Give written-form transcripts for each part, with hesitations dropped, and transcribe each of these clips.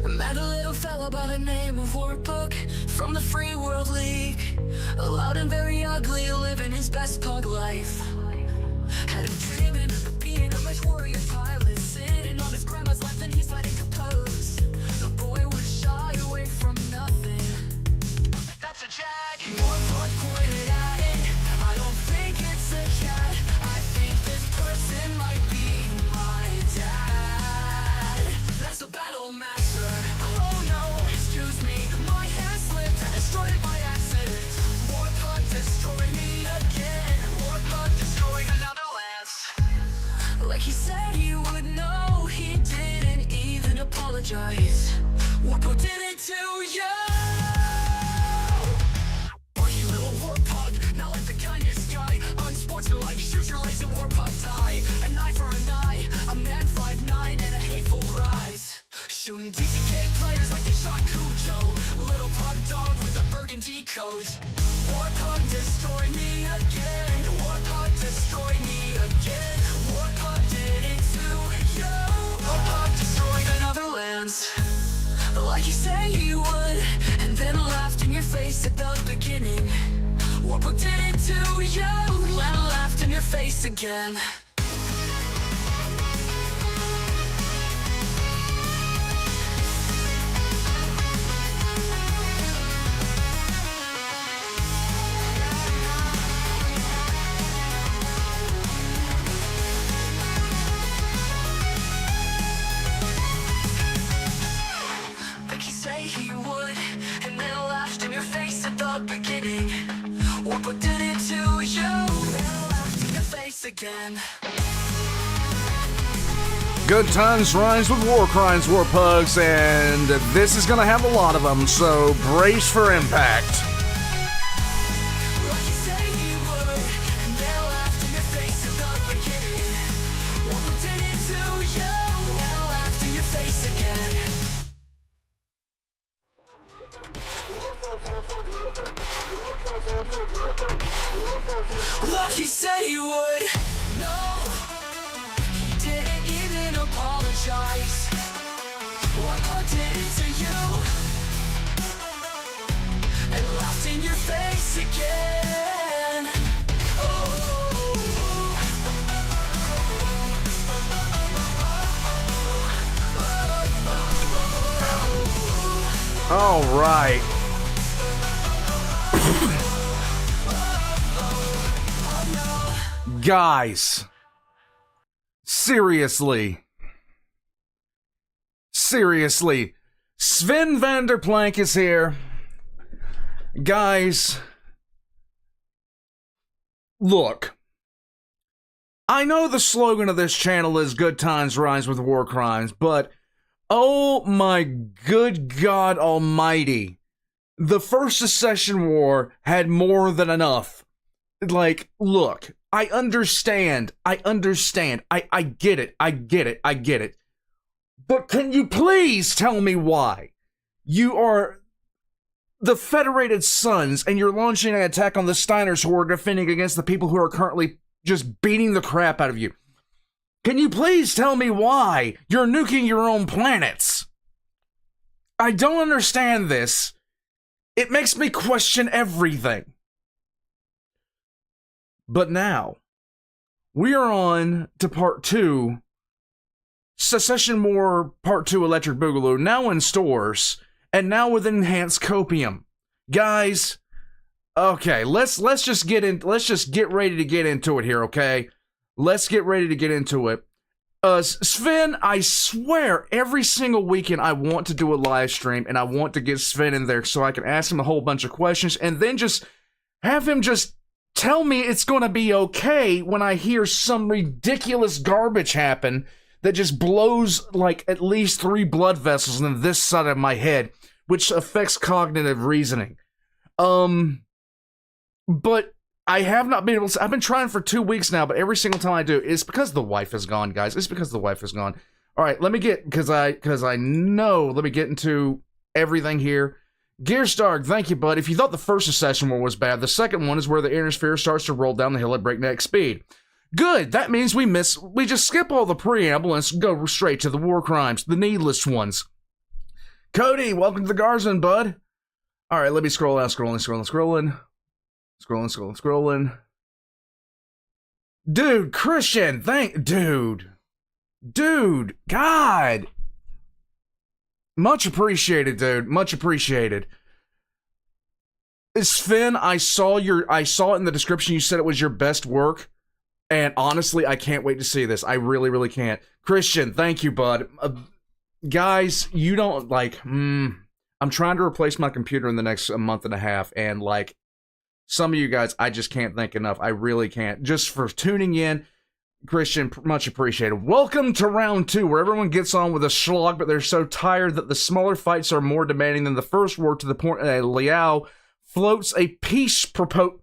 I met a little fella by the name of Warpug from the Free World League. Loud and very ugly, living his best pug life. Had him dreaming of being a much warrior pilot, sitting on his grandma's lap and he's fighting compose. The boy was shy away from nothing. That's a jag. Warpug pointed at it. I don't think it's a cat. I think this person might be my dad. That's a battle master. Oh no, excuse me, my hand slipped and destroyed it by accident. Warpug destroyed me again. Warpug destroyed another lance. Like he said he would know, he didn't even apologize. Warpug did it to you. Are you little Warpug? Not like the kindest guy. Unsportsmanlike, shoot your legs and Warpug die. An eye for an eye, a man 5'9" and a hateful rise. Shooting DCK players like they shot Cujo. Little pug dog with a burgundy coat. Warpug destroyed me again. Warpug destroyed me again. Warpug did it to you. Warpug destroyed another lance. Like he said he would, and then laughed in your face at the beginning. Warpug did it to you, and laughed in your face again. Like he said he would, and then laughed in your face at the beginning. Warpug did it to you, and laughed in your face again. Good times rhymes with war crimes, war pugs, and this is gonna have a lot of them, so brace for impact. Like he said he would, and then laughed in your face at the beginning. Warpug did it to you, and laughed in your face again. Like he said he would. No, he didn't even apologize. Warpug did it to you, and laughed in your face again. All right. Guys, seriously, Sven Vanderplank is here. Guys, look, I know the slogan of this channel is good times rhymes with war crimes, but oh my good God almighty, the first Secession War had more than enough. Like, look, I understand, I get it. But can you please tell me why? You are the Federated Sons, and you're launching an attack on the Steiners who are defending against the people who are currently just beating the crap out of you. Can you please tell me why you're nuking your own planets? I don't understand this. It makes me question everything. But now, we are on to Part 2, Secession War Part 2 Electric Boogaloo, now in stores, and now with enhanced copium. Guys, okay, let's just get ready to get into it here, okay? Let's get ready to get into it. Sven, I swear, every single weekend I want to do a live stream, and I want to get Sven in there so I can ask him a whole bunch of questions, and then just have him just tell me it's gonna be okay when I hear some ridiculous garbage happen that just blows like at least 3 blood vessels in this side of my head, which affects cognitive reasoning. But I have not been able to. I've been trying for 2 weeks now, but every single time I do, it's because the wife is gone, guys. It's because the wife is gone. All right, let me get, because I know, let me get into everything here. Gearstark, thank you, bud. If you thought the first Secession War was bad, the second one is where the intersphere starts to roll down the hill at breakneck speed. Good, that means we just skip all the preamble and go straight to the war crimes, the needless ones. Cody, welcome to the Garzman, bud. All right, let me scroll out. Scrolling. Dude, Christian, Dude, God. Much appreciated, dude. Much appreciated. Sven, I saw it in the description. You said it was your best work. And honestly, I can't wait to see this. I really, really can't. Christian, thank you, bud. Guys, you don't, like, I'm trying to replace my computer in the next month and a half. And, like, some of you guys, I just can't thank enough. I really can't. Just for tuning in. Christian, much appreciated. Welcome to round 2, where everyone gets on with a slog, but they're so tired that the smaller fights are more demanding than the first war, to the point that Liao floats a peace proposal.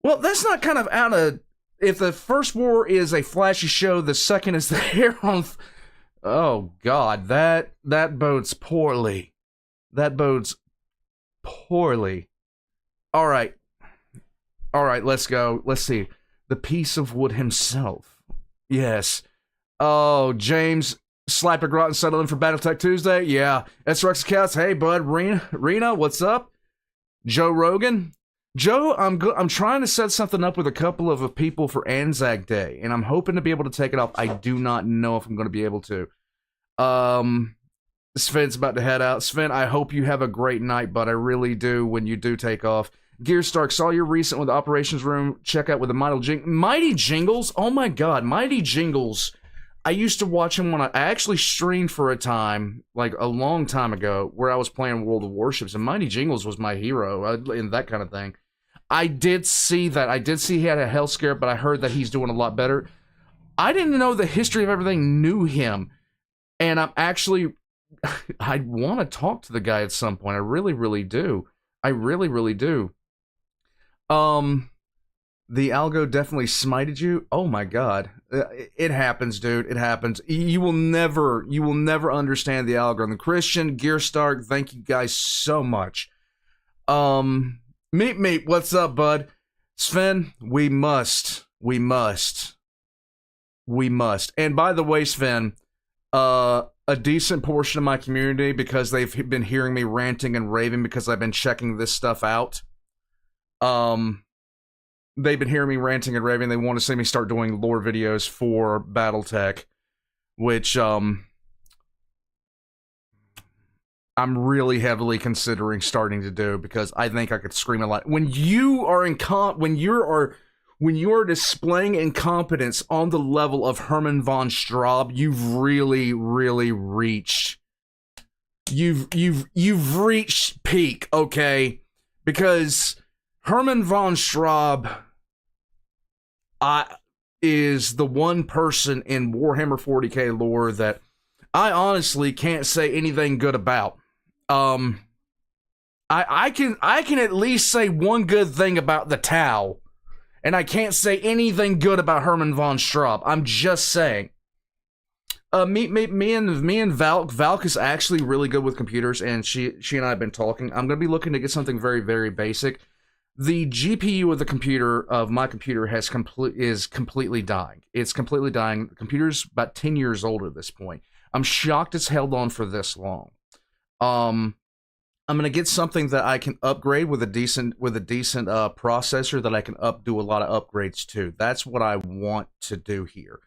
Well, that's not kind of out of... If the first war is a flashy show, the second is the hair on... Oh, God, that bodes poorly. That bodes poorly. All right, let's go. Let's see. The piece of wood himself. Yes. Oh, James Slappergrotten settling for Battletech Tuesday. Yeah. SRX Cats. Hey, bud. Rena, what's up? Joe Rogan. Joe, I'm trying to set something up with a couple of people for Anzac Day, and I'm hoping to be able to take it off. I do not know if I'm going to be able to. Sven's about to head out. Sven, I hope you have a great night, but I really do when you do take off. Gear Stark, saw your recent with the operations room checkout with the Mighty Jingles. Oh my God, Mighty Jingles. I used to watch him when I actually streamed for a time, like a long time ago, where I was playing World of Warships, and Mighty Jingles was my hero in that kind of thing. I did see that. I did see he had a health scare, but I heard that he's doing a lot better. I didn't know the history of everything, knew him, and I'm actually, I want to talk to the guy at some point. I really, really do. I really, really do. The algo definitely smited you. Oh my God. It happens, dude. It happens. You will never understand the algorithm. Christian, Gear Stark, thank you guys so much. Meat, what's up, bud? Sven, we must. And by the way, Sven, a decent portion of my community, because they've been hearing me ranting and raving because I've been checking this stuff out. They've been hearing me ranting and raving. They want to see me start doing lore videos for Battletech, which, I'm really heavily considering starting to do, because I think I could scream a lot. When you are when you are displaying incompetence on the level of Hermann von Straub, you've really, really reached. You've reached peak, okay? Because Hermann von Straub is the one person in Warhammer 40k lore that I honestly can't say anything good about. I can at least say one good thing about the Tau, and I can't say anything good about Hermann von Straub. I'm just saying. Me and Valk is actually really good with computers, and she and I have been talking. I'm gonna be looking to get something very, very basic. The GPU of the computer, of my computer, is completely dying. It's completely dying. The computer's about 10 years old at this point. I'm shocked it's held on for this long. I'm gonna get something that I can upgrade with a decent processor that I can do a lot of upgrades to. That's what I want to do here.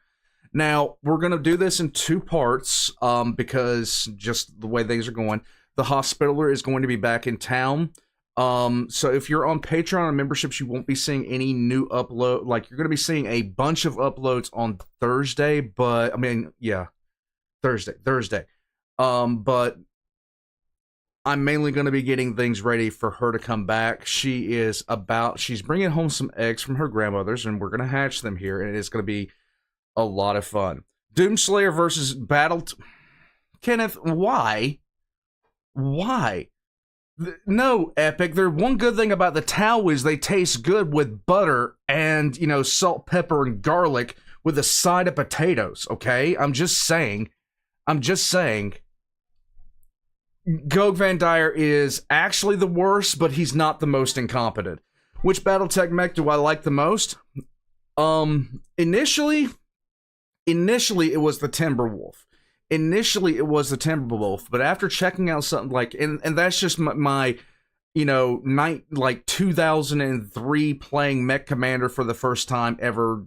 Now, we're gonna do this in 2 parts, because just the way things are going. The Hospitaller is going to be back in town. So if you're on Patreon and memberships, you won't be seeing any new upload. Like, you're going to be seeing a bunch of uploads on Thursday, but, I mean, yeah, Thursday. But I'm mainly going to be getting things ready for her to come back. She's bringing home some eggs from her grandmother's, and we're going to hatch them here, and it's going to be a lot of fun. Doomslayer versus Kenneth, why? No, Epic. There's one good thing about the Tau is they taste good with butter and, salt, pepper, and garlic with a side of potatoes, okay? I'm just saying. Gog Van Dyer is actually the worst, but he's not the most incompetent. Which Battletech mech do I like the most? Initially it was the Timberwolf. initially it was the Timberwolf, but after checking out something like, and that's just my 2003 playing Mech Commander for the first time ever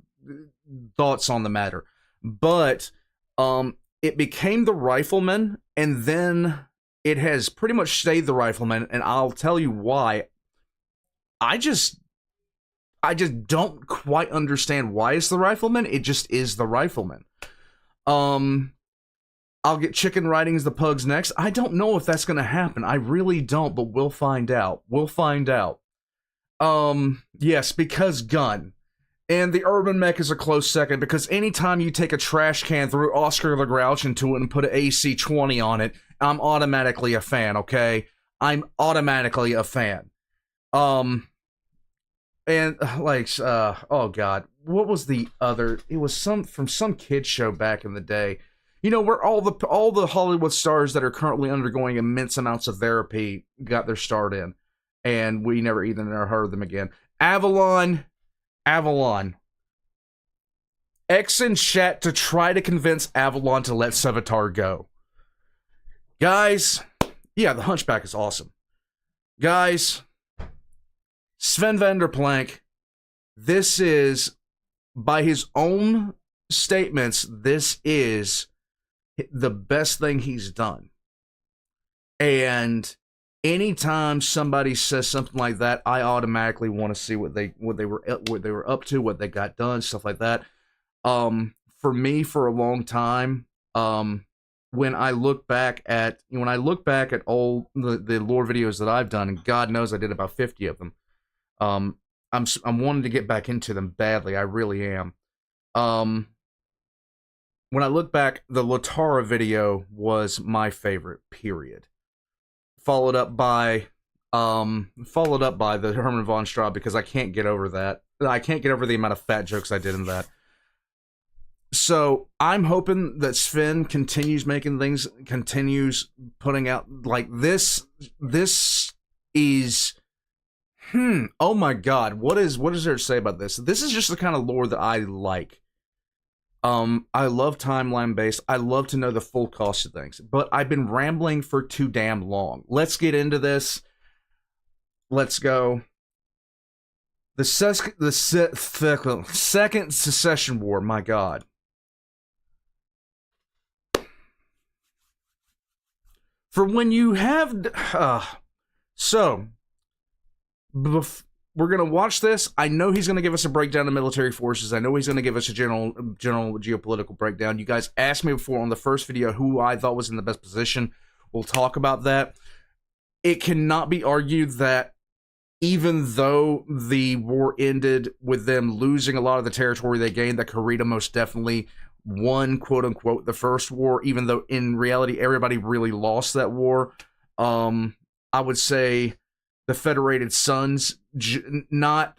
thoughts on the matter. But it became the Rifleman, and then it has pretty much stayed the Rifleman, and I'll tell you why. I just don't quite understand why it's the Rifleman. It just is the Rifleman. I'll get chicken riding as the pugs next. I don't know if that's going to happen. I really don't, but we'll find out. We'll find out. Yes, because gun. And the Urban Mech is a close second, because anytime you take a trash can, throw Oscar the Grouch into it, and put an AC-20 on it, I'm automatically a fan, okay? I'm automatically a fan. And, like, oh god, what was the other? It was from some kid show back in the day. You know, where all the Hollywood stars that are currently undergoing immense amounts of therapy got their start in. And we never heard of them again. Avalon. X in chat to try to convince Avalon to let Sevatar go. Guys, yeah, the Hunchback is awesome. Guys, Sven Vanderplank, this is, by his own statements, this is the best thing he's done. And anytime somebody says something like that, I automatically want to see what they were up to, what they got done, stuff like that. For me, for a long time, when I look back at all the lore videos that I've done, and God knows I did about 50 of them, I'm wanting to get back into them badly. I really am. When I look back, the Latara video was my favorite, period. Followed up by the Herman von Straub, because I can't get over that. I can't get over the amount of fat jokes I did in that. So I'm hoping that Sven continues making things, continues putting out like this. This is, oh my god, what is there to say about this? This is just the kind of lore that I like. I love timeline based. I love to know the full cost of things, but I've been rambling for too damn long. Let's get into this. Let's go. The second Secession War, my god. For when you have, we're going to watch this. I know he's going to give us a breakdown of military forces. I know he's going to give us a general geopolitical breakdown. You guys asked me before on the first video who I thought was in the best position. We'll talk about that. It cannot be argued that even though the war ended with them losing a lot of the territory they gained, that Kurita most definitely won, quote unquote, the first war, even though in reality everybody really lost that war. I would say the Federated Sons, not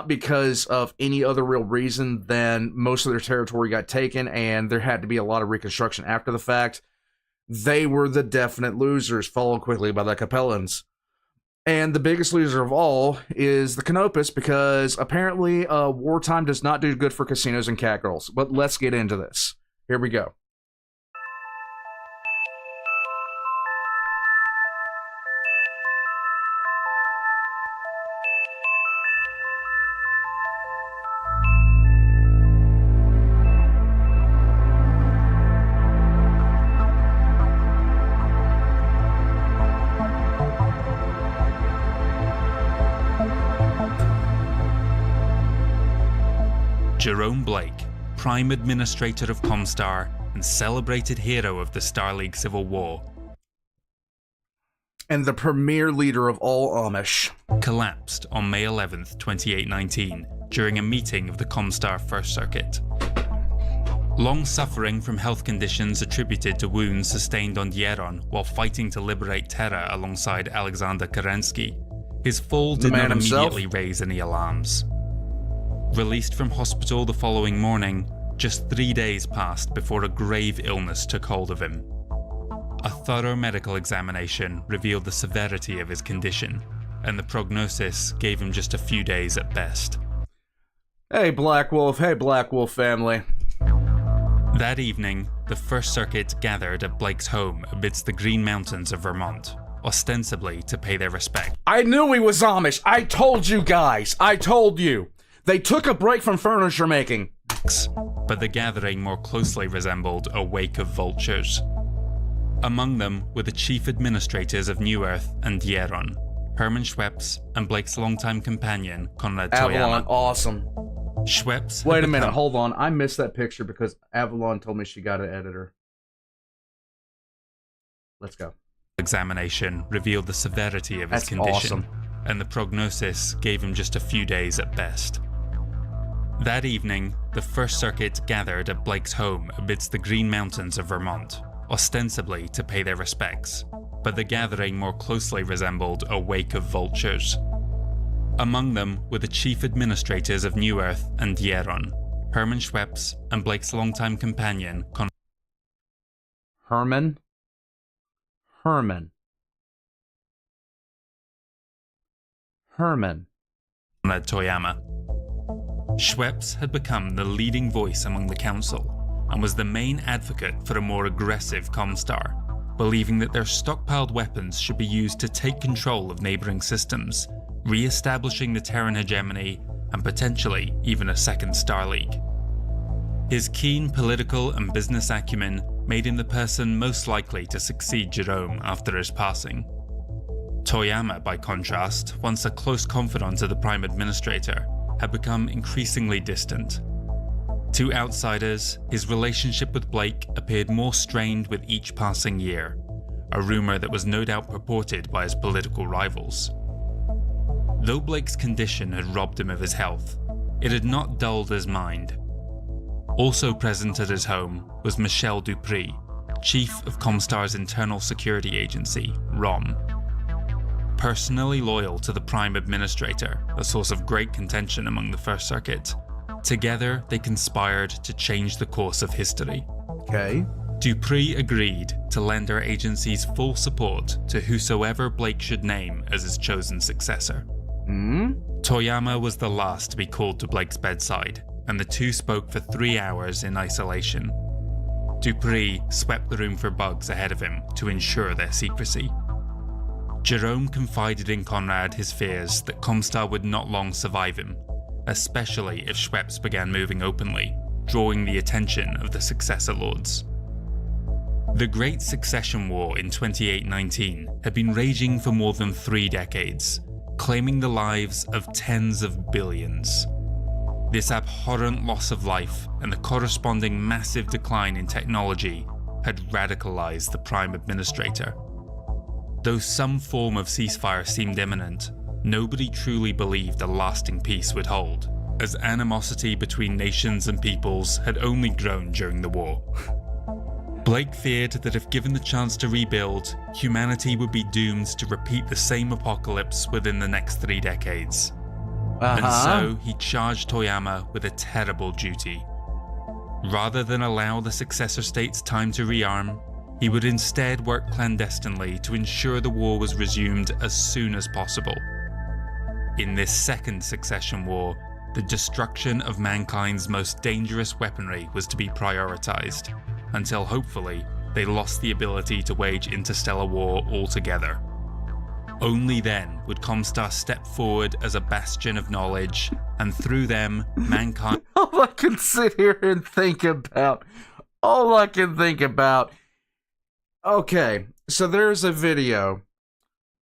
because of any other real reason than most of their territory got taken and there had to be a lot of reconstruction after the fact. They were the definite losers, followed quickly by the Capellans. And the biggest loser of all is the Canopus, because apparently wartime does not do good for casinos and catgirls. But let's get into this. Here we go. Jerome Blake, Prime Administrator of Comstar and celebrated hero of the Star League Civil War, and the premier leader of all Amish, collapsed on May 11th, 2819, during a meeting of the Comstar First Circuit. Long suffering from health conditions attributed to wounds sustained on Lyron while fighting to liberate Terra alongside Alexander Kerensky, his fall did not immediately raise any alarms. Released from hospital the following morning, just 3 days passed before a grave illness took hold of him. A thorough medical examination revealed the severity of his condition, and the prognosis gave him just a few days at best. Hey Black Wolf family. That evening, the First Circuit gathered at Blake's home amidst the Green Mountains of Vermont, ostensibly to pay their respect. I knew he was Amish. I told you guys. I told you. They took a break from furniture making. But the gathering more closely resembled a wake of vultures. Among them were the chief administrators of New Earth and Lyron, Hermann Schweppes, and Blake's longtime companion, Konrad Avalon, Toyama. awesome. Schweppes. Wait a minute, hold on. I missed that picture because Avalon told me she got an editor. Let's go. Examination revealed the severity of his condition, awesome. And the prognosis gave him just a few days at best. That evening, the First Circuit gathered at Blake's home amidst the Green Mountains of Vermont, ostensibly to pay their respects, but the gathering more closely resembled a wake of vultures. Among them were the chief administrators of New Earth and Lyron, Hermann Schweppes, and Blake's longtime companion, Hermann. Konrad Toyama. Schweppes had become the leading voice among the council, and was the main advocate for a more aggressive Comstar, believing that their stockpiled weapons should be used to take control of neighbouring systems, re-establishing the Terran hegemony, and potentially even a second Star League. His keen political and business acumen made him the person most likely to succeed Jerome after his passing. Toyama, by contrast, once a close confidant of the Prime Administrator, had become increasingly distant. To outsiders, his relationship with Blake appeared more strained with each passing year, a rumour that was no doubt purported by his political rivals. Though Blake's condition had robbed him of his health, it had not dulled his mind. Also present at his home was Michel Dupree, chief of Comstar's internal security agency, ROM. Personally loyal to the Prime Administrator, a source of great contention among the First Circuit, together they conspired to change the course of history. Okay. Dupree agreed to lend our agency's full support to whosoever Blake should name as his chosen successor. Toyama was the last to be called to Blake's bedside, and the two spoke for 3 hours in isolation. Dupree swept the room for bugs ahead of him to ensure their secrecy. Jerome confided in Konrad his fears that Comstar would not long survive him, especially if Schweppes began moving openly, drawing the attention of the Successor Lords. The Great Secession War in 2819 had been raging for more than 3 decades, claiming the lives of tens of billions. This abhorrent loss of life and the corresponding massive decline in technology had radicalized the Prime Administrator. Though some form of ceasefire seemed imminent, nobody truly believed a lasting peace would hold, as animosity between nations and peoples had only grown during the war. Blake feared that if given the chance to rebuild, humanity would be doomed to repeat the same apocalypse within the next 3 decades. And so he charged Toyama with a terrible duty. Rather than allow the successor states time to rearm, he would instead work clandestinely to ensure the war was resumed as soon as possible. In this second succession war, the destruction of mankind's most dangerous weaponry was to be prioritized, until hopefully they lost the ability to wage interstellar war altogether. Only then would Comstar step forward as a bastion of knowledge, and through them, mankind... All I can sit here and think about... Okay, so there's a video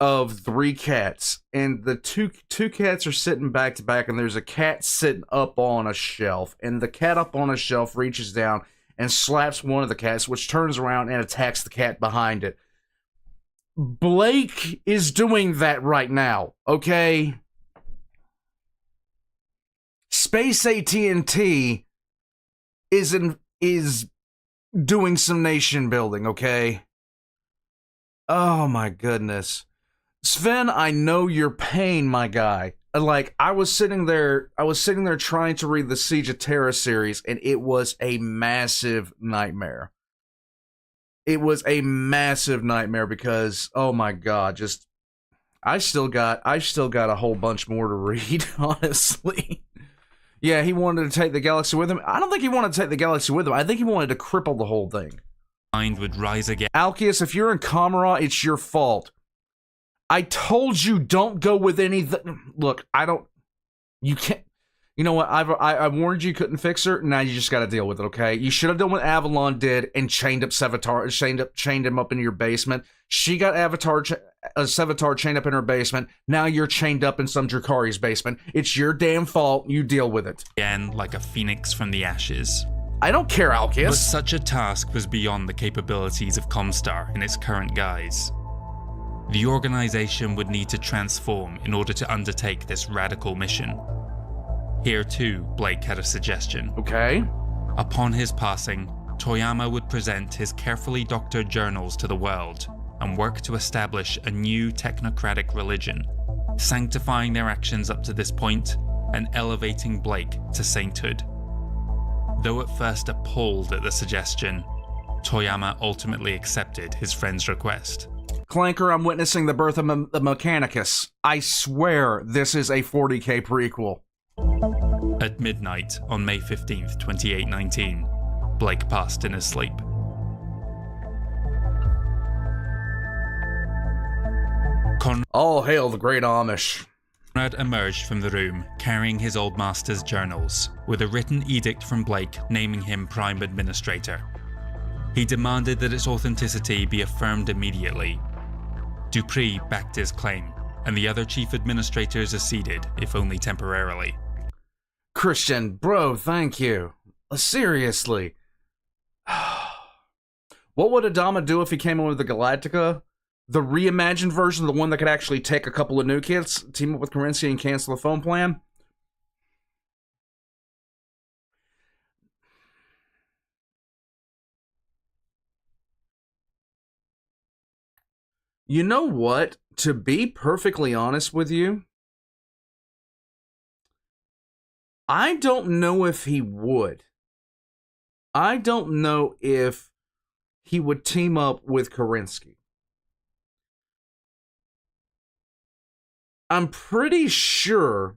of 3 cats, and the two cats are sitting back to back, and there's a cat sitting up on a shelf, and the cat up on a shelf reaches down and slaps one of the cats, which turns around and attacks the cat behind it. Blake is doing that right now, okay? Space AT&T is doing some nation building, okay? Oh my goodness. Sven, I know your pain, my guy. Like, I was sitting there trying to read the Siege of Terra series, and it was a massive nightmare. It was a massive nightmare because, oh my god, just I still got a whole bunch more to read, honestly. Yeah, he wanted to take the galaxy with him. I don't think he wanted to take the galaxy with him. I think he wanted to cripple the whole thing. Mind would rise again. Alkeus, if you're in Comstar, it's your fault. I told you don't go with anything. Look, I don't... You can't... You know what? I warned you couldn't fix her. Now you just got to deal with it, okay? You should have done what Avalon did and chained up Sevatar, chained him up in your basement. She got Sevatar chained up in her basement. Now you're chained up in some Drakari's basement. It's your damn fault. You deal with it. Again, like a phoenix from the ashes. I don't care, Alkeus. But such a task was beyond the capabilities of Comstar in its current guise. The organization would need to transform in order to undertake this radical mission. Here too, Blake had a suggestion. Okay. Upon his passing, Toyama would present his carefully doctored journals to the world and work to establish a new technocratic religion, sanctifying their actions up to this point and elevating Blake to sainthood. Though at first appalled at the suggestion, Toyama ultimately accepted his friend's request. Clanker, I'm witnessing the birth of the Mechanicus. I swear this is a 40k prequel. At midnight on May 15th, 2819, Blake passed in his sleep. All hail the great Amish. Conrad emerged from the room carrying his old master's journals, with a written edict from Blake naming him Prime Administrator. He demanded that its authenticity be affirmed immediately. Dupree backed his claim, and the other chief administrators acceded, if only temporarily. Christian, bro, thank you. Seriously. What would Adama do if he came in with the Galactica? The reimagined version, the one that could actually take a couple of new kits, team up with Currency and cancel the phone plan? You know what? To be perfectly honest with you, I don't know if he would. I don't know if he would team up with Kerensky. I'm pretty sure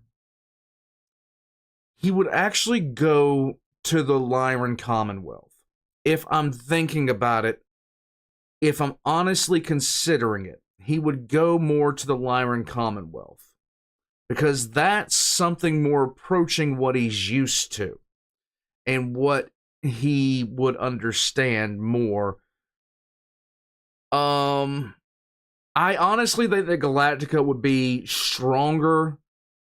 he would actually go to the Lyron Commonwealth. If I'm thinking about it, if I'm honestly considering it, he would go more to the Lyron Commonwealth. Because that's something more approaching what he's used to. And what he would understand more. I honestly think that Galactica would be stronger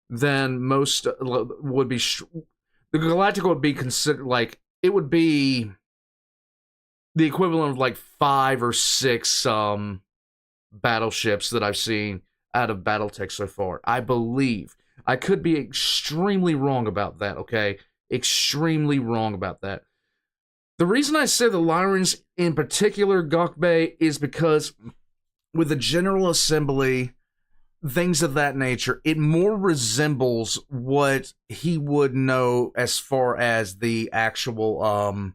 than most would be. The Galactica would be considered like, it would be the equivalent of like 5 or 6 battleships that I've seen out of Battletech so far. I believe. I could be extremely wrong about that, okay? Extremely wrong about that. The reason I say the Lyrons in particular, Gokbei, is because with the General Assembly, things of that nature, it more resembles what he would know as far as the actual,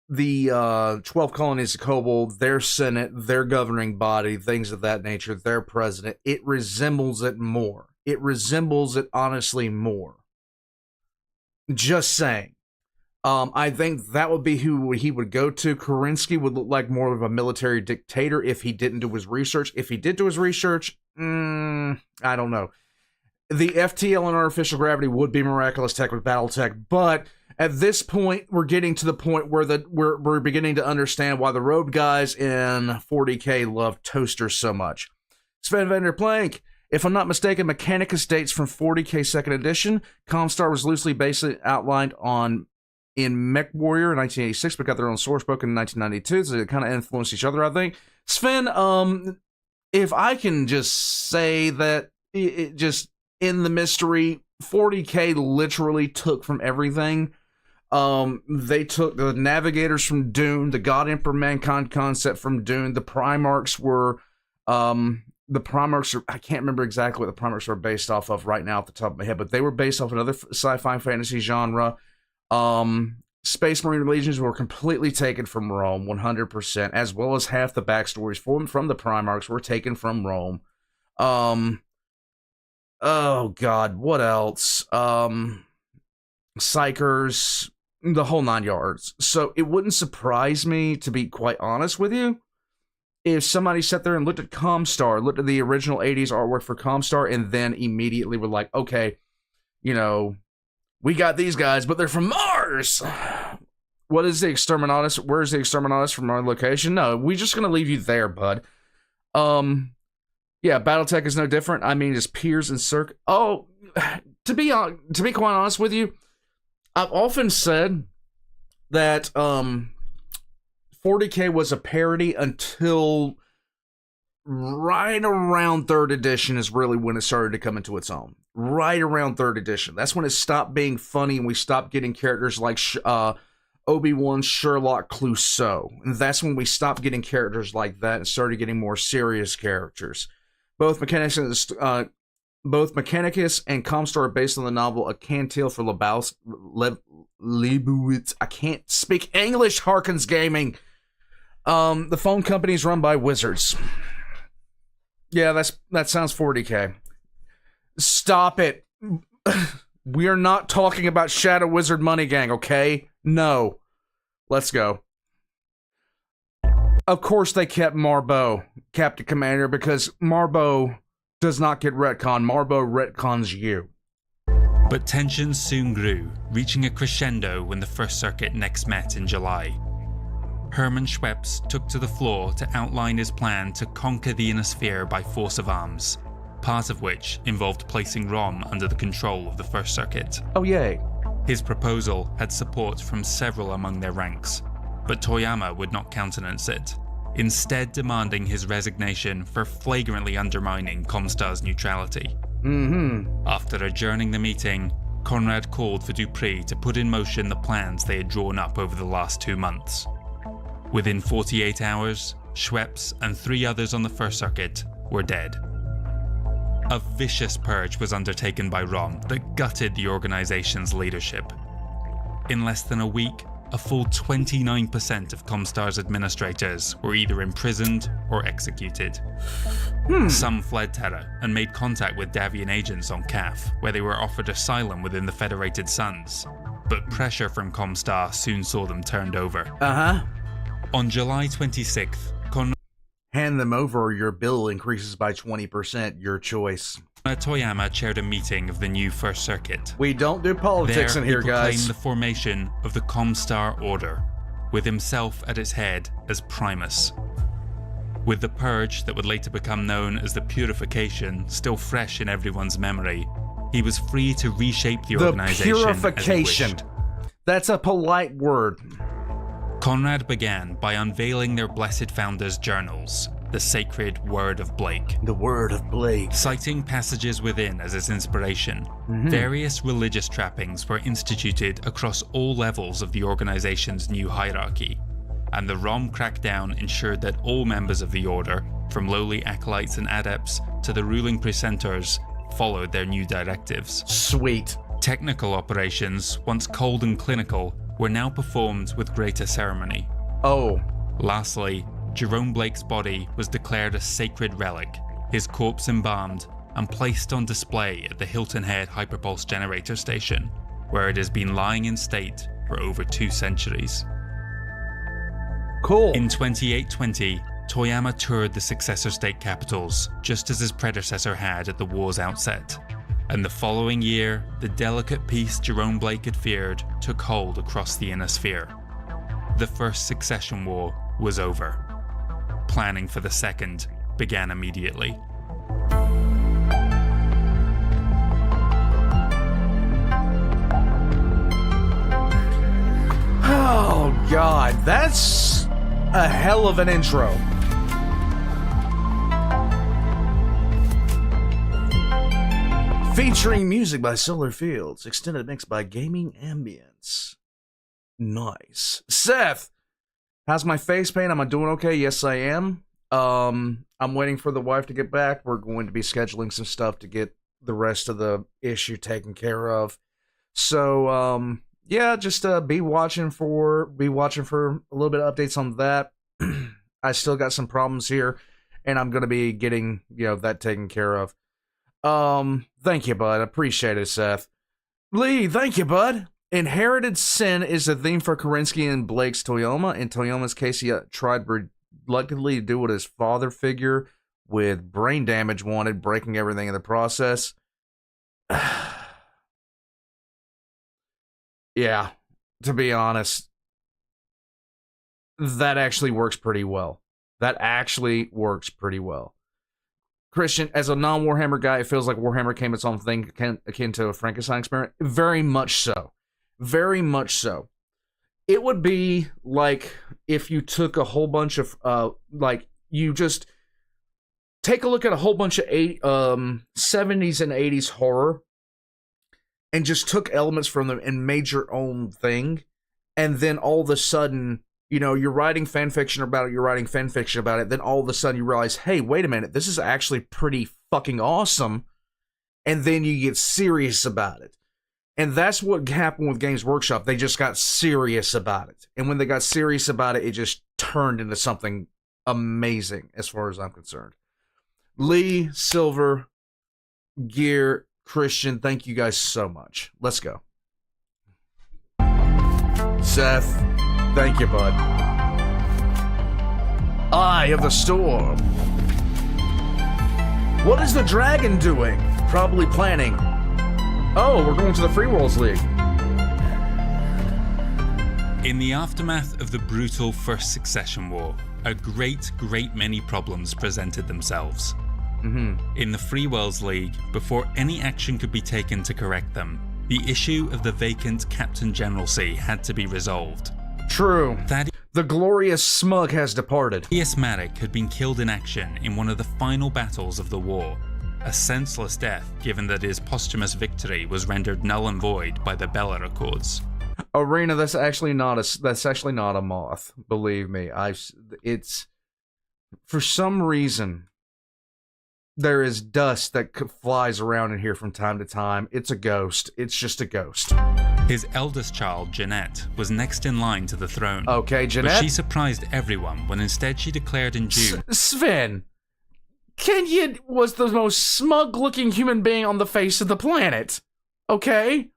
the 12 colonies of Kobold, their Senate, their governing body, things of that nature, their president. It resembles it more. It resembles it honestly more. Just saying. I think that would be who he would go to. Kerensky would look like more of a military dictator if he didn't do his research. If he did do his research, I don't know. The FTL and artificial gravity would be miraculous tech with Battletech, but at this point, we're getting to the point where we're beginning to understand why the road guys in 40k love toasters so much. Sven Vanderplank, if I'm not mistaken, Mechanicus dates from 40k second edition. Comstar was loosely basically outlined in Mech Warrior in 1986, but got their own source book in 1992, so they kind of influenced each other, I think. Sven, if I can just say that, it just in the mystery, 40k literally took from everything. They took the Navigators from Dune, the God Emperor Mankind concept from Dune. The Primarchs were, I can't remember exactly what the Primarchs were based off of right now off the top of my head, but they were based off another sci-fi fantasy genre. Space Marine legions were completely taken from Rome, 100%, as well as half the backstories from the Primarchs were taken from Rome. Oh God, what else? Psychers, the whole 9 yards. So it wouldn't surprise me, to be quite honest with you, if somebody sat there and looked at Comstar, looked at the original 80s artwork for Comstar, and then immediately were like, okay, you know, we got these guys, but they're from Mars. What is the Exterminatus? Where's the Exterminatus from our location? No, we're just gonna leave you there, bud. Yeah, Battletech is no different. I mean, it's Piers and Cirque. Oh, to be quite honest with you, I've often said that 40K was a parody until right around 3rd edition is really when it started to come into its own. Right around 3rd edition. That's when it stopped being funny and we stopped getting characters like Obi-Wan, Sherlock, Clouseau. And that's when we stopped getting characters like that and started getting more serious characters. Both Mechanicus and Comstar are based on the novel A Cantil for Leibowitz. I can't speak English, Harkins Gaming. The phone company is run by wizards. Yeah, that sounds 40K. Stop it. We are not talking about Shadow Wizard Money Gang, okay? No. Let's go. Of course they kept Marbo, Captain Commander, because Marbo does not get retcon. Marbo retcons you. But tensions soon grew, reaching a crescendo when the First Circuit next met in July. Hermann Schweppes took to the floor to outline his plan to conquer the Inner Sphere by force of arms, part of which involved placing Rom under the control of the First Circuit. Oh yay. His proposal had support from several among their ranks, but Toyama would not countenance it, instead demanding his resignation for flagrantly undermining Comstar's neutrality. After adjourning the meeting, Conrad called for Dupree to put in motion the plans they had drawn up over the last 2 months. Within 48 hours, Schweppes and 3 others on the First Circuit were dead. A vicious purge was undertaken by Rom that gutted the organization's leadership. In less than a week, a full 29% of Comstar's administrators were either imprisoned or executed. Some fled Terra and made contact with Davian agents on CAF, where they were offered asylum within the Federated Suns, but pressure from Comstar soon saw them turned over. On July 26th, Hand them over or your bill increases by 20%. Your choice. Toyama chaired a meeting of the new First Circuit. We don't do politics in here, he guys. proclaimed the formation of the Comstar Order, with himself at its head as Primus. With the purge that would later become known as the Purification still fresh in everyone's memory, he was free to reshape the organization Purification. as he wished. That's a polite word. Conrad began by unveiling their blessed founder's journals, the sacred Word of Blake. The Word of Blake. Citing passages within as its inspiration, various religious trappings were instituted across all levels of the organization's new hierarchy, and the ROM crackdown ensured that all members of the Order, from lowly acolytes and adepts to the ruling precentors, followed their new directives. Sweet. Technical operations, once cold and clinical, were now performed with greater ceremony. Oh. Lastly, Jerome Blake's body was declared a sacred relic, his corpse embalmed, and placed on display at the Hilton Head Hyperpulse Generator Station, where it has been lying in state for over 2 centuries. Cool. In 2820, Toyama toured the successor state capitals, just as his predecessor had at the war's outset. And the following year, the delicate peace Jerome Blake had feared took hold across the Inner Sphere. The First Secession War was over. Planning for the second began immediately. Oh God, that's a hell of an intro. Featuring music by Solar Fields, extended mix by Gaming Ambience. Nice. Seth, how's my face paint? Am I doing okay? Yes, I am. I'm waiting for the wife to get back. We're going to be scheduling some stuff to get the rest of the issue taken care of. So, yeah, just be watching for a little bit of updates on that. I still got some problems here, and I'm going to be getting, that taken care of. Thank you, bud. Appreciate it, Seth. Lee, thank you, bud. Inherited sin is a theme for Kerensky and Blake's Toyoma. In Toyoma's case, he tried reluctantly to do what his father figure with brain damage wanted, breaking everything in the process. Yeah, to be honest, that actually works pretty well. Christian, as a non-Warhammer guy, it feels like Warhammer came its own thing akin to a Frankenstein experiment. Very much so. Very much so. It would be like if you took a whole bunch of, you just take a look at a whole bunch of 70s and 80s horror and just took elements from them and made your own thing. And then all of a sudden, you know, you're writing fan fiction about it, then all of a sudden you realize, hey, wait a minute, this is actually pretty fucking awesome. And then you get serious about it. And that's what happened with Games Workshop. They just got serious about it. And when they got serious about it, it just turned into something amazing as far as I'm concerned. Lee, Silver, Gear, Christian, thank you guys so much. Let's go. Seth, thank you, bud. Eye of the Storm. What is the dragon doing? Probably planning. Oh, we're going to the Free Worlds League. In the aftermath of the brutal First Secession War, a great many problems presented themselves. In the Free Worlds League, before any action could be taken to correct them, the issue of the vacant Captain Generalcy had to be resolved. True. The glorious Smug has departed. Thaddeus Maddock had been killed in action in one of the final battles of the war. A senseless death, given that his posthumous victory was rendered null and void by the Beller Accords. Arena, that's actually not a moth. Believe me, it's for some reason there is dust that flies around in here from time to time. It's a ghost. It's just a ghost. His eldest child, Jeanette, was next in line to the throne. Okay, Jeanette. But she surprised everyone when instead she declared in June. Sven. Kenyon was the most smug-looking human being on the face of the planet. Okay?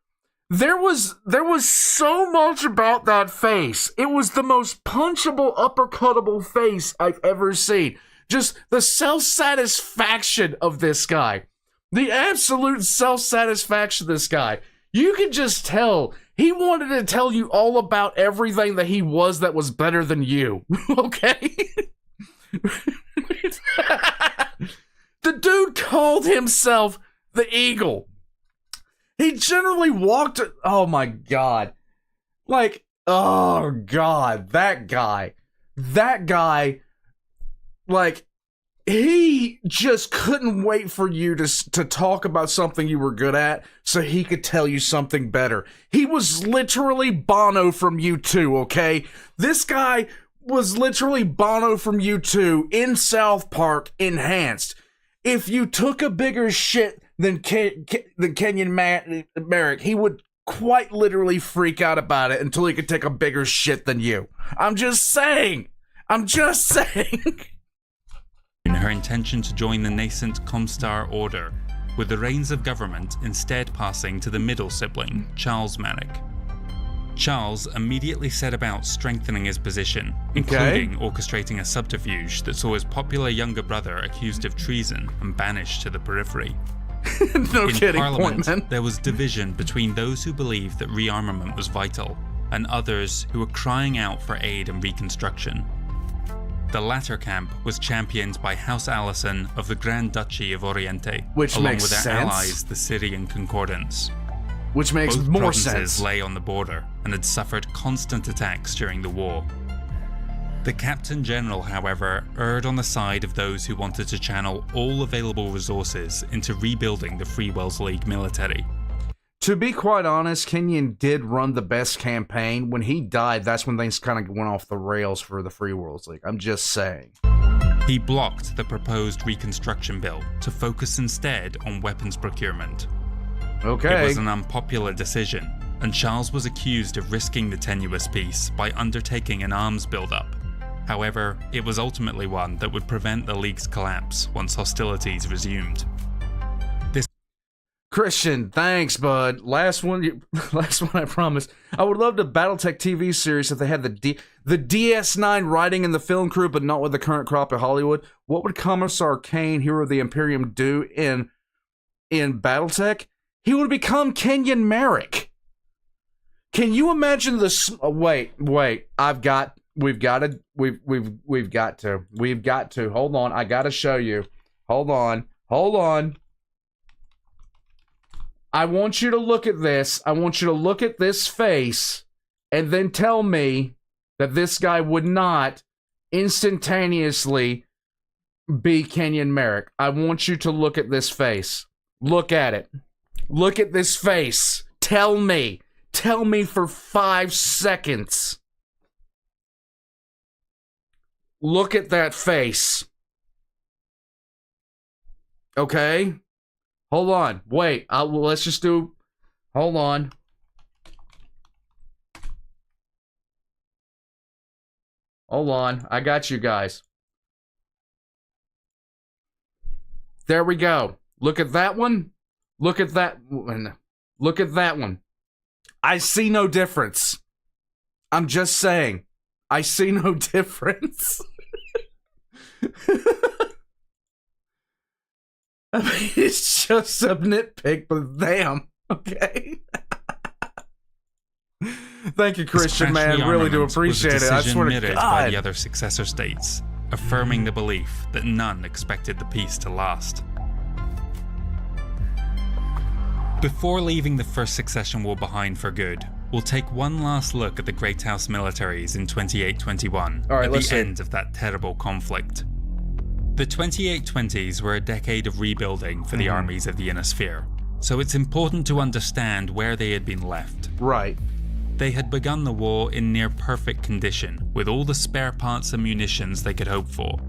There was so much about that face. It was the most punchable, uppercuttable face I've ever seen. Just the self-satisfaction of this guy. The absolute self-satisfaction of this guy. You could just tell he wanted to tell you all about everything that he was that was better than you. Okay? The dude called himself the Eagle. He generally walked... Oh my god. Like, oh god, that guy, like, he just couldn't wait for you to talk about something you were good at so he could tell you something better. He was literally Bono from U2, okay? This guy was literally Bono from U2 in South Park enhanced. If you took a bigger shit than Kenyon Merrick, he would quite literally freak out about it until he could take a bigger shit than you. I'm just saying. In her intention to join the nascent Comstar order, with the reins of government instead passing to the middle sibling, Charles Maddock. Charles immediately set about strengthening his position, including orchestrating a subterfuge that saw his popular younger brother accused of treason and banished to the periphery. In Parliament, there was division between those who believed that rearmament was vital, and others who were crying out for aid and reconstruction. The latter camp was championed by House Allison of the Grand Duchy of Oriente, along with their allies, the Syrian Concordance. Which makes Both more provinces sense. lay on the border and had suffered constant attacks during the war. The Captain General, however, erred on the side of those who wanted to channel all available resources into rebuilding the Free Worlds League military. To be quite honest, Kenyon did run the best campaign. When he died, that's when things kind of went off the rails for the Free Worlds League. I'm just saying. He blocked the proposed reconstruction bill to focus instead on weapons procurement. Okay. It was an unpopular decision, and Charles was accused of risking the tenuous peace by undertaking an arms build-up. However, it was ultimately one that would prevent the League's collapse once hostilities resumed. This Christian, thanks, bud. Last one, I promise. I would love the Battletech TV series if they had the DS9 writing in the film crew, but not with the current crop of Hollywood. What would Commissar Kane, hero of the Imperium, do in Battletech? He would become Kenyon Merrick. Can you imagine this? Wait. We've got to. Hold on. I got to show you. Hold on. I want you to look at this. I want you to look at this face and then tell me that this guy would not instantaneously be Kenyon Merrick. I want you to look at this face. Look at it. Look at this face. Tell me. Tell me for 5 seconds. Look at that face. Okay? Hold on. Wait. Let's just do... Hold on. Hold on. I got you guys. There we go. Look at that one. Look at that one. Look at that one. I see no difference. I'm just saying. I see no difference. I mean, it's just a nitpick, but damn. Okay. Thank you, Christian, man. Really do appreciate it. I swear to God. By the other successor states, affirming the belief that none expected the peace to last. Before leaving the First Secession War behind for good, we'll take one last look at the Great House militaries in 2821, at the end of that terrible conflict. The 2820s were a decade of rebuilding for the armies of the Inner Sphere, so it's important to understand where they had been left. Right. They had begun the war in near perfect condition, with all the spare parts and munitions they could hope for,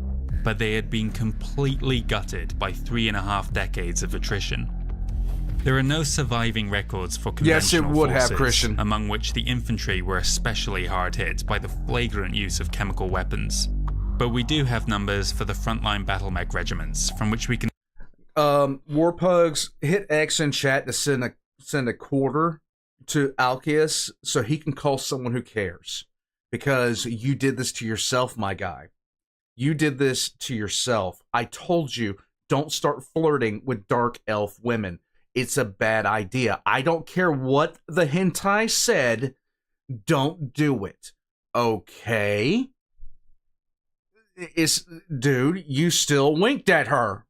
but they had been completely gutted by 3.5 decades of attrition. There are no surviving records for conventional forces, Christian. among which the infantry were especially hard hit by the flagrant use of chemical weapons. But we do have numbers for the frontline battle mech regiments, from which we can... Warpugs, hit X in chat to send a quarter to Alcius so he can call someone who cares. Because you did this to yourself, my guy. You did this to yourself. I told you, don't start flirting with dark elf women. It's a bad idea. I don't care what the hentai said. Don't do it. Okay? Dude, you still winked at her.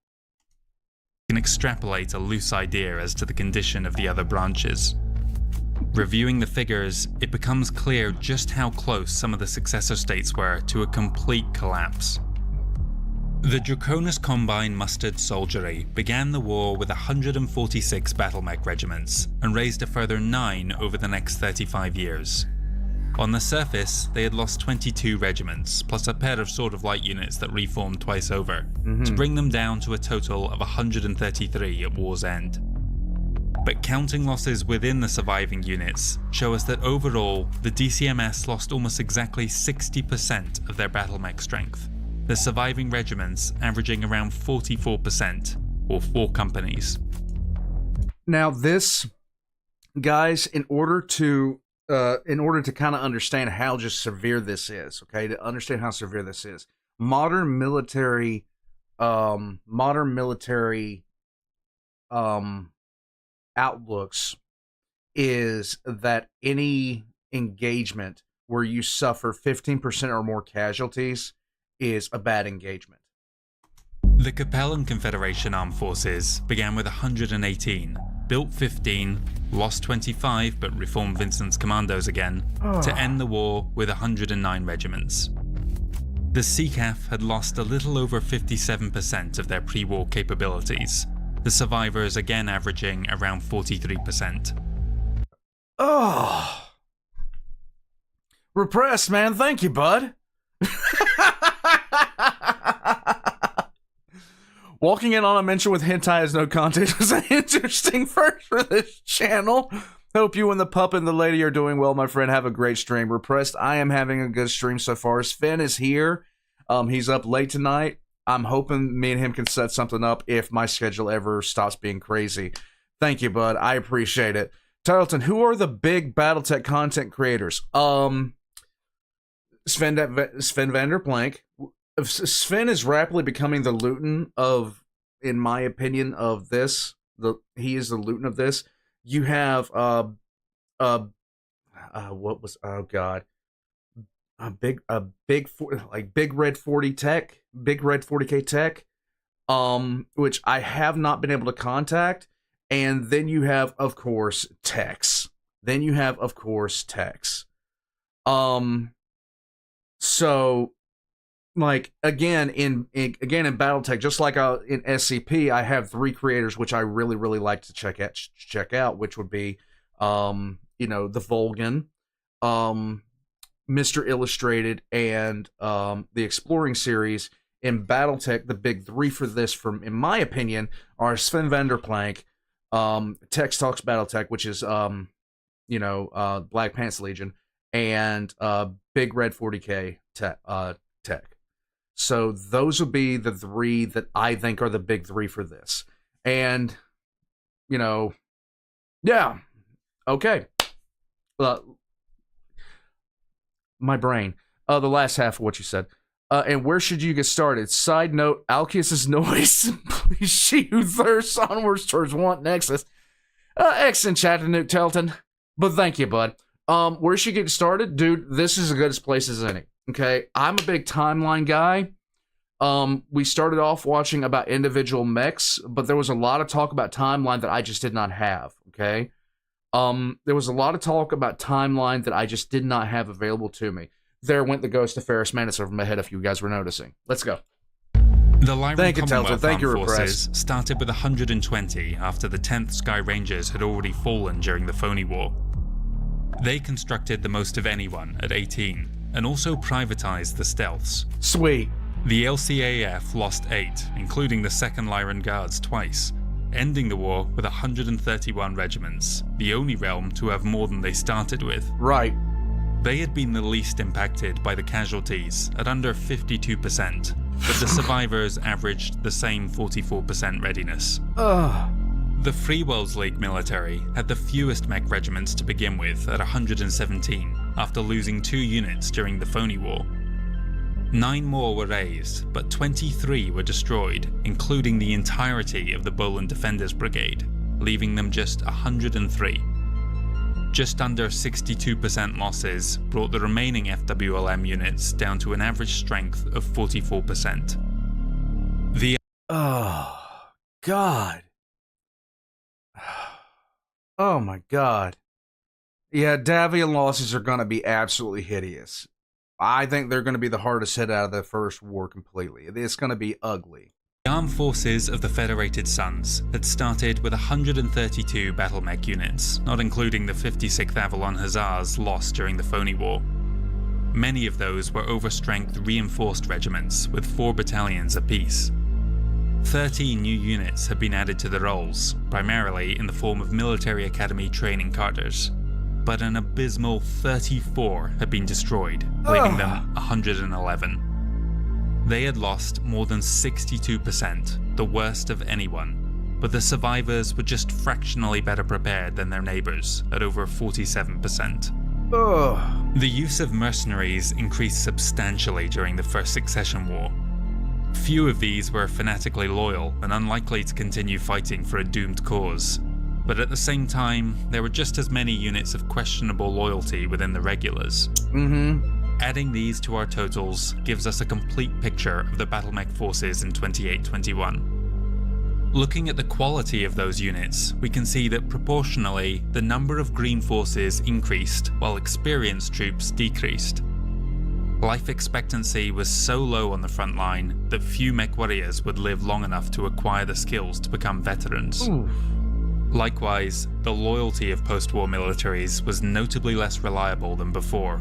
Can extrapolate a loose idea as to the condition of the other branches. Reviewing the figures, it becomes clear just how close some of the successor states were to a complete collapse. The Draconis Combine mustered soldiery began the war with 146 battle mech regiments and raised a further 9 over the next 35 years. On the surface, they had lost 22 regiments, plus a pair of Sword of Light units that reformed twice over, to bring them down to a total of 133 at war's end. But counting losses within the surviving units show us that overall, the DCMS lost almost exactly 60% of their battle mech strength, the surviving regiments averaging around 44%, or 4 companies. Now this, guys, in order to kind of understand how just severe this is, okay, to understand how severe this is, modern military outlooks is that any engagement where you suffer 15% or more casualties is a bad engagement. The Capellan Confederation Armed Forces began with 118, built 15, lost 25 but reformed Vincent's Commandos again, to end the war with 109 regiments. The CCAF had lost a little over 57% of their pre-war capabilities, the survivors again averaging around 43%. Oh. Repressed, man. Thank you, bud. Walking in on a mention with hentai as no content was an interesting first for this channel. Hope you and the pup and the lady are doing well, my friend. Have a great stream. Repressed, I am having a good stream so far. Sven is here. He's up late tonight. I'm hoping me and him can set something up if my schedule ever stops being crazy. Thank you, bud. I appreciate it. Tarleton, who are the big Battletech content creators? Sven Vanderplank. Sven is rapidly becoming the Luton of, in my opinion, of this. He is the Luton of this. You have what was, oh god, big red 40k tech, which I have not been able to contact. And then you have, of course, Tex. So, like, again in Battletech, just like in SCP, I have 3 creators which I really, really like to check out, which would be, the Volgan, Mr. Illustrated, and the Exploring series. In Battletech, the big 3 for this, in my opinion, are Sven Vanderplank, Tex Talks Battletech, which is Black Pants Legion, and Big Red 40k tech. So those would be the 3 that I think are the big 3 for this. And yeah, okay. My brain. The last half of what you said. And where should you get started? Side note, Alcius's noise. Please, she who thirsts onwards towards want nexus. Excellent Chattanooga, Telton. But thank you, bud. Where should you get started? Dude, this is as good a place as any. Okay? I'm a big timeline guy. We started off watching about individual mechs, but there was a lot of talk about timeline that I just did not have. Okay? There was a lot of talk about timeline that I just did not have available to me. There went the ghost of Ferris Manus over my head, if you guys were noticing. Let's go. The Lyron Commonwealth Armed Forces started with 120 after the 10th Sky Rangers had already fallen during the Phony War. They constructed the most of anyone at 18, and also privatized the stealths. Sweet. The LCAF lost 8, including the 2nd Lyron Guards twice, ending the war with 131 regiments, the only realm to have more than they started with. Right. They had been the least impacted by the casualties at under 52%, but the survivors averaged the same 44% readiness. The Free Worlds League military had the fewest mech regiments to begin with at 117, after losing 2 units during the Phony War. 9 more were raised, but 23 were destroyed, including the entirety of the Boland Defenders Brigade, leaving them just 103. Just under 62% losses brought the remaining FWLM units down to an average strength of 44%. Oh, God. Oh, my God. Yeah, Davian losses are going to be absolutely hideous. I think they're going to be the hardest hit out of the first war completely. It's going to be ugly. The armed forces of the Federated Suns had started with 132 battle mech units, not including the 56th Avalon Hussars lost during the Phony War. Many of those were overstrength reinforced regiments with 4 battalions apiece. 13 new units had been added to the rolls, primarily in the form of military academy training cadres, but an abysmal 34 had been destroyed, leaving them 111. They had lost more than 62%, the worst of anyone, but the survivors were just fractionally better prepared than their neighbours, at over 47%. The use of mercenaries increased substantially during the First Secession War. Few of these were fanatically loyal and unlikely to continue fighting for a doomed cause, but at the same time, there were just as many units of questionable loyalty within the regulars. Adding these to our totals gives us a complete picture of the battle mech forces in 28-21. Looking at the quality of those units, we can see that proportionally, the number of green forces increased while experienced troops decreased. Life expectancy was so low on the front line that few mech warriors would live long enough to acquire the skills to become veterans. Likewise, the loyalty of post-war militaries was notably less reliable than before.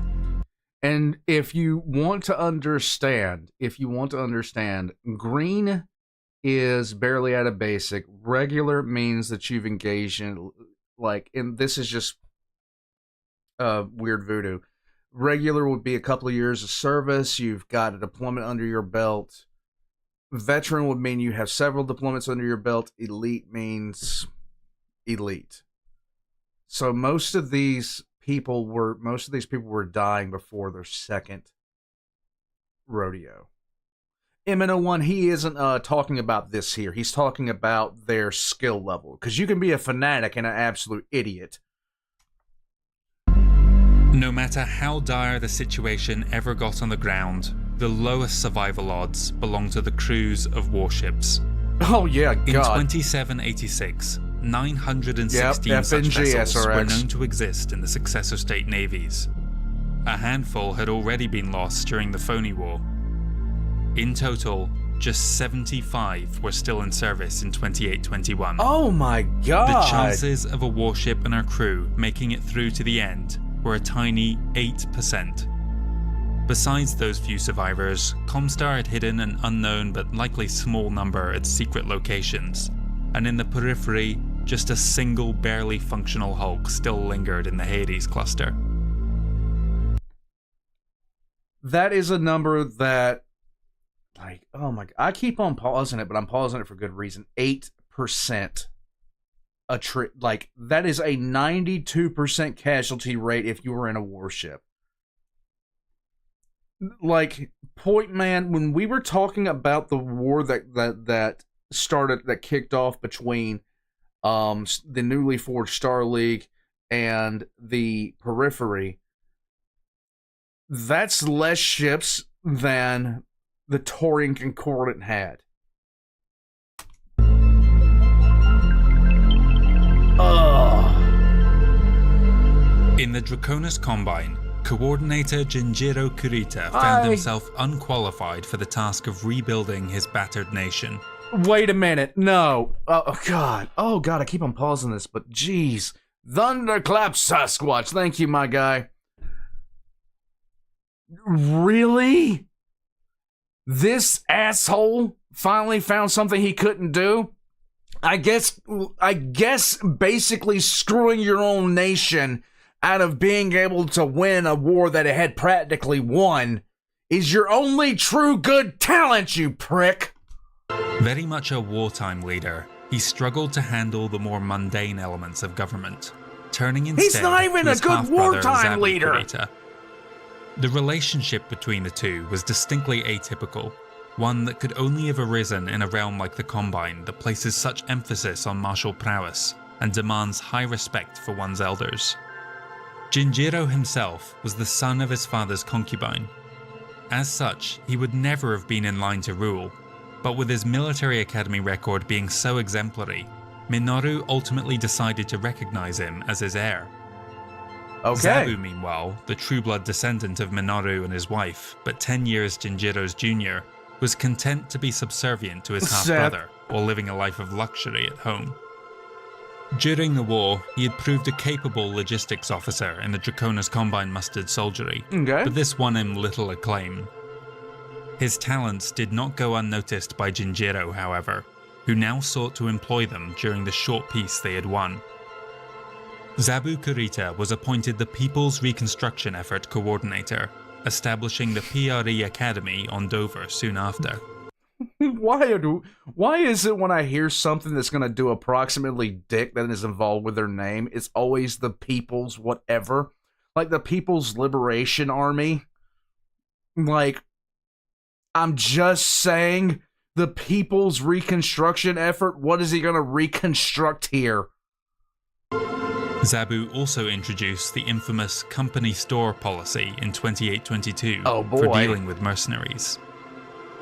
And if you want to understand, green is barely at a basic. Regular means that you've engaged in, and this is just weird voodoo. Regular would be a couple of years of service. You've got a deployment under your belt. Veteran would mean you have several deployments under your belt. Elite means elite. So most of these people were dying before their second rodeo. M1, he isn't talking about this here. He's talking about their skill level. Because you can be a fanatic and an absolute idiot. No matter how dire the situation ever got on the ground, the lowest survival odds belong to the crews of warships. Oh yeah, God. In 2786, 916 such vessels were known to exist in the successor state navies. A handful had already been lost during the Phony War. In total, just 75 were still in service in 2821. Oh my God! The chances of a warship and her crew making it through to the end were a tiny 8%. Besides those few survivors, Comstar had hidden an unknown but likely small number at secret locations, and in the periphery, just a single barely functional hulk still lingered in the Hades cluster. That is a number that, like, oh my God, I keep on pausing it, but I'm pausing it for good reason. 8%. Like, that is a 92% casualty rate if you were in a warship. Like, point man, when we were talking about the war that kicked off between the newly forged Star League and the periphery, that's less ships than the Taurian Concordant had. In the Draconis Combine, Coordinator Jinjiro Kurita found himself unqualified for the task of rebuilding his battered nation. Wait a minute, no. Oh God, I keep on pausing this, but jeez. Thunderclap Sasquatch, thank you, my guy. Really? This asshole finally found something he couldn't do? I guess basically screwing your own nation out of being able to win a war that it had practically won is your only true good talent, you prick. Very much a wartime leader, he struggled to handle the more mundane elements of government, turning instead He's not even to his a good half-brother, wartime Zabu leader. Kurita. The relationship between the two was distinctly atypical, one that could only have arisen in a realm like the Combine that places such emphasis on martial prowess and demands high respect for one's elders. Jinjiro himself was the son of his father's concubine. As such, he would never have been in line to rule, but with his military academy record being so exemplary, Minoru ultimately decided to recognize him as his heir. Okay. Zabu, meanwhile, the true-blood descendant of Minoru and his wife, but 10 years Jinjiro's junior, was content to be subservient to his half-brother while living a life of luxury at home. During the war, he had proved a capable logistics officer in the Draconis Combine mustered soldiery, but this won him little acclaim. His talents did not go unnoticed by Jinjiro, however, who now sought to employ them during the short peace they had won. Zabu Kurita was appointed the People's Reconstruction Effort Coordinator, establishing the PRE Academy on Dover soon after. Why is it when I hear something that's going to do approximately dick that is involved with their name, it's always the People's whatever? Like the People's Liberation Army? Like, I'm just saying, the People's Reconstruction Effort, what is he going to reconstruct here? Zabu also introduced the infamous company store policy in 2822 for dealing with mercenaries.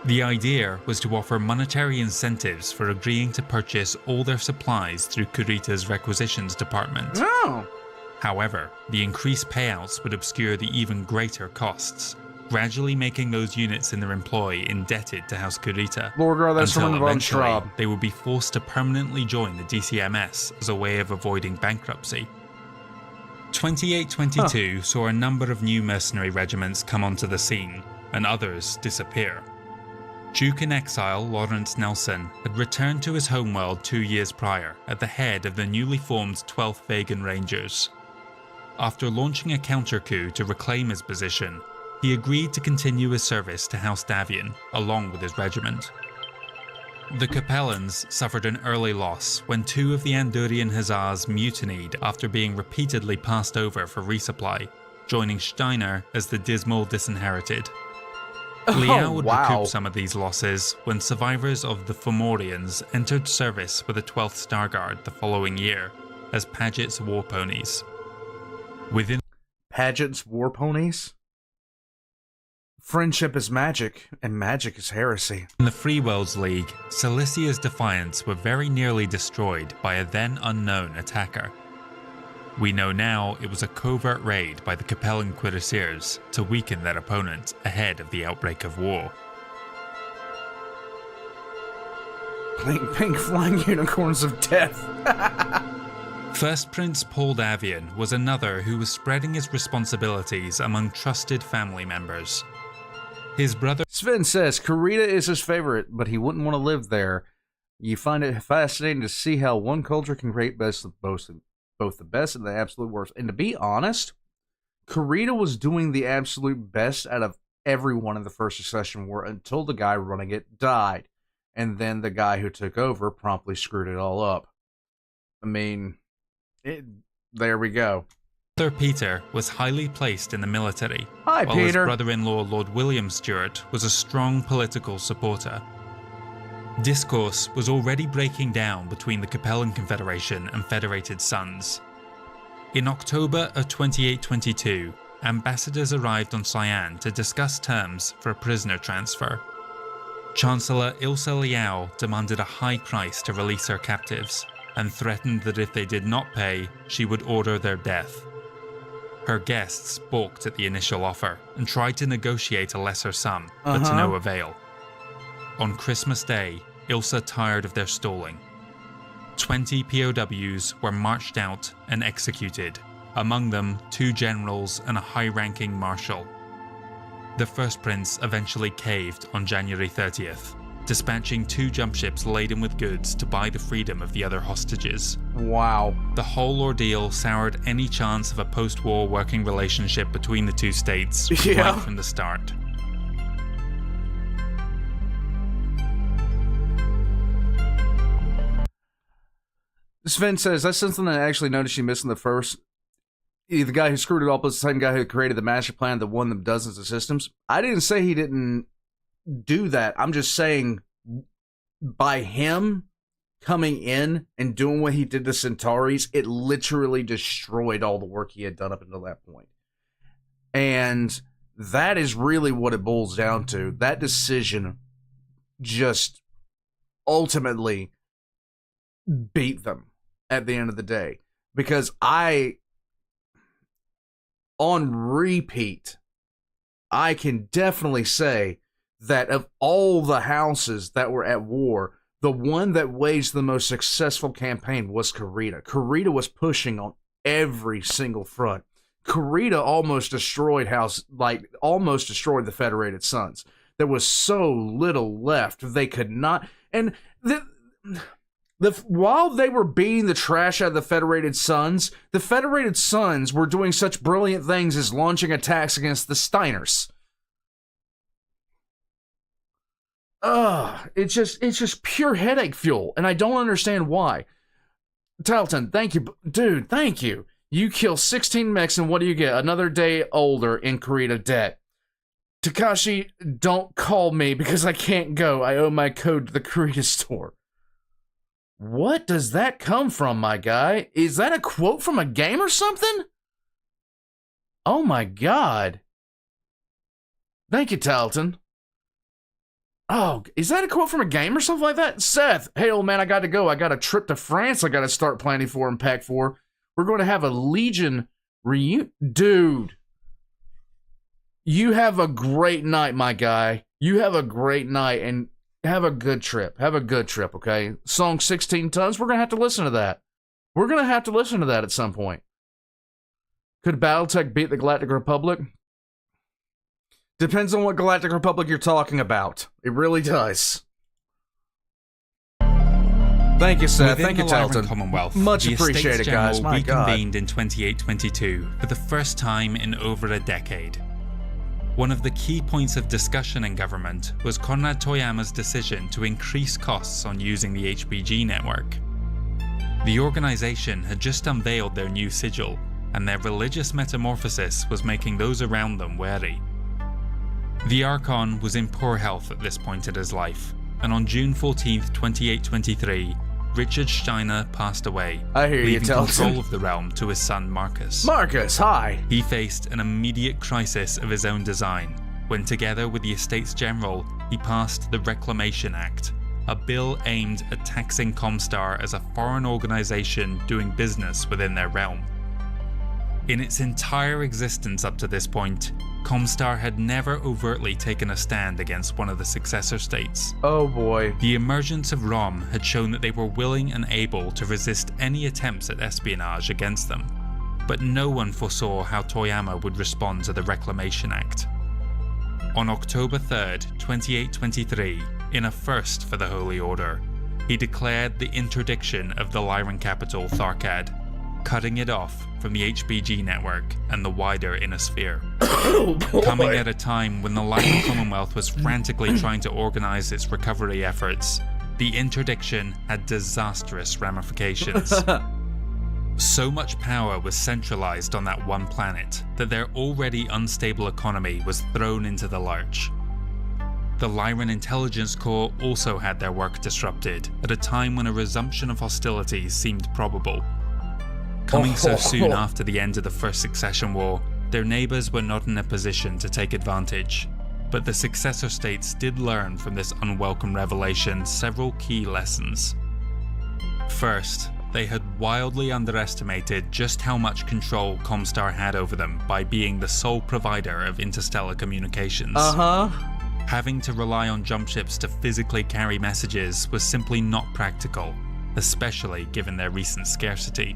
The idea was to offer monetary incentives for agreeing to purchase all their supplies through Kurita's requisitions department. Oh. However, the increased payouts would obscure the even greater costs, gradually making those units in their employ indebted to House Kurita, until eventually they would be forced to permanently join the DCMS as a way of avoiding bankruptcy. 2822 saw a number of new mercenary regiments come onto the scene, and others disappear. Duke in exile Lawrence Nelson had returned to his homeworld 2 years prior at the head of the newly formed 12th Vegan Rangers. After launching a counter-coup to reclaim his position, he agreed to continue his service to House Davian, along with his regiment. The Capellans suffered an early loss when 2 of the Andorian hussars mutinied after being repeatedly passed over for resupply, joining Steiner as the dismal disinherited. Liao would recoup some of these losses when survivors of the Fomorians entered service with the 12th Star Guard the following year as Paget's war ponies. Within Paget's war ponies? Friendship is magic, and magic is heresy. the Free Worlds League, Cilicia's Defiants were very nearly destroyed by a then unknown attacker. We know now it was a covert raid by the Capellan cuirassiers to weaken their opponent ahead of the outbreak of war. Pink flying unicorns of death. First Prince Paul Davian was another who was spreading his responsibilities among trusted family members. His brother Sven says Kurita is his favorite, but he wouldn't want to live there. You find it fascinating to see how one culture can create both the best and the absolute worst. And to be honest, Kurita was doing the absolute best out of everyone in the First Secession War until the guy running it died. And then the guy who took over promptly screwed it all up. I mean, there we go. Peter was highly placed in the military, Hi, while Peter. his brother-in-law Lord William Stuart was a strong political supporter. Discourse was already breaking down between the Capellan Confederation and Federated Sons. In October of 2822, ambassadors arrived on Cyan to discuss terms for a prisoner transfer. Chancellor Ilsa Liao demanded a high price to release her captives, and threatened that if they did not pay, she would order their death. Her guests balked at the initial offer and tried to negotiate a lesser sum, but to no avail. On Christmas Day, Ilsa tired of their stalling. 20 POWs were marched out and executed, among them 2 generals and a high-ranking marshal. The First Prince eventually caved on January 30th, dispatching 2 jump ships laden with goods to buy the freedom of the other hostages. Wow. The whole ordeal soured any chance of a post-war working relationship between the 2 states right from the start. Sven says, that's something I actually noticed you missed in the first. The guy who screwed it up was the same guy who created the master plan that won them dozens of systems. I didn't say he didn't do that. I'm just saying, by him coming in and doing what he did to Centauri's, it literally destroyed all the work he had done up until that point. And that is really what it boils down to. That decision just ultimately beat them at the end of the day. Because on repeat, I can definitely say that of all the houses that were at war, the one that waged the most successful campaign was Kurita. Kurita was pushing on every single front. Kurita almost destroyed the Federated Sons. There was so little left they could not. And while they were beating the trash out of the Federated Sons were doing such brilliant things as launching attacks against the Steiners. It's just pure headache fuel, and I don't understand why. Talon, thank you. Dude, thank you. You kill 16 mechs, and what do you get? Another day older in Kurita debt. Takashi, don't call me because I can't go. I owe my code to the Kurita store. What does that come from, my guy? Is that a quote from a game or something? Oh my god. Thank you, Talon. Oh, is that a quote from a game or something like that? Seth, hey old man, I got to go. I got a trip to France I got to start planning for and pack for. We're going to have a Legion reunion. Dude, you have a great night, my guy. You have a great night and have a good trip. Have a good trip, okay? Song 16 Tons, we're going to have to listen to that. We're going to have to listen to that at some point. Could Battletech beat the Galactic Republic? Depends on what Galactic Republic you're talking about. It really does. Thank you, Seth. Within Thank you, the Lyron Talon. Commonwealth, Much the appreciated, Estates guys. General My God. reconvened in 2822 for the first time in over a decade. One of the key points of discussion in government was Konrad Toyama's decision to increase costs on using the HBG network. The organization had just unveiled their new sigil, and their religious metamorphosis was making those around them wary. The Archon was in poor health at this point in his life, and on June 14, 2823, Richard Steiner passed away, I hear you, leaving Talon. control of the realm to his son Marcus. Marcus, hi! He faced an immediate crisis of his own design, when together with the Estates General, he passed the Reclamation Act, a bill aimed at taxing Comstar as a foreign organization doing business within their realm. In its entire existence up to this point, Comstar had never overtly taken a stand against one of the successor states. Oh boy. The emergence of ROM had shown that they were willing and able to resist any attempts at espionage against them, but no one foresaw how Toyama would respond to the Reclamation Act. On October 3rd, 2823, in a first for the Holy Order, he declared the interdiction of the Lyron capital Tharkad, cutting it off from the HBG network and the wider inner sphere. Coming at a time when the Lyron Commonwealth was frantically trying to organize its recovery efforts, the interdiction had disastrous ramifications. So much power was centralized on that one planet that their already unstable economy was thrown into the lurch. The Lyron Intelligence Corps also had their work disrupted at a time when a resumption of hostilities seemed probable. Coming so soon after the end of the First Secession War, their neighbours were not in a position to take advantage, but the successor states did learn from this unwelcome revelation several key lessons. First, they had wildly underestimated just how much control Comstar had over them by being the sole provider of interstellar communications. Having to rely on jump ships to physically carry messages was simply not practical, especially given their recent scarcity.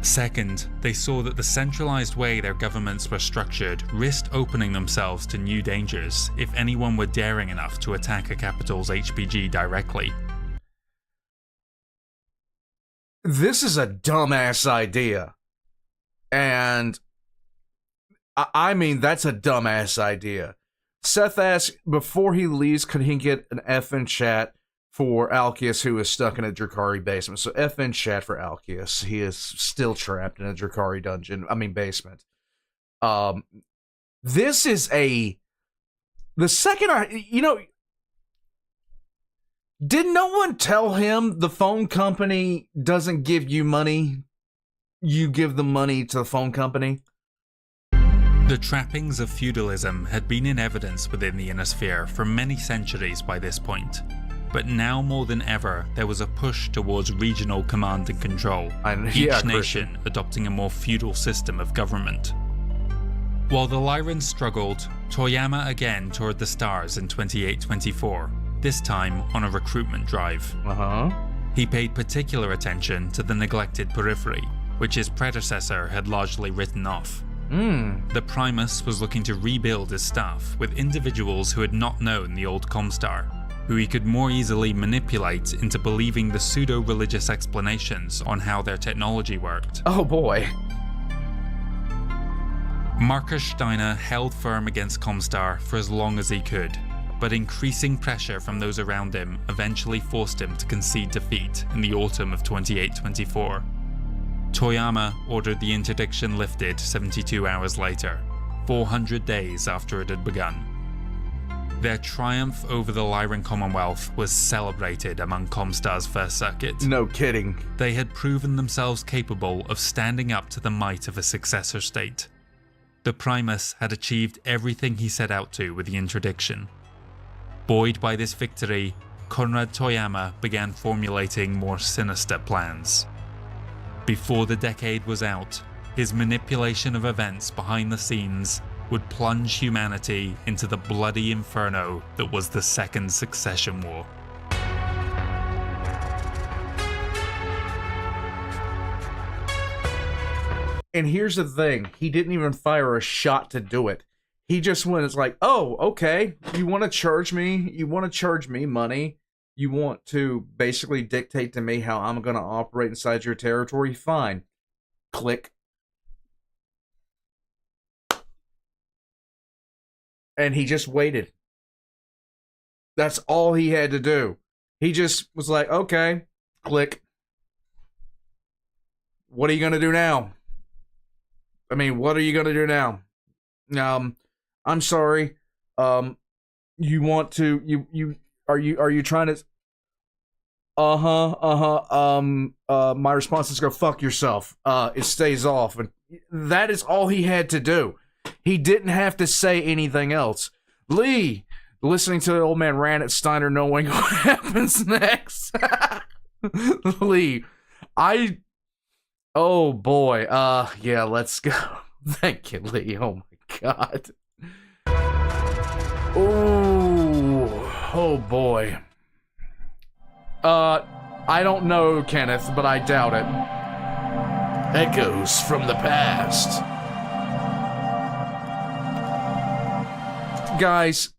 Second, they saw that the centralized way their governments were structured risked opening themselves to new dangers if anyone were daring enough to attack a capital's HBG directly. This is a dumbass idea. And I mean, that's a dumbass idea. Seth asked, before he leaves, could he get an F in chat for Alkeus, who is stuck in a Drakari basement? So F in chat for Alkeus. He is still trapped in a Drakari basement. This is the second did no one tell him the phone company doesn't give you money? You give the money to the phone company? The trappings of feudalism had been in evidence within the Inner Sphere for many centuries by this point, but now more than ever there was a push towards regional command and control, each nation adopting a more feudal system of government. While the Lyrans struggled, Toyama again toured the stars in 2824, this time on a recruitment drive. He paid particular attention to the neglected periphery, which his predecessor had largely written off. The Primus was looking to rebuild his staff with individuals who had not known the old Comstar, who he could more easily manipulate into believing the pseudo-religious explanations on how their technology worked. Oh boy. Marcus Steiner held firm against Comstar for as long as he could, but increasing pressure from those around him eventually forced him to concede defeat in the autumn of 2824. Toyama ordered the interdiction lifted 72 hours later, 400 days after it had begun. Their triumph over the Lyron Commonwealth was celebrated among Comstar's First Circuit. No kidding. They had proven themselves capable of standing up to the might of a successor state. The Primus had achieved everything he set out to with the interdiction. Buoyed by this victory, Konrad Toyama began formulating more sinister plans. Before the decade was out, his manipulation of events behind the scenes would plunge humanity into the bloody inferno that was the Second Secession War. And here's the thing, he didn't even fire a shot to do it. He just went, it's like, oh, okay, you want to charge me? You want to charge me money? You want to basically dictate to me how I'm going to operate inside your territory? Fine. Click. And he just waited. That's all he had to do. He just was like, okay, click. What are you going to do now? I mean, what are you going to do now? I'm sorry. You want to, are you trying to, my response is go fuck yourself. It stays off. And that is all he had to do. He didn't have to say anything else. Lee, listening to the old man rant at Steiner, knowing what happens next. Lee, oh boy. Yeah, let's go. Thank you, Lee. Oh my God. Oh boy. I don't know, Kenneth, but I doubt it. Echoes from the past. Guys,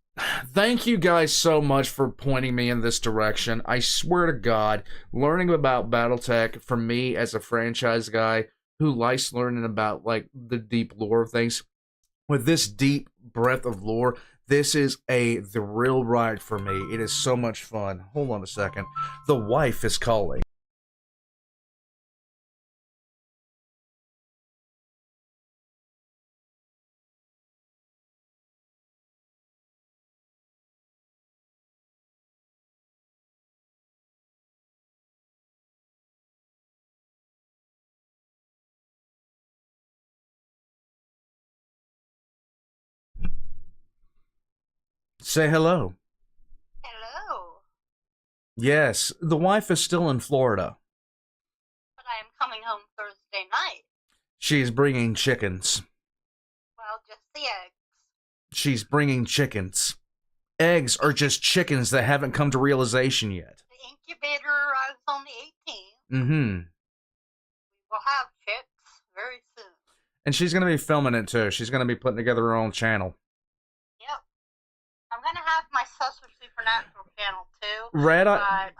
thank you guys so much for pointing me in this direction. I swear to God, learning about Battletech, for me as a franchise guy who likes learning about like the deep lore of things, with this deep breadth of lore, this is the real ride for me. It is so much fun. Hold on a second. The wife is calling. Say hello. Hello. Yes, the wife is still in Florida. But I am coming home Thursday night. She's bringing chickens. Well, just the eggs. She's bringing chickens. Eggs are just chickens that haven't come to realization yet. The incubator arrives on the 18th. Mm-hmm. We will have chicks very soon. And she's going to be filming it too. She's going to be putting together her own channel. Yep. I'm going to have my Sussor Supernatural channel too. Red Eye,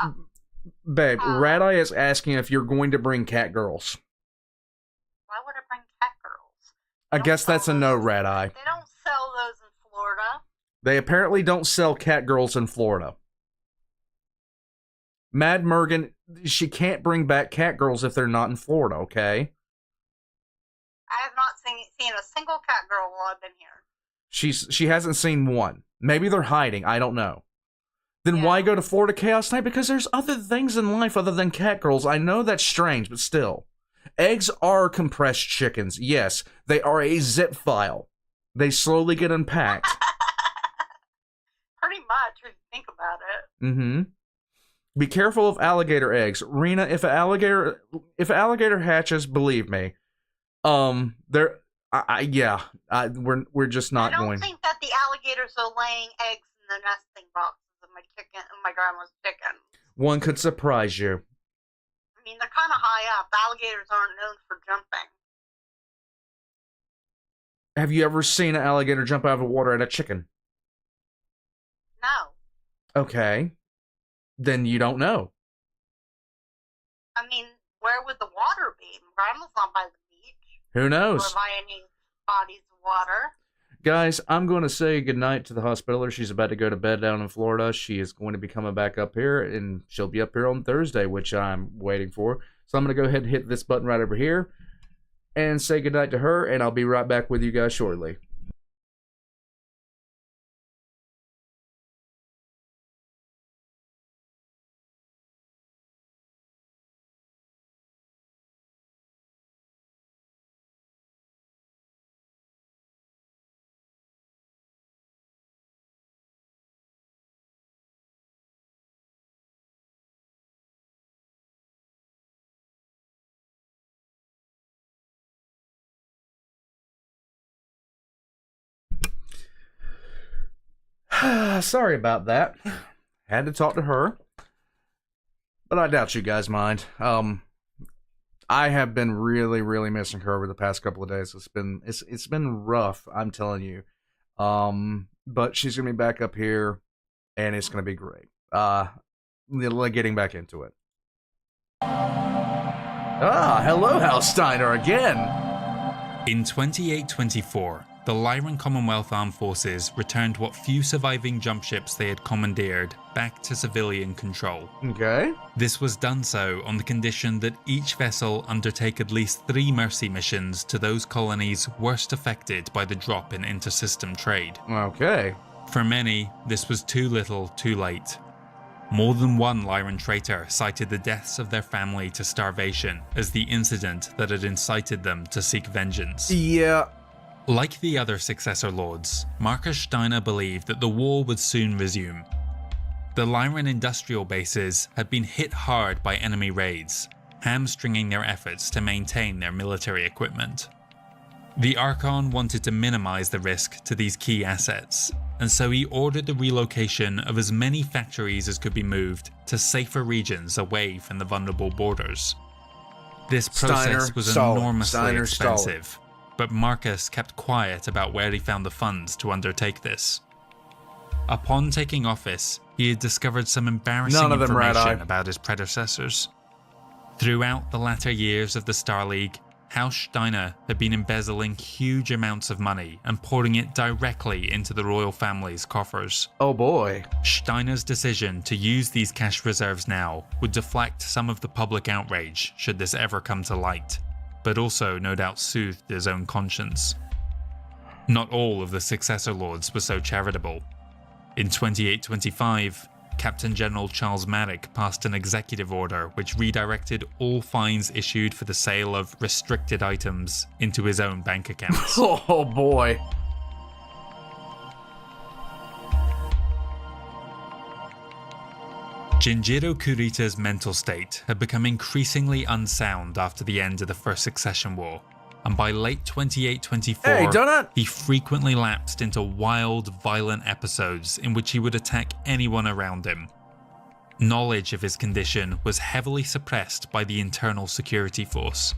babe, Red Eye is asking if you're going to bring cat girls. Why would I bring cat girls? I guess that's a no, Red Eye. They don't sell those in Florida. They apparently don't sell cat girls in Florida. Mad Mergen, she can't bring back cat girls if they're not in Florida, okay? I have not seen a single cat girl while I've been here. She hasn't seen one. Maybe they're hiding, I don't know. Then why go to Florida Chaos Night? Because there's other things in life other than cat girls. I know that's strange, but still. Eggs are compressed chickens. Yes, they are a zip file. They slowly get unpacked. Pretty much, if you think about it. Mm-hmm. Be careful of alligator eggs. Rena, if an alligator hatches, believe me, we're just not going. I don't think that the alligators are laying eggs in the nesting boxes of my grandma's chicken. One could surprise you. I mean, they're kind of high up. Alligators aren't known for jumping. Have you ever seen an alligator jump out of the water at a chicken? No. Okay. Then you don't know. I mean, where would the water be? Grandma's not by the beach. Who knows? Or by any bodies of water. Guys, I'm going to say goodnight to the hospitaler. She's about to go to bed down in Florida. She is going to be coming back up here, and she'll be up here on Thursday, which I'm waiting for. So I'm going to go ahead and hit this button right over here and say goodnight to her, and I'll be right back with you guys shortly. Sorry about that. Had to talk to her. But I doubt you guys mind. I have been really, really missing her over the past couple of days. It's been rough, I'm telling you. But she's gonna be back up here, and it's gonna be great. Getting back into it. Hello, Hal Steiner again. In 2824, the Lyron Commonwealth Armed Forces returned what few surviving jump ships they had commandeered back to civilian control. Okay. This was done so on the condition that each vessel undertake at least 3 mercy missions to those colonies worst affected by the drop in inter-system trade. Okay. For many, this was too little, too late. More than one Lyron traitor cited the deaths of their family to starvation as the incident that had incited them to seek vengeance. Yeah. Like the other successor lords, Marcus Steiner believed that the war would soon resume. The Lyron industrial bases had been hit hard by enemy raids, hamstringing their efforts to maintain their military equipment. The Archon wanted to minimize the risk to these key assets, and so he ordered the relocation of as many factories as could be moved to safer regions away from the vulnerable borders. This process was enormously expensive, but Marcus kept quiet about where he found the funds to undertake this. Upon taking office, he had discovered some embarrassing information about his predecessors. Throughout the latter years of the Star League, House Steiner had been embezzling huge amounts of money and pouring it directly into the royal family's coffers. Oh boy. Steiner's decision to use these cash reserves now would deflect some of the public outrage should this ever come to light, but also no doubt soothed his own conscience. Not all of the successor lords were so charitable. In 2825, Captain General Charles Marrick passed an executive order which redirected all fines issued for the sale of restricted items into his own bank accounts. Oh boy. Jinjiro Kurita's mental state had become increasingly unsound after the end of the First Secession War, and by late 2824, he frequently lapsed into wild, violent episodes in which he would attack anyone around him. Knowledge of his condition was heavily suppressed by the internal security force.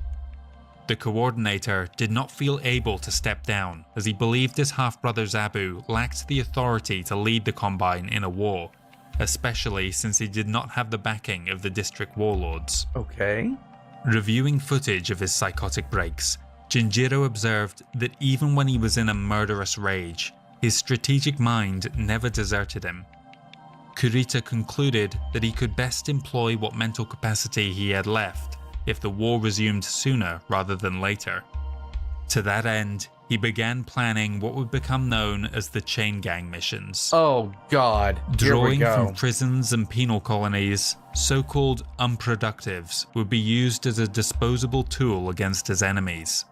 The coordinator did not feel able to step down, as he believed his half-brother Zabu lacked the authority to lead the Combine in a war, especially since he did not have the backing of the district warlords. Okay. Reviewing footage of his psychotic breaks, Jinjiro observed that even when he was in a murderous rage, his strategic mind never deserted him. Kurita concluded that he could best employ what mental capacity he had left if the war resumed sooner rather than later. To that end, he began planning what would become known as the Chain Gang missions. Oh god. Drawing from prisons and penal colonies, so-called unproductives would be used as a disposable tool against his enemies.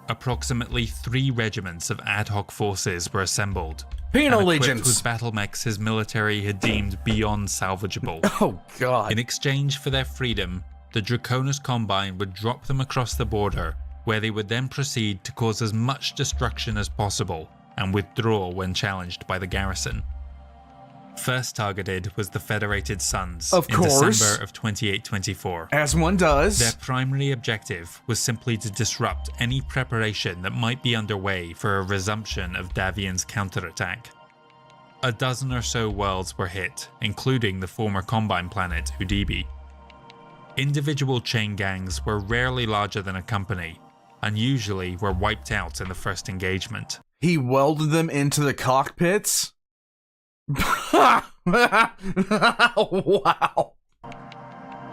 Approximately 3 regiments of ad hoc forces were assembled, penal and equipped legions with battle mechs his military had deemed beyond salvageable. Oh god. In exchange for their freedom, the Draconis Combine would drop them across the border, where they would then proceed to cause as much destruction as possible and withdraw when challenged by the garrison. First targeted was the Federated Sons in December of 2824. As one does. Their primary objective was simply to disrupt any preparation that might be underway for a resumption of Davian's counterattack. A dozen or so worlds were hit, including the former Combine planet Udibi. Individual chain gangs were rarely larger than a company, and usually were wiped out in the first engagement. He welded them into the cockpits? Wow.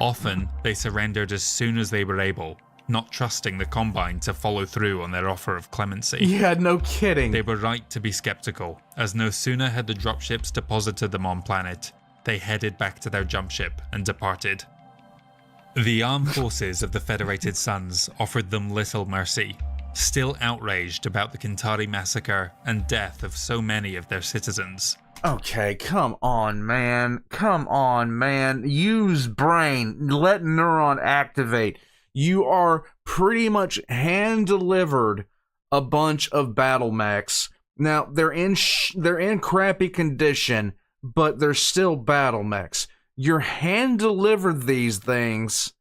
Often, they surrendered as soon as they were able, not trusting the Combine to follow through on their offer of clemency. Yeah, no kidding. They were right to be skeptical, as no sooner had the dropships deposited them on planet, they headed back to their jump ship and departed. The armed forces of the Federated Sons offered them little mercy, still outraged about the Kintari massacre and death of so many of their citizens. Okay, come on, man. Come on, man. Use brain. Let neuron activate. You are pretty much hand-delivered a bunch of battle mechs. Now, they're in crappy condition, but they're still battle mechs. You're hand-delivered these things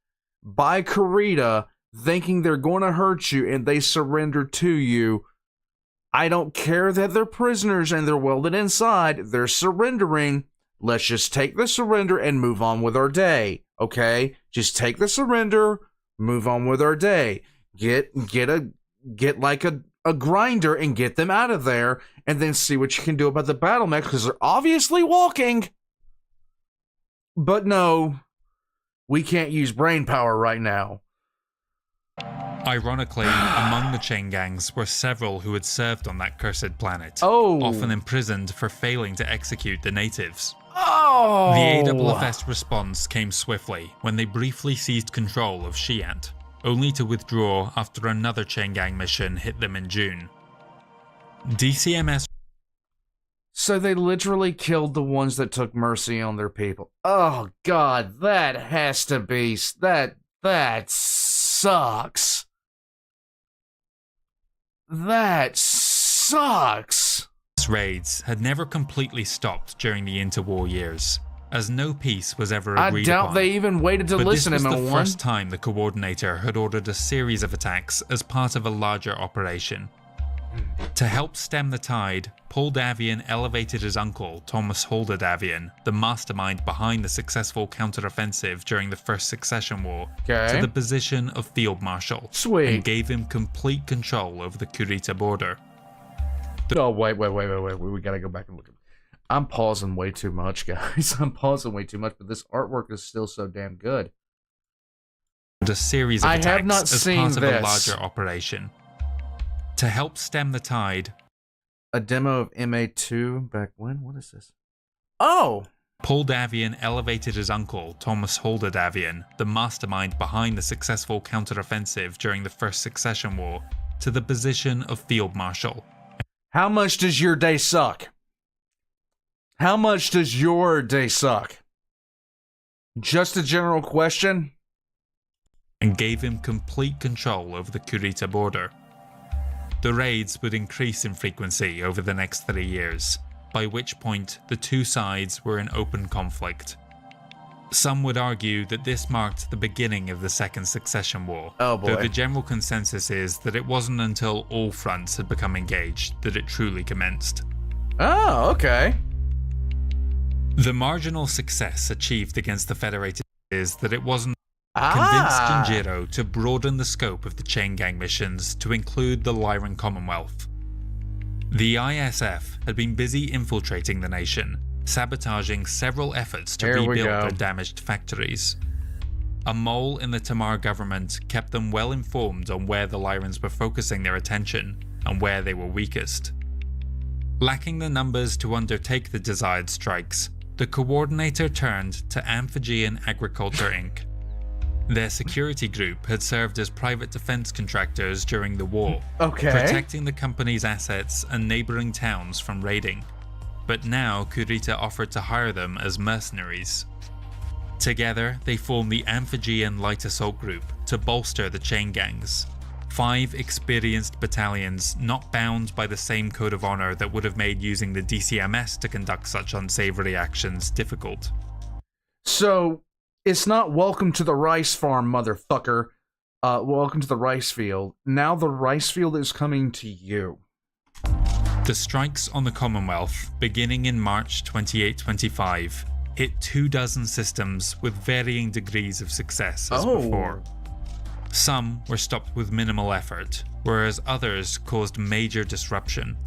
by Kurita, thinking they're going to hurt you, and they surrender to you. I don't care that they're prisoners and they're welded inside. They're surrendering. Let's just take the surrender and move on with our day, okay? Just take the surrender, move on with our day. Get like a a grinder and get them out of there, and then see what you can do about the battle mechs, because they're obviously walking. But no, we can't use brain power right now. Ironically, among the chain gangs were several who had served on that cursed planet, often imprisoned for failing to execute the natives. Oh! The AFF's response came swiftly when they briefly seized control of Shiant, only to withdraw after another chain gang mission hit them in June. DCMS. So they literally killed the ones that took mercy on their people. Oh god, that has to be... That sucks. That sucks. Raids had never completely stopped during the interwar years, as no peace was ever agreed upon. I doubt they even waited to listen to him. But this was the first time the Coordinator had ordered a series of attacks as part of a larger operation. To help stem the tide, Paul Davian elevated his uncle, Thomas Holder Davian, the mastermind behind the successful counteroffensive during the First Secession War, to the position of Field Marshal, and gave him complete control over the Kurita border. Oh, wait, we gotta go back and look at it. I'm pausing way too much, guys. I'm pausing way too much, but this artwork is still so damn good. A series of attacks as part of a larger operation. To help stem the tide. A demo of MA2 back when? What is this? Oh! Paul Davian elevated his uncle, Thomas Holder Davian, the mastermind behind the successful counteroffensive during the First Secession War, to the position of Field Marshal. How much does your day suck? How much does your day suck? Just a general question? And gave him complete control over the Kurita border. The raids would increase in frequency over the next 3 years, by which point the two sides were in open conflict. Some would argue that this marked the beginning of the Second Secession War, though the general consensus is that it wasn't until all fronts had become engaged that it truly commenced. Oh, okay. The marginal success achieved against the Federated is that it wasn't convinced Jinjiro to broaden the scope of the chain gang missions to include the Lyron Commonwealth. The ISF had been busy infiltrating the nation, sabotaging several efforts to rebuild their damaged factories. A mole in the Tamar government kept them well informed on where the Lyrons were focusing their attention and where they were weakest. Lacking the numbers to undertake the desired strikes, the Coordinator turned to Amphigean Agriculture Inc. Their security group had served as private defense contractors during the war, protecting the company's assets and neighboring towns from raiding. But now Kurita offered to hire them as mercenaries. Together, they formed the Amphigean Light Assault Group to bolster the chain gangs. 5 experienced battalions not bound by the same code of honor that would have made using the DCMS to conduct such unsavory actions difficult. So, it's not welcome to the rice farm, motherfucker. Welcome to the rice field. Now the rice field is coming to you. The strikes on the Commonwealth, beginning in March 2825, hit 24 systems with varying degrees of success as before. Some were stopped with minimal effort, whereas others caused major disruption.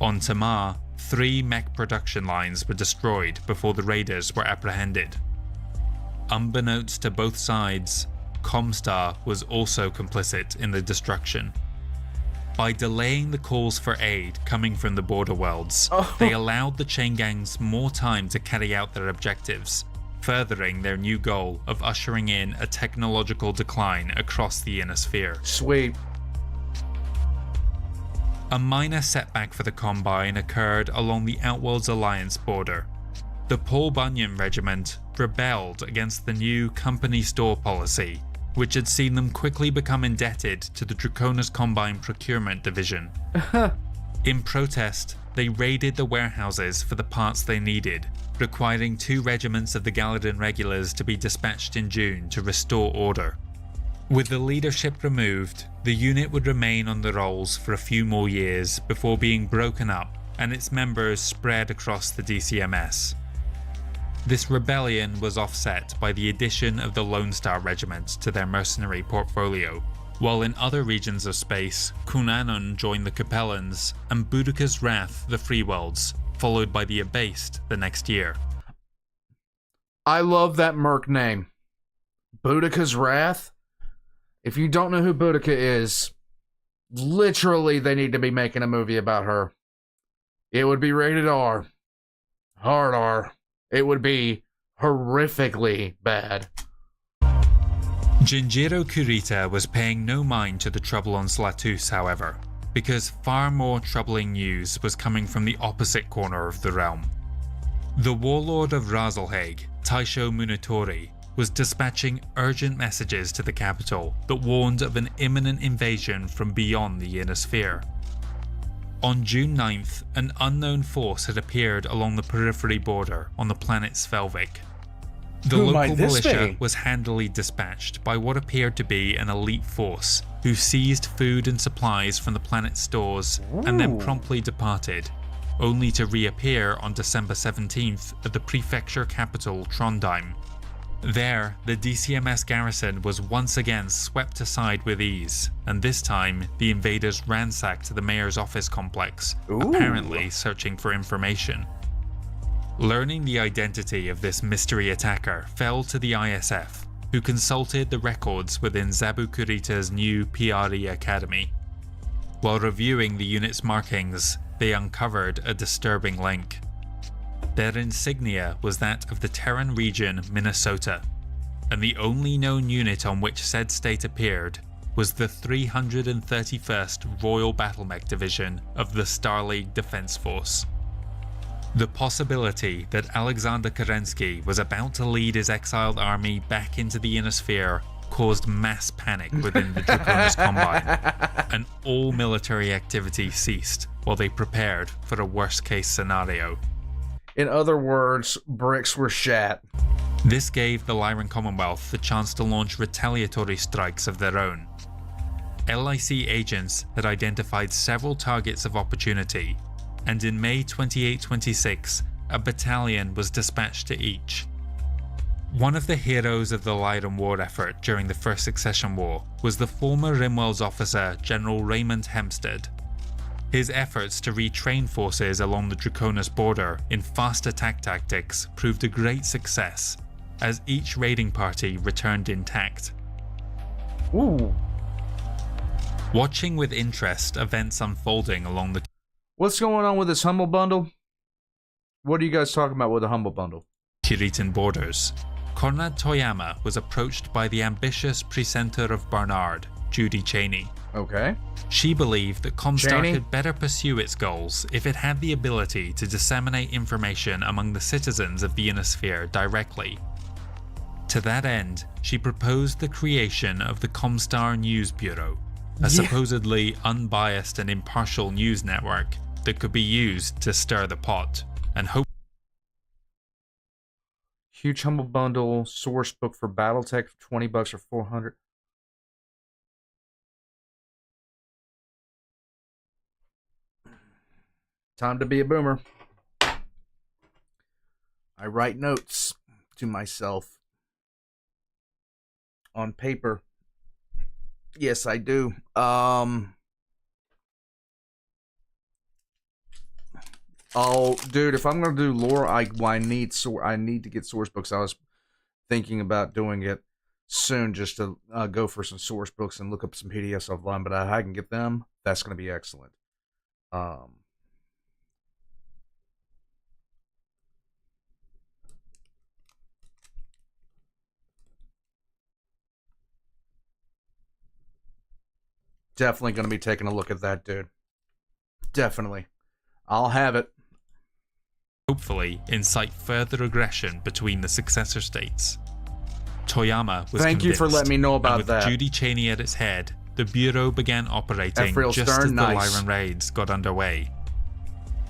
On Tamar, 3 mech production lines were destroyed before the raiders were apprehended. Unbeknownst to both sides, Comstar was also complicit in the destruction. By delaying the calls for aid coming from the border worlds, they allowed the chain gangs more time to carry out their objectives, furthering their new goal of ushering in a technological decline across the inner sphere. Sweet. A minor setback for the Combine occurred along the Outworlds Alliance border. The Paul Bunyan Regiment rebelled against the new company store policy, which had seen them quickly become indebted to the Draconis Combine Procurement Division. In protest, they raided the warehouses for the parts they needed, requiring 2 regiments of the Gallatin Regulars to be dispatched in June to restore order. With the leadership removed, the unit would remain on the rolls for a few more years before being broken up and its members spread across the DCMS. This rebellion was offset by the addition of the Lone Star Regiment to their mercenary portfolio, while in other regions of space, Cunanan joined the Capellans, and Boudica's Wrath the Free Worlds, followed by the Abased the next year. I love that merc name. Boudica's Wrath? If you don't know who Boudica is, literally they need to be making a movie about her. It would be rated R. Hard R. It would be horrifically bad. Jinjiro Kurita was paying no mind to the trouble on Slatus, however, because far more troubling news was coming from the opposite corner of the realm. The warlord of Razelhague, Taisho Munitori, was dispatching urgent messages to the capital that warned of an imminent invasion from beyond the Inner Sphere. On June 9th, an unknown force had appeared along the periphery border on the planet Svelvik. The local militia was handily dispatched by what appeared to be an elite force who seized food and supplies from the planet's stores and then promptly departed, only to reappear on December 17th at the prefecture capital Trondheim. There, the DCMS garrison was once again swept aside with ease, and this time the invaders ransacked the mayor's office complex, apparently searching for information. Learning the identity of this mystery attacker fell to the ISF, who consulted the records within Zabu Kurita's new PRE Academy. While reviewing the unit's markings, they uncovered a disturbing link. Their insignia was that of the Terran region Minnesota, and the only known unit on which said state appeared was the 331st Royal Battlemech Division of the Star League Defense Force. The possibility that Alexander Kerensky was about to lead his exiled army back into the Inner Sphere caused mass panic within the Draconis Combine, and all military activity ceased while they prepared for a worst-case scenario. In other words, bricks were shat. This gave the Lyron Commonwealth the chance to launch retaliatory strikes of their own. LIC agents had identified several targets of opportunity, and in May 2826, a battalion was dispatched to each. One of the heroes of the Lyron war effort during the First Secession War was the former Rimwell's officer General Raymond Hempstead. His efforts to retrain forces along the Draconis border in fast attack tactics proved a great success, as each raiding party returned intact. Ooh. Watching with interest events unfolding along the... What's going on with this Humble Bundle? What are you guys talking about with the Humble Bundle? Kiritan borders, Konrad Toyama was approached by the ambitious precentor of Barnard, Judy Cheney. Okay. She believed that Comstar Cheney could better pursue its goals if it had the ability to disseminate information among the citizens of the Inner Sphere directly. To that end, she proposed the creation of the Comstar News Bureau, a supposedly unbiased and impartial news network that could be used to stir the pot and hope. Huge Humble Bundle, source book for Battletech for $20 or 400. Time to be a boomer. I write notes to myself on paper. Yes, I do. Oh, dude, if I'm gonna do lore, I need to get source books. I was thinking about doing it soon, just to go for some source books and look up some PDFs offline. But if I can get them, that's gonna be excellent. Definitely going to be taking a look at that, dude. Definitely. I'll have it. Hopefully incite further aggression between the successor states. Toyama was Thank you for letting me know about with that. Judy Cheney at its head, the Bureau began operating just as the Lyron raids got underway.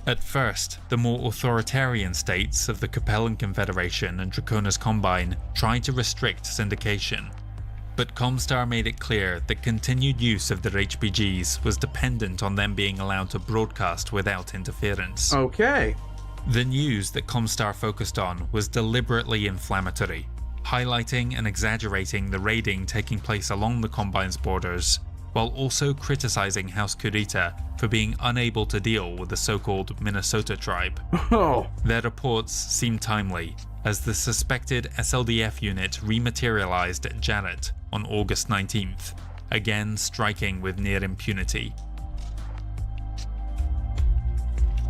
At first, the more authoritarian states of the Capellan Confederation and Draconis Combine tried to restrict syndication. But Comstar made it clear that continued use of their HPGs was dependent on them being allowed to broadcast without interference. Okay. The news that Comstar focused on was deliberately inflammatory, highlighting and exaggerating the raiding taking place along the Combine's borders, while also criticizing House Kurita for being unable to deal with the so-called Minnesota tribe. Oh. Their reports seem timely, as the suspected SLDF unit rematerialized at Jarrett on August 19th, again striking with near impunity.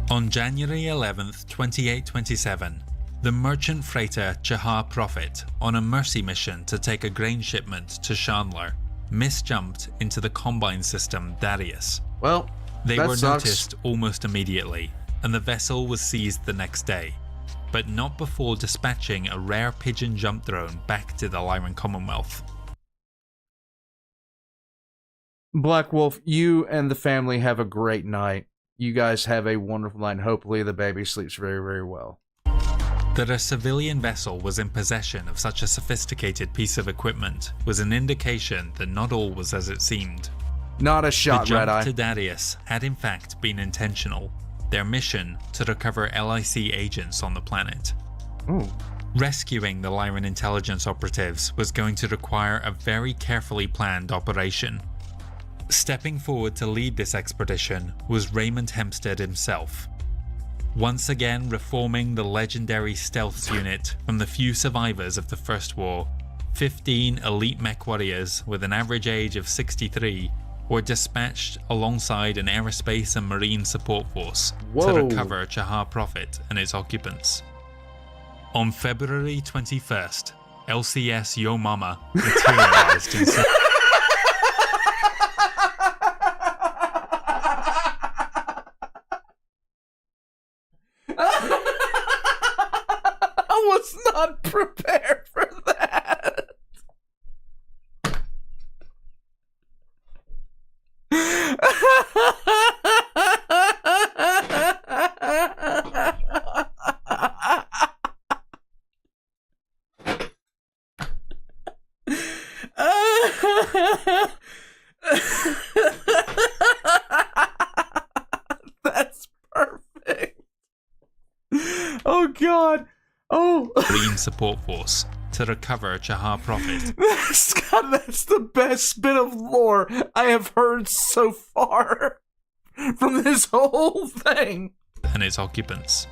On January 11th, 2827, the merchant freighter Chahar Prophet, on a mercy mission to take a grain shipment to Chandler, misjumped into the Combine system Darius. Well, They that were sucks. noticed almost immediately, and the vessel was seized the next day, but not before dispatching a rare pigeon jump drone back to the Lyron Commonwealth. Black Wolf, you and the family have a great night. You guys have a wonderful night, and hopefully the baby sleeps very, very well. That a civilian vessel was in possession of such a sophisticated piece of equipment was an indication that not all was as it seemed. Not a The shot, jump Red Eye. to Darius had in fact been intentional, their mission to recover LIC agents on the planet. Ooh. Rescuing the Lyron intelligence operatives was going to require a very carefully planned operation. Stepping forward to lead this expedition was Raymond Hempstead himself. Once again reforming the legendary stealth unit from the few survivors of the First War, 15 elite mech warriors with an average age of 63 were dispatched alongside an aerospace and marine support force to Whoa. recover Chahar Prophet and its occupants. On February 21st, LCS Yo Mama materialized in I was not prepared for that. That's perfect. Oh God. Oh. marine support force to recover Chahar Prophet. That's the best bit of lore I have heard so far from this whole thing. And its occupants.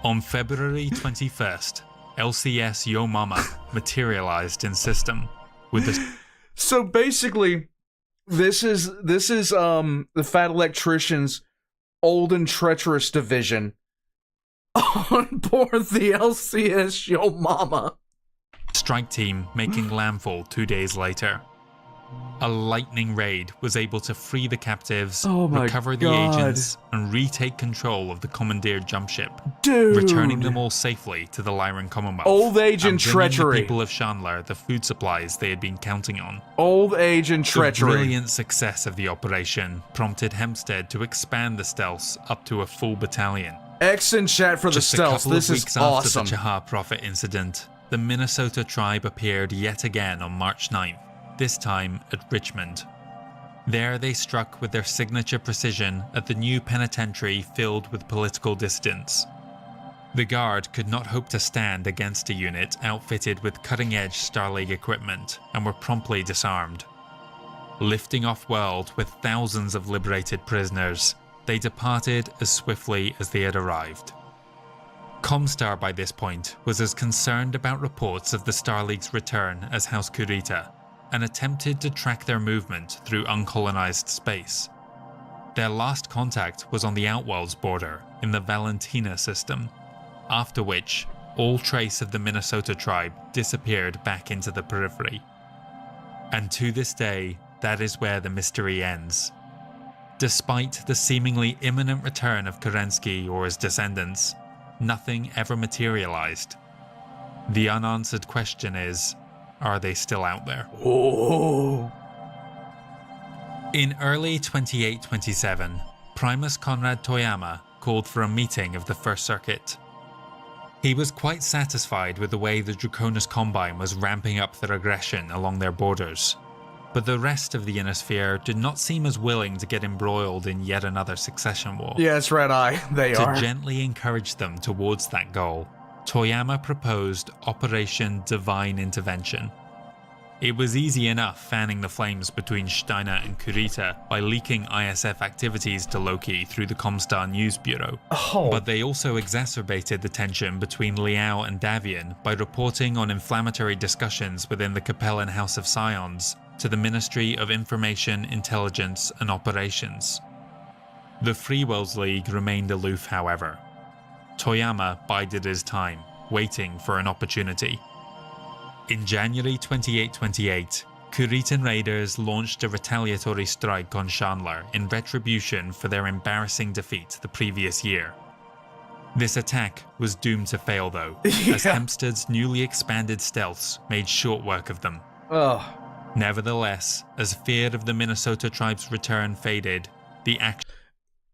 On February 21st, LCS Yo Mama materialized in system with the So basically, this is the Fat Electrician's old and treacherous division on board the LCS Yo Mama. strike team making landfall 2 days later. A lightning raid was able to free the captives, Oh my recover the God. agents, and retake control of the commandeered jump ship, Dude. returning them all safely to the Lyron Commonwealth. Old age and bringing treachery. the people of Chandler the food supplies they had been counting on. Old age and treachery. The brilliant success of the operation prompted Hempstead to expand the stealths up to a full battalion. X in chat for the Just a stealth. couple This of is weeks awesome. after the Chahar Prophet incident, the Minnesota tribe appeared yet again on March 9th, this time at Richmond. There they struck with their signature precision at the new penitentiary filled with political dissidents. The Guard could not hope to stand against a unit outfitted with cutting-edge Star League equipment and were promptly disarmed. Lifting off-world with thousands of liberated prisoners, they departed as swiftly as they had arrived. Comstar by this point was as concerned about reports of the Star League's return as House Kurita, and attempted to track their movement through uncolonized space. Their last contact was on the Outworld's border in the Valentina system, after which all trace of the Minnesota tribe disappeared back into the periphery. And to this day, that is where the mystery ends. Despite the seemingly imminent return of Kerensky or his descendants, nothing ever materialized. The unanswered question is, are they still out there? Oh. In early 2827, Primus Conrad Toyama called for a meeting of the First Circuit. He was quite satisfied with the way the Draconis Combine was ramping up their aggression along their borders, but the rest of the Inner Sphere did not seem as willing to get embroiled in yet another Secession war. Yes, Red Eye. They To are. gently encourage them towards that goal, Toyama proposed Operation Divine Intervention. It was easy enough fanning the flames between Steiner and Kurita by leaking ISF activities to Loki through the Comstar News Bureau. Oh. But they also exacerbated the tension between Liao and Davian by reporting on inflammatory discussions within the Capellan House of Scions to the Ministry of Information, Intelligence and Operations. The Free Worlds League remained aloof, however. Toyama bided his time, waiting for an opportunity. In January 2828, Kuritan raiders launched a retaliatory strike on Chandler in retribution for their embarrassing defeat the previous year. This attack was doomed to fail though, as Hempstead's newly expanded stealths made short work of them. Nevertheless, as fear of the Minnesota tribe's return faded, the action...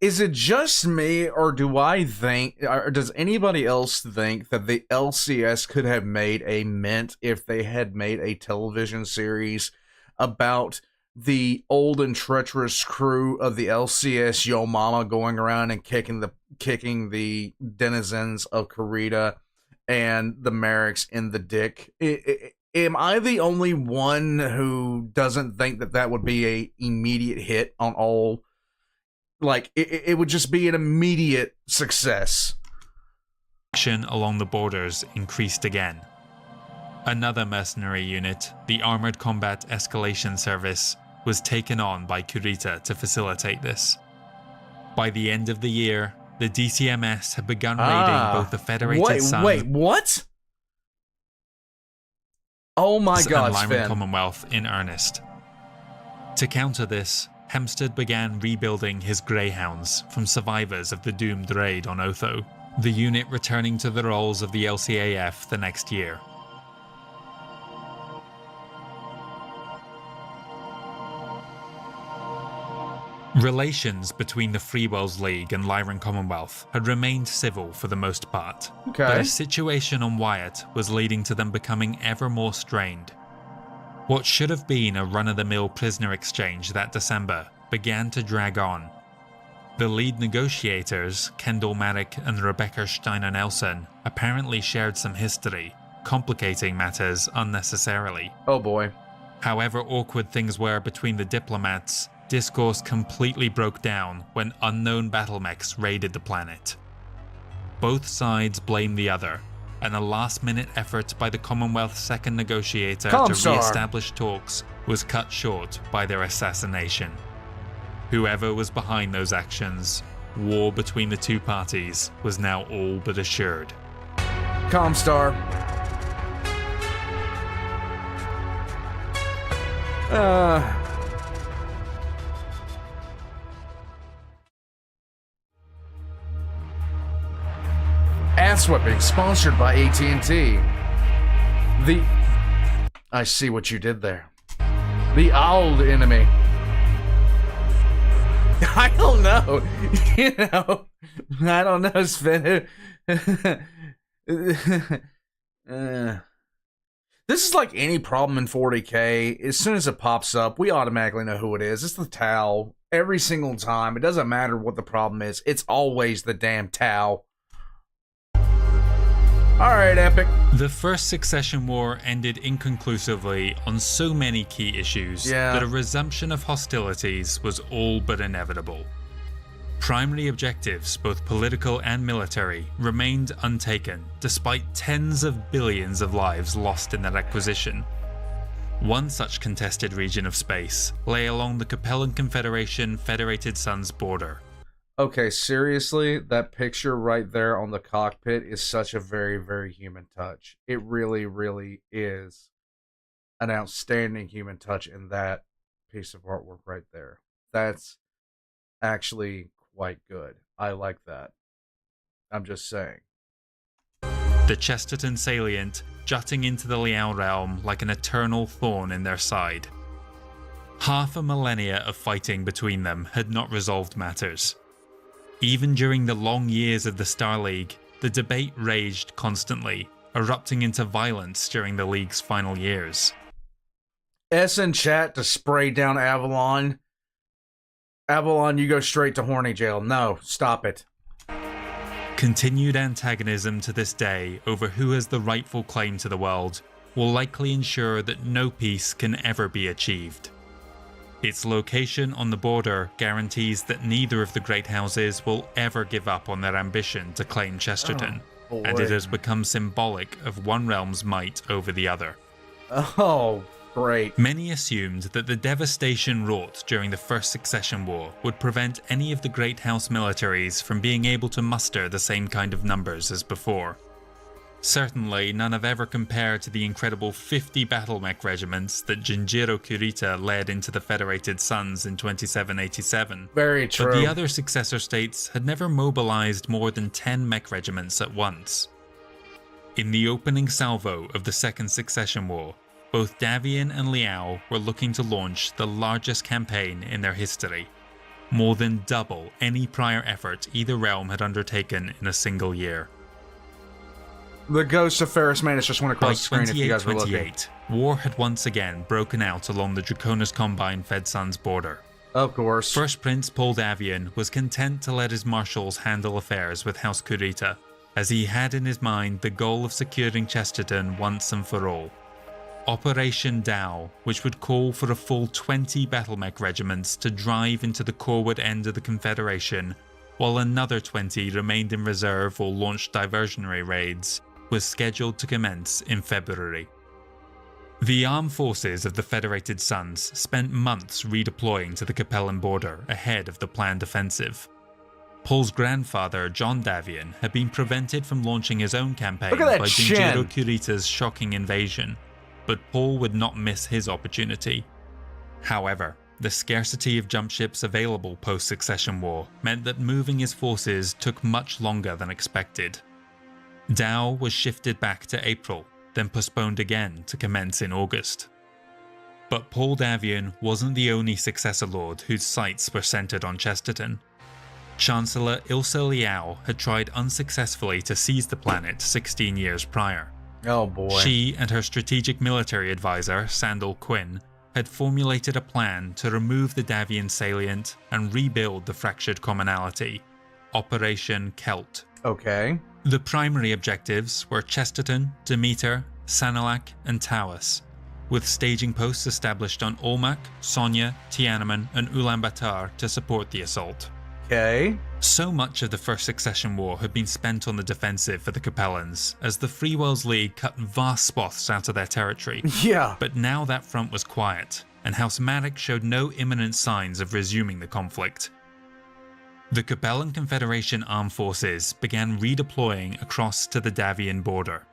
Is it just me, or do I think, or does anybody else think that the LCS could have made a mint if they had made a television series about the old and treacherous crew of the LCS Yo Mama going around and kicking the denizens of Kurita and the Merricks in the dick? Am I the only one who doesn't think that that would be a immediate hit on all? Like, it would just be an immediate success. Action along the borders increased again. Another mercenary unit, the Armored Combat Escalation Service, was taken on by Kurita to facilitate this. By the end of the year, the DCMS had begun raiding both the Federated Sun... Wait, what? Oh my god, and Lyron Sven. Commonwealth in earnest. To counter this, Hempstead began rebuilding his Greyhounds from survivors of the doomed raid on Otho, the unit returning to the roles of the LCAF the next year. Relations between the Free Worlds League and Lyron Commonwealth had remained civil for the most part, but a situation on Wyatt was leading to them becoming ever more strained. What should have been a run-of-the-mill prisoner exchange that December began to drag on. The lead negotiators, Kendall Marek and Rebecca Steiner-Nelson, apparently shared some history, complicating matters unnecessarily. Oh boy. However awkward things were between the diplomats, discourse completely broke down when unknown battle mechs raided the planet. Both sides blamed the other, and a last-minute effort by the Commonwealth's second negotiator Comstar. to re-establish talks was cut short by their assassination. Whoever was behind those actions, war between the two parties was now all but assured. Comstar. Ass whipping sponsored by AT&T. I see what you did there. The old enemy. I don't know. You know, I don't know, Sven. This is like any problem in 40K. As soon as it pops up, we automatically know who it is. It's the Tau. Every single time. It doesn't matter what the problem is. It's always the damn Tau. Alright, Epic. The First Secession War ended inconclusively on so many key issues that a resumption of hostilities was all but inevitable. Primary objectives, both political and military, remained untaken, despite tens of billions of lives lost in that acquisition. One such contested region of space lay along the Capellan Confederation Federated Suns border. Okay, seriously, that picture right there on the cockpit is such a very, very human touch. It really, really is an outstanding human touch in that piece of artwork right there. That's actually quite good. I like that. I'm just saying. The Chesterton salient jutting into the Liao realm like an eternal thorn in their side. Half a millennia of fighting between them had not resolved matters. Even during the long years of the Star League, the debate raged constantly, erupting into violence during the League's final years. S in chat to spray down Avalon. Avalon, you go straight to horny jail. No, stop it. Continued antagonism to this day over who has the rightful claim to the world will likely ensure that no peace can ever be achieved. Its location on the border guarantees that neither of the great houses will ever give up on their ambition to claim Chesterton, and it has become symbolic of one realm's might over the other. Oh, great. Many assumed that the devastation wrought during the First Secession War would prevent any of the great house militaries from being able to muster the same kind of numbers as before. Certainly, none have ever compared to the incredible 50 battle mech regiments that Jinjiro Kurita led into the Federated Suns in 2787. Very true. But the other successor states had never mobilized more than 10 mech regiments at once. In the opening salvo of the Second Secession War, both Davian and Liao were looking to launch the largest campaign in their history, more than double any prior effort either realm had undertaken in a single year. The ghost of Ferris Manus just went By across the screen if you guys were looking. 2828, war had once again broken out along the Draconis Combine Fed Suns border. Of course. First Prince Paul Davian was content to let his marshals handle affairs with House Kurita, as he had in his mind the goal of securing Chesterton once and for all. Operation Dow, which would call for a full 20 battle mech regiments to drive into the coreward end of the Confederation, while another 20 remained in reserve or launched diversionary raids, was scheduled to commence in February. The armed forces of the Federated Suns spent months redeploying to the Capellan border ahead of the planned offensive. Paul's grandfather, John Davian, had been prevented from launching his own campaign by Jinjiro Kurita's shocking invasion, but Paul would not miss his opportunity. However, the scarcity of jump ships available post-Secession War meant that moving his forces took much longer than expected. Dow was shifted back to April, then postponed again to commence in August. But Paul Davian wasn't the only successor lord whose sights were centered on Chesterton. Chancellor Ilse Liao had tried unsuccessfully to seize the planet 16 years prior. Oh boy. She and her strategic military advisor, Sandal Quinn, had formulated a plan to remove the Davian salient and rebuild the fractured commonality, Operation Celt. Okay. The primary objectives were Chesterton, Demeter, Sanilac, and Taos, with staging posts established on Olmec, Sonia, Tiananmen, and Ulaanbaatar to support the assault. Okay. So much of the First Secession War had been spent on the defensive for the Capellans, as the Free Worlds League cut vast swaths out of their territory. Yeah. But now that front was quiet, and House Matic showed no imminent signs of resuming the conflict. The Capellan Confederation armed forces began redeploying across to the Davian border.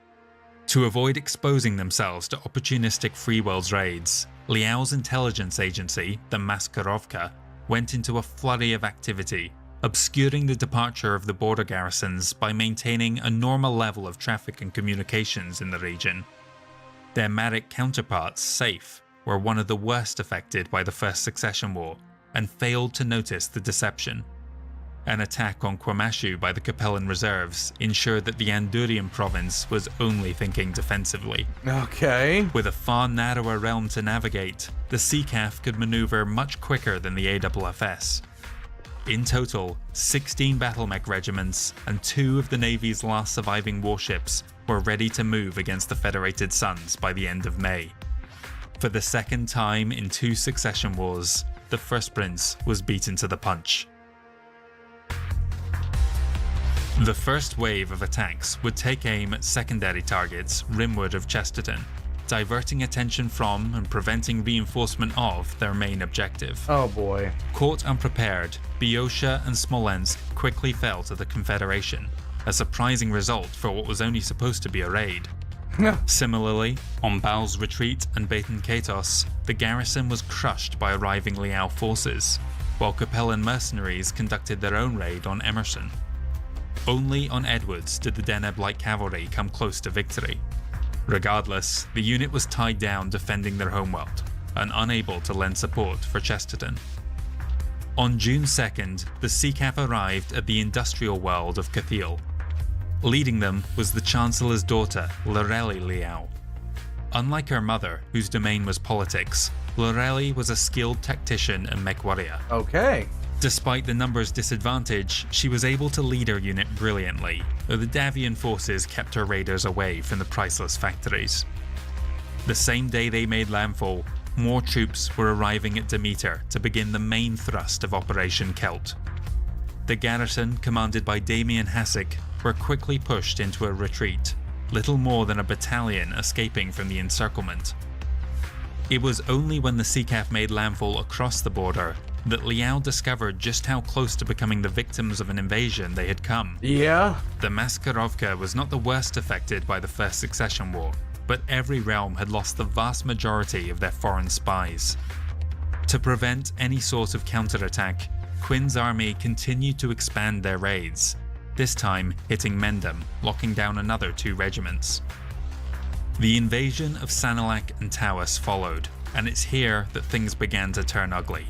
To avoid exposing themselves to opportunistic Free Worlds raids, Liao's intelligence agency, the Maskarovka, went into a flurry of activity, obscuring the departure of the border garrisons by maintaining a normal level of traffic and communications in the region. Their Matic counterparts, Safe, were one of the worst affected by the First Secession War, and failed to notice the deception. An attack on Kwamashu by the Capellan reserves ensured that the Andurian province was only thinking defensively. Okay. With a far narrower realm to navigate, the CCAF could maneuver much quicker than the AFFS. In total, 16 battle mech regiments and 2 of the Navy's last surviving warships were ready to move against the Federated Suns by the end of May. For the second time in 2 succession wars, the First Prince was beaten to the punch. The first wave of attacks would take aim at secondary targets rimward of Chesterton, diverting attention from and preventing reinforcement of their main objective. Oh boy. Caught unprepared, Boeotia and Smolensk quickly fell to the Confederation, a surprising result for what was only supposed to be a raid. Similarly, on Baal's retreat and Beten Katos, the garrison was crushed by arriving Liao forces, while Capellan mercenaries conducted their own raid on Emerson. Only on Edwards did the Deneb light cavalry come close to victory. Regardless, the unit was tied down defending their homeworld, and unable to lend support for Chesterton. On June 2nd, the CCAF arrived at the industrial world of Cathiel. Leading them was the Chancellor's daughter, Lorelei Liao. Unlike her mother, whose domain was politics, Lorelei was a skilled tactician and mech warrior. Okay. Despite the numbers disadvantage, she was able to lead her unit brilliantly, though the Davian forces kept her raiders away from the priceless factories. The same day they made landfall, more troops were arriving at Demeter to begin the main thrust of Operation Celt. The garrison, commanded by Damian Hassick, were quickly pushed into a retreat, little more than a battalion escaping from the encirclement. It was only when the Secaf made landfall across the border that Liao discovered just how close to becoming the victims of an invasion they had come. Yeah? The Maskarovka was not the worst affected by the First Secession War, but every realm had lost the vast majority of their foreign spies. To prevent any sort of counterattack, Quinn's army continued to expand their raids, this time hitting Mendham, locking down another 2 regiments. The invasion of Sanilac and Tawas followed, and it's here that things began to turn ugly.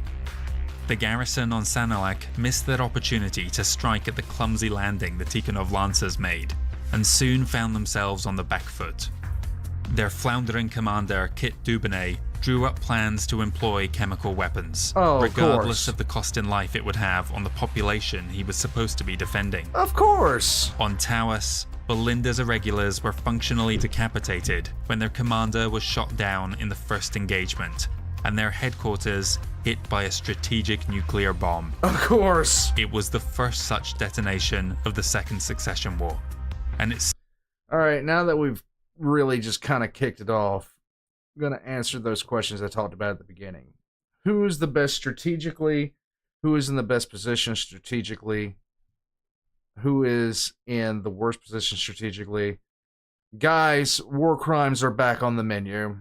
The garrison on Sanilac missed their opportunity to strike at the clumsy landing the Tikhonov Lancers made, and soon found themselves on the back foot. Their floundering commander, Kit Dubonnet, drew up plans to employ chemical weapons, regardless of the cost in life it would have on the population he was supposed to be defending. Of course! On Tawas, Belinda's irregulars were functionally decapitated when their commander was shot down in the first engagement, and their headquarters hit by a strategic nuclear bomb. Of course! It was the first such detonation of the Second Secession War, and it's... Alright, now that we've really just kind of kicked it off, I'm going to answer those questions I talked about at the beginning. Who is the best strategically? Who is in the best position strategically? Who is in the worst position strategically? Guys, war crimes are back on the menu.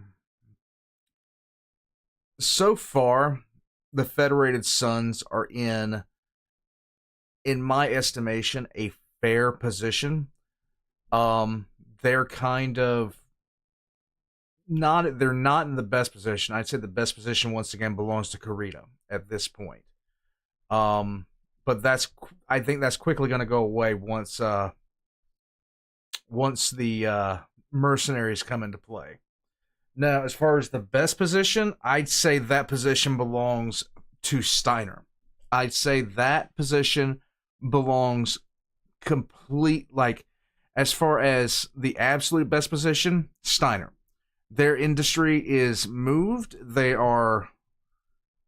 So far, the Federated Sons are in my estimation, a fair position. They're kind of they're not in the best position. I'd say the best position once again belongs to Kurita at this point. But I think that's quickly going to go away once the mercenaries come into play. Now, as far as the best position, I'd say that position belongs to Steiner. I'd say that position belongs as far as the absolute best position, Steiner. Their industry is moved. They are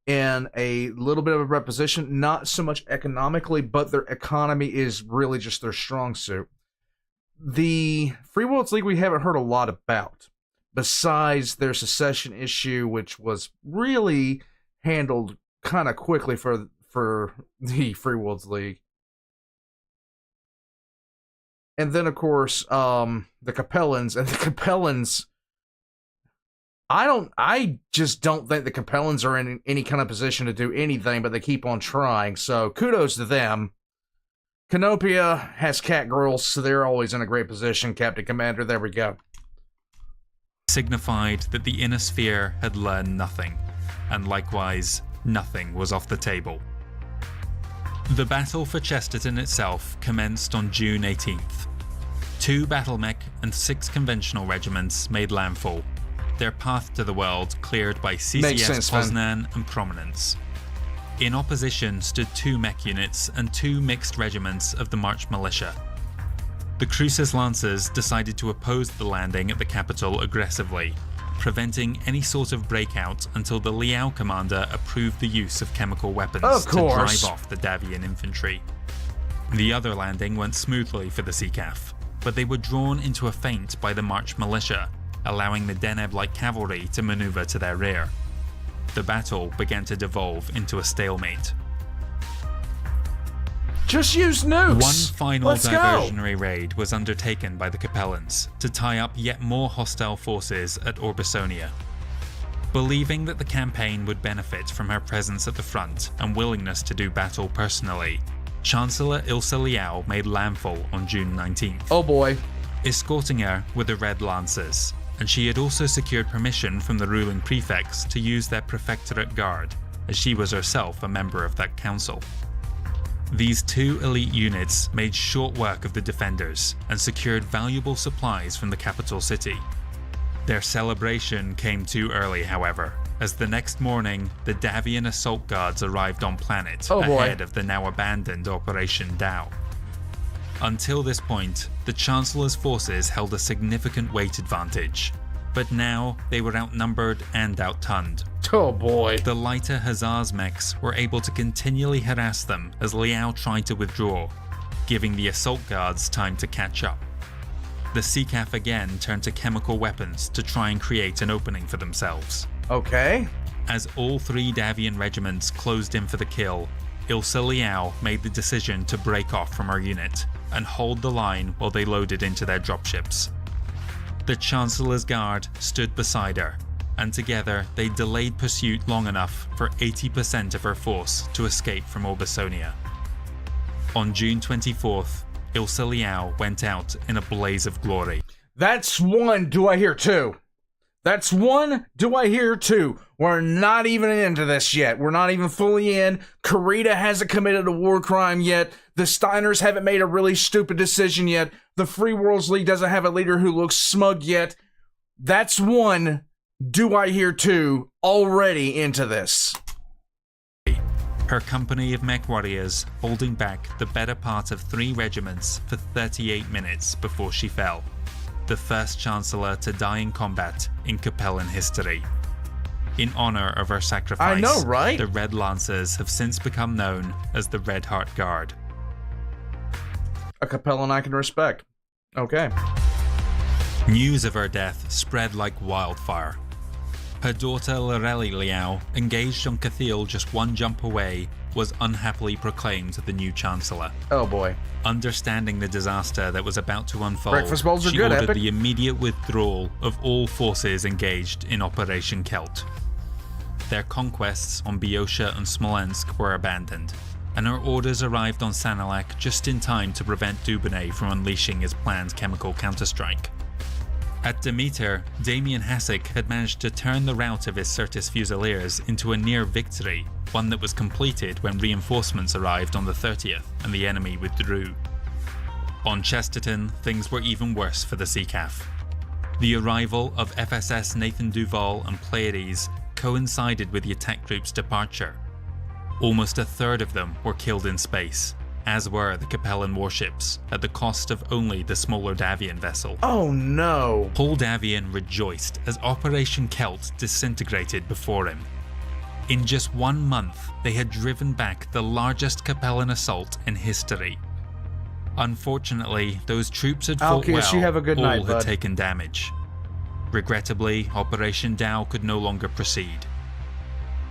in a little bit of a reposition, not so much economically, but their economy is really just their strong suit. The Free Worlds League we haven't heard a lot about, besides their secession issue, which was really handled kind of quickly for the Free Worlds League. And then, of course, the Capellans. And the Capellans, I just don't think the Capellans are in any kind of position to do anything, but they keep on trying. So kudos to them. Canopia has cat girls, so they're always in a great position. Captain Commander, there we go. Signified that the Inner Sphere had learned nothing, and likewise, nothing was off the table. The battle for Chesterton itself commenced on June 18th. 2 battle mech and 6 conventional regiments made landfall, their path to the world cleared by CCS Poznan and Prominence. In opposition stood 2 mech units and 2 mixed regiments of the March Militia. The Crucis Lancers decided to oppose the landing at the capital aggressively, preventing any sort of breakout until the Liao commander approved the use of chemical weapons to drive off the Davian infantry. The other landing went smoothly for the Secaf, but they were drawn into a feint by the March Militia, allowing the Deneb light cavalry to maneuver to their rear. The battle began to devolve into a stalemate. Just use nukes! One final diversionary raid was undertaken by the Capellans to tie up yet more hostile forces at Orbisonia. Believing that the campaign would benefit from her presence at the front and willingness to do battle personally, Chancellor Ilsa Liao made landfall on June 19th. Oh boy. Escorting her were the Red Lancers, and she had also secured permission from the ruling prefects to use their prefectorate guard, as she was herself a member of that council. These 2 elite units made short work of the defenders and secured valuable supplies from the capital city. Their celebration came too early, however, as the next morning, the Davian assault guards arrived on planet Oh boy. ahead of the now abandoned Operation Dow. Until this point, the Chancellor's forces held a significant weight advantage, but now they were outnumbered and outgunned. Oh boy. The lighter Hussars mechs were able to continually harass them as Liao tried to withdraw, giving the assault guards time to catch up. The CCAF again turned to chemical weapons to try and create an opening for themselves. Okay. As all three Davian regiments closed in for the kill, Ilsa Liao made the decision to break off from her unit and hold the line while they loaded into their dropships. The Chancellor's Guard stood beside her, and together they delayed pursuit long enough for 80% of her force to escape from Orbisonia. On June 24th, Ilsa Liao went out in a blaze of glory. That's one. Do I hear two? That's one. Do I hear two? We're not even into this yet. We're not even fully in. Kurita hasn't committed a war crime yet. The Steiners haven't made a really stupid decision yet. The Free Worlds League doesn't have a leader who looks smug yet. That's one. Do I hear two? Already into this. Her company of mech warriors holding back the better part of 3 regiments for 38 minutes before she fell. The first Chancellor to die in combat in Capellan history. In honor of her sacrifice, I know, right? The Red Lancers have since become known as the Red Heart Guard. A Capellan I can respect. Okay. News of her death spread like wildfire. Her daughter Lorelei Liao, engaged on Cathil just 1 jump away, was unhappily proclaimed the new Chancellor. Oh boy. Understanding the disaster that was about to unfold, Breakfast bowls are she good, ordered Epic. the immediate withdrawal of all forces engaged in Operation Celt. Their conquests on Boeotia and Smolensk were abandoned, and her orders arrived on Sanilak just in time to prevent Dubonnet from unleashing his planned chemical counterstrike. At Demeter, Damien Hasek had managed to turn the rout of his Certus Fusiliers into a near victory, one that was completed when reinforcements arrived on the 30th and the enemy withdrew. On Chesterton, things were even worse for the CCAF. The arrival of FSS Nathan Duval and Pleiades coincided with the attack group's departure. Almost a third of them were killed in space, as were the Capellan warships, at the cost of only the smaller Davian vessel. Oh no. Paul Davian rejoiced as Operation Celt disintegrated before him. In just 1 month, they had driven back the largest Capellan assault in history. Unfortunately, those troops had fought Alcius, well, you have a good all night, had bud. taken damage. Regrettably, Operation Dow could no longer proceed.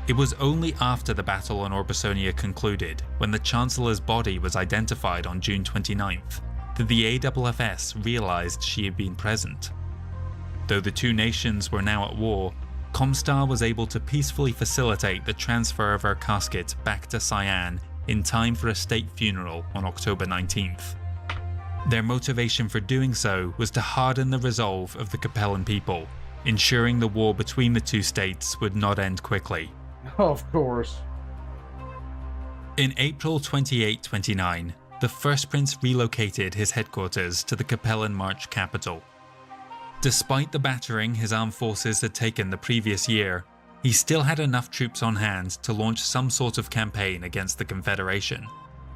It was only after the battle on Orbisonia concluded, when the Chancellor's body was identified on June 29th, that the AFFS realised she had been present. Though the two nations were now at war, Comstar was able to peacefully facilitate the transfer of her casket back to Cyan in time for a state funeral on October 19th. Their motivation for doing so was to harden the resolve of the Capellan people, ensuring the war between the two states would not end quickly. Of course. In April 28-29, the First Prince relocated his headquarters to the Capellan March capital. Despite the battering his armed forces had taken the previous year, he still had enough troops on hand to launch some sort of campaign against the Confederation,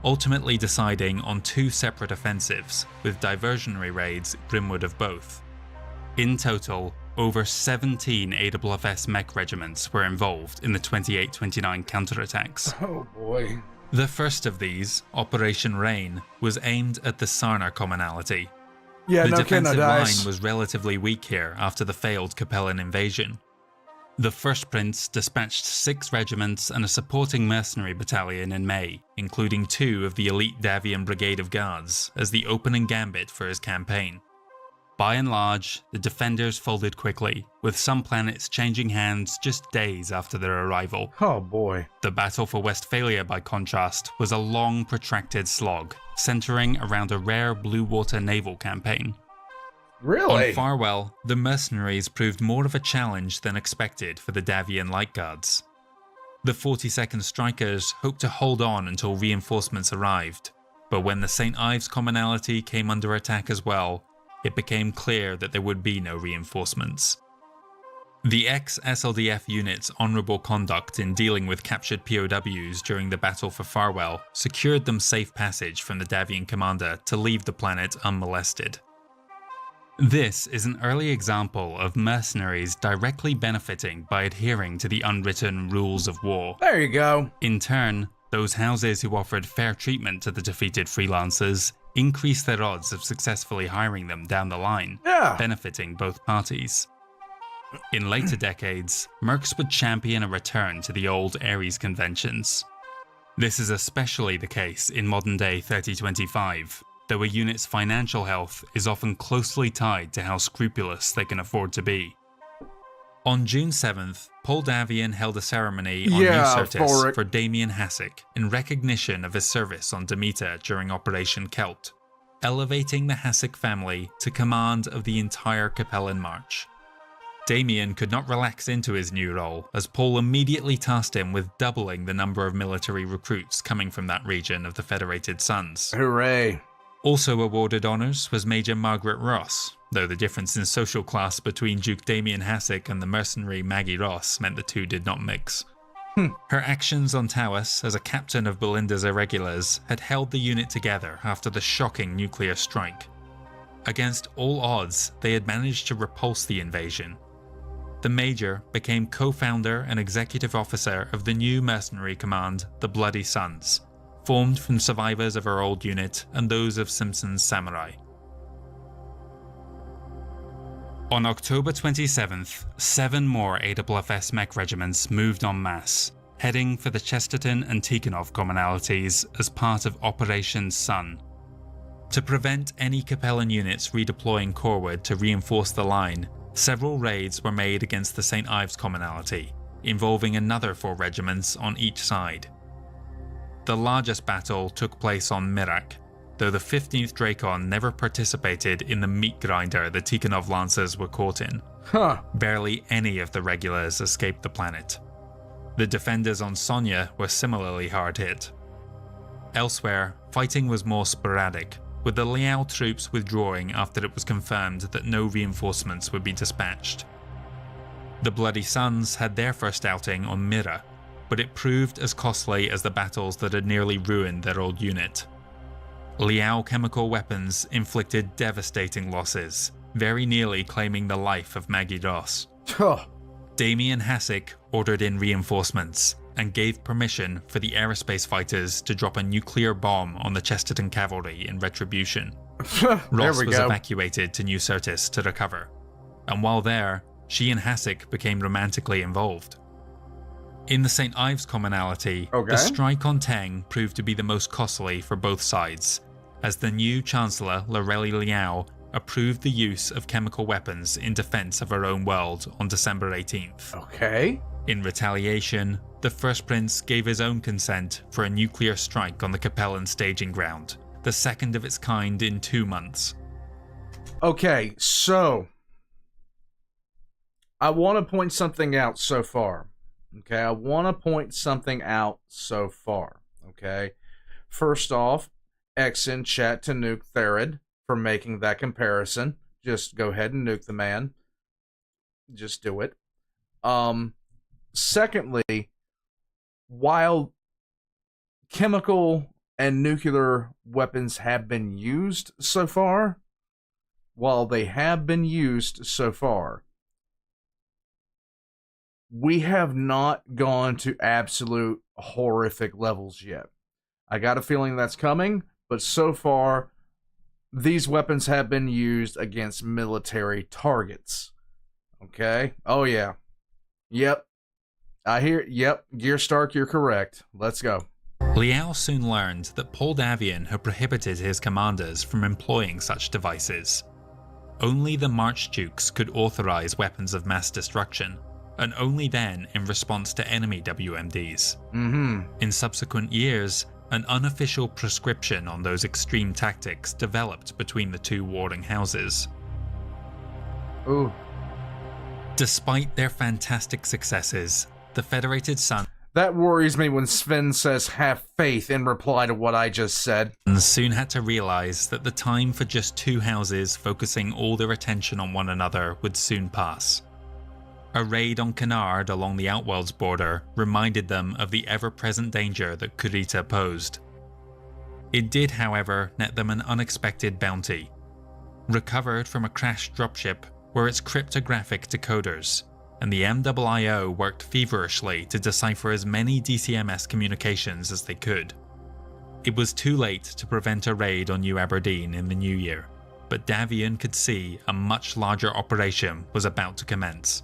ultimately deciding on 2 separate offensives, with diversionary raids grimward of both. In total, over 17 AFFS mech regiments were involved in the 28-29 counterattacks. Oh boy. The first of these, Operation Rain, was aimed at the Sarnar commonality. Yeah, The no kidding, defensive dice. line was relatively weak here after the failed Capellan invasion. The First Prince dispatched 6 regiments and a supporting mercenary battalion in May, including 2 of the elite Davian Brigade of Guards, as the opening gambit for his campaign. By and large, the defenders folded quickly, with some planets changing hands just days after their arrival. Oh boy. The battle for Westphalia, by contrast, was a long, protracted slog, centering around a rare blue water naval campaign. Really? On Farwell, the mercenaries proved more of a challenge than expected for the Davian Light Guards. The 42nd Strikers hoped to hold on until reinforcements arrived, but when the St. Ives commonality came under attack as well, it became clear that there would be no reinforcements. The ex-SLDF unit's honourable conduct in dealing with captured POWs during the Battle for Farwell secured them safe passage from the Davian commander to leave the planet unmolested. This is an early example of mercenaries directly benefiting by adhering to the unwritten rules of war. There you go. In turn, those houses who offered fair treatment to the defeated freelancers increased their odds of successfully hiring them down the line, benefiting both parties. In later decades, mercs would champion a return to the old Ares conventions. This is especially the case in modern-day 3025, though a unit's financial health is often closely tied to how scrupulous they can afford to be. On June 7th, Poldavian held a ceremony on New Syrtis for Damian Hasek in recognition of his service on Demeter during Operation Celt, elevating the Hasek family to command of the entire Capellan March. Damian could not relax into his new role, as Paul immediately tasked him with doubling the number of military recruits coming from that region of the Federated Suns. Hooray. Also awarded honours was Major Margaret Ross, though the difference in social class between Duke Damian Hasek and the mercenary Maggie Ross meant the two did not mix. Her actions on Tawas as a captain of Belinda's irregulars had held the unit together after the shocking nuclear strike. Against all odds, they had managed to repulse the invasion. The Major became co-founder and executive officer of the new mercenary command, the Bloody Suns, formed from survivors of her old unit and those of Simpson's Samurai. On October 27th, 7 more AFFS mech regiments moved en masse, heading for the Chesterton and Tikhonov commonalities as part of Operation Sun. To prevent any Capellan units redeploying coreward to reinforce the line, several raids were made against the St. Ives commonality, involving another 4 regiments on each side. The largest battle took place on Mirak, though the 15th Drakon never participated in the meat grinder the Tikhonov Lancers were caught in. Barely any of the regulars escaped the planet. The defenders on Sonya were similarly hard hit. Elsewhere, fighting was more sporadic, with the Liao troops withdrawing after it was confirmed that no reinforcements would be dispatched. The Bloody Suns had their first outing on Mira, but it proved as costly as the battles that had nearly ruined their old unit. Liao chemical weapons inflicted devastating losses, very nearly claiming the life of Maggie Ross. Damian Hasek ordered in reinforcements, and gave permission for the aerospace fighters to drop a nuclear bomb on the Chesterton cavalry in retribution. Ross was evacuated to New Syrtis to recover, and while there, she and Hasek became romantically involved. In the St. Ives commonality, the strike on Teng proved to be the most costly for both sides, as the new Chancellor Lorelei Liao approved the use of chemical weapons in defense of her own world on December 18th. In retaliation, the First Prince gave his own consent for a nuclear strike on the Capellan staging ground, the second of its kind in 2 months. Okay, so I want to point something out so far. First off, X in chat to nuke Therid for making that comparison. Just go ahead and nuke the man. Just do it. Secondly, while chemical and nuclear weapons have been used so far, we have not gone to absolute horrific levels yet. I got a feeling that's coming, but so far, these weapons have been used against military targets. Okay? Oh, yeah. Yep. I hear, yep, Gear Stark, you're correct. Let's go. Liao soon learned that Poldavian had prohibited his commanders from employing such devices. Only the March Dukes could authorize weapons of mass destruction, and only then in response to enemy WMDs. In subsequent years, an unofficial prescription on those extreme tactics developed between the two warring houses. Despite their fantastic successes, the Federated Suns That worries me when Sven says have faith in reply to what I just said. Soon had to realize that the time for just 2 houses focusing all their attention on one another would soon pass. A raid on Canard along the Outworld's border reminded them of the ever-present danger that Kurita posed. It did, however, net them an unexpected bounty. Recovered from a crashed dropship were its cryptographic decoders, and the MIIO worked feverishly to decipher as many DCMS communications as they could. It was too late to prevent a raid on New Aberdeen in the new year, but Davian could see a much larger operation was about to commence.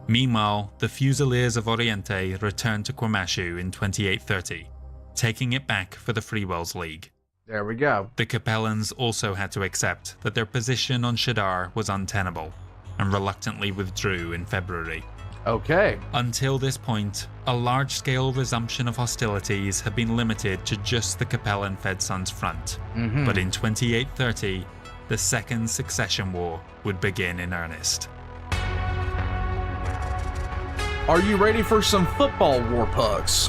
Meanwhile, the Fusiliers of Oriente returned to Kwamashu in 2830, taking it back for the Freewells League. There we go. The Capellans also had to accept that their position on Shadar was untenable, and reluctantly withdrew in February. Okay. Until this point, a large-scale resumption of hostilities had been limited to just the Capellan Fed Sons front, but in 2830, the Second Secession War would begin in earnest. Are you ready for some football war pucks?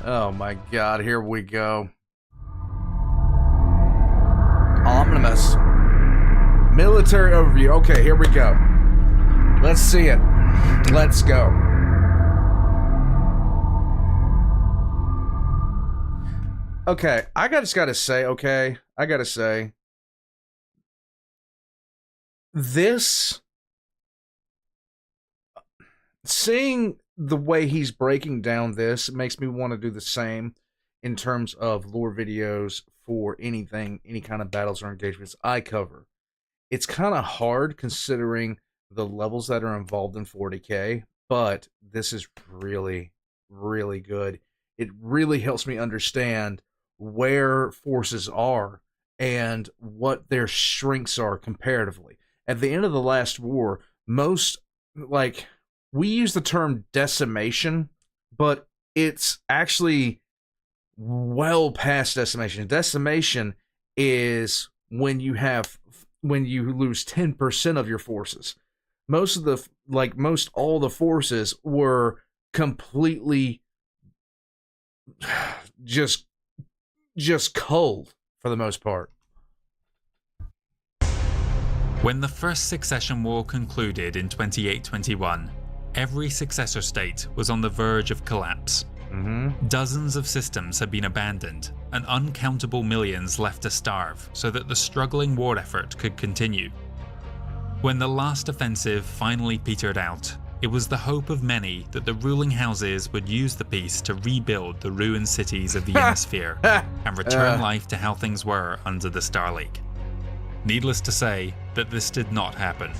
Oh my god, here we go. Ominous. Military overview. Okay, here we go. Let's see it. Let's go. Okay, I just gotta say, this, seeing the way he's breaking down this makes me want to do the same in terms of lore videos for anything, any kind of battles or engagements I cover. It's kind of hard considering the levels that are involved in 40k, but this is really, really good. It really helps me understand where forces are and what their strengths are comparatively. At the end of the last war, we use the term decimation, but it's actually well past decimation. Decimation is when you lose 10% of your forces. Most all the forces were completely just cold for the most part. When the First Secession War concluded in 2821, every successor state was on the verge of collapse. Dozens of systems had been abandoned, and uncountable millions left to starve so that the struggling war effort could continue. When the last offensive finally petered out, it was the hope of many that the ruling houses would use the peace to rebuild the ruined cities of the Hemisphere and return life to how things were under the Star League. Needless to say that this did not happen.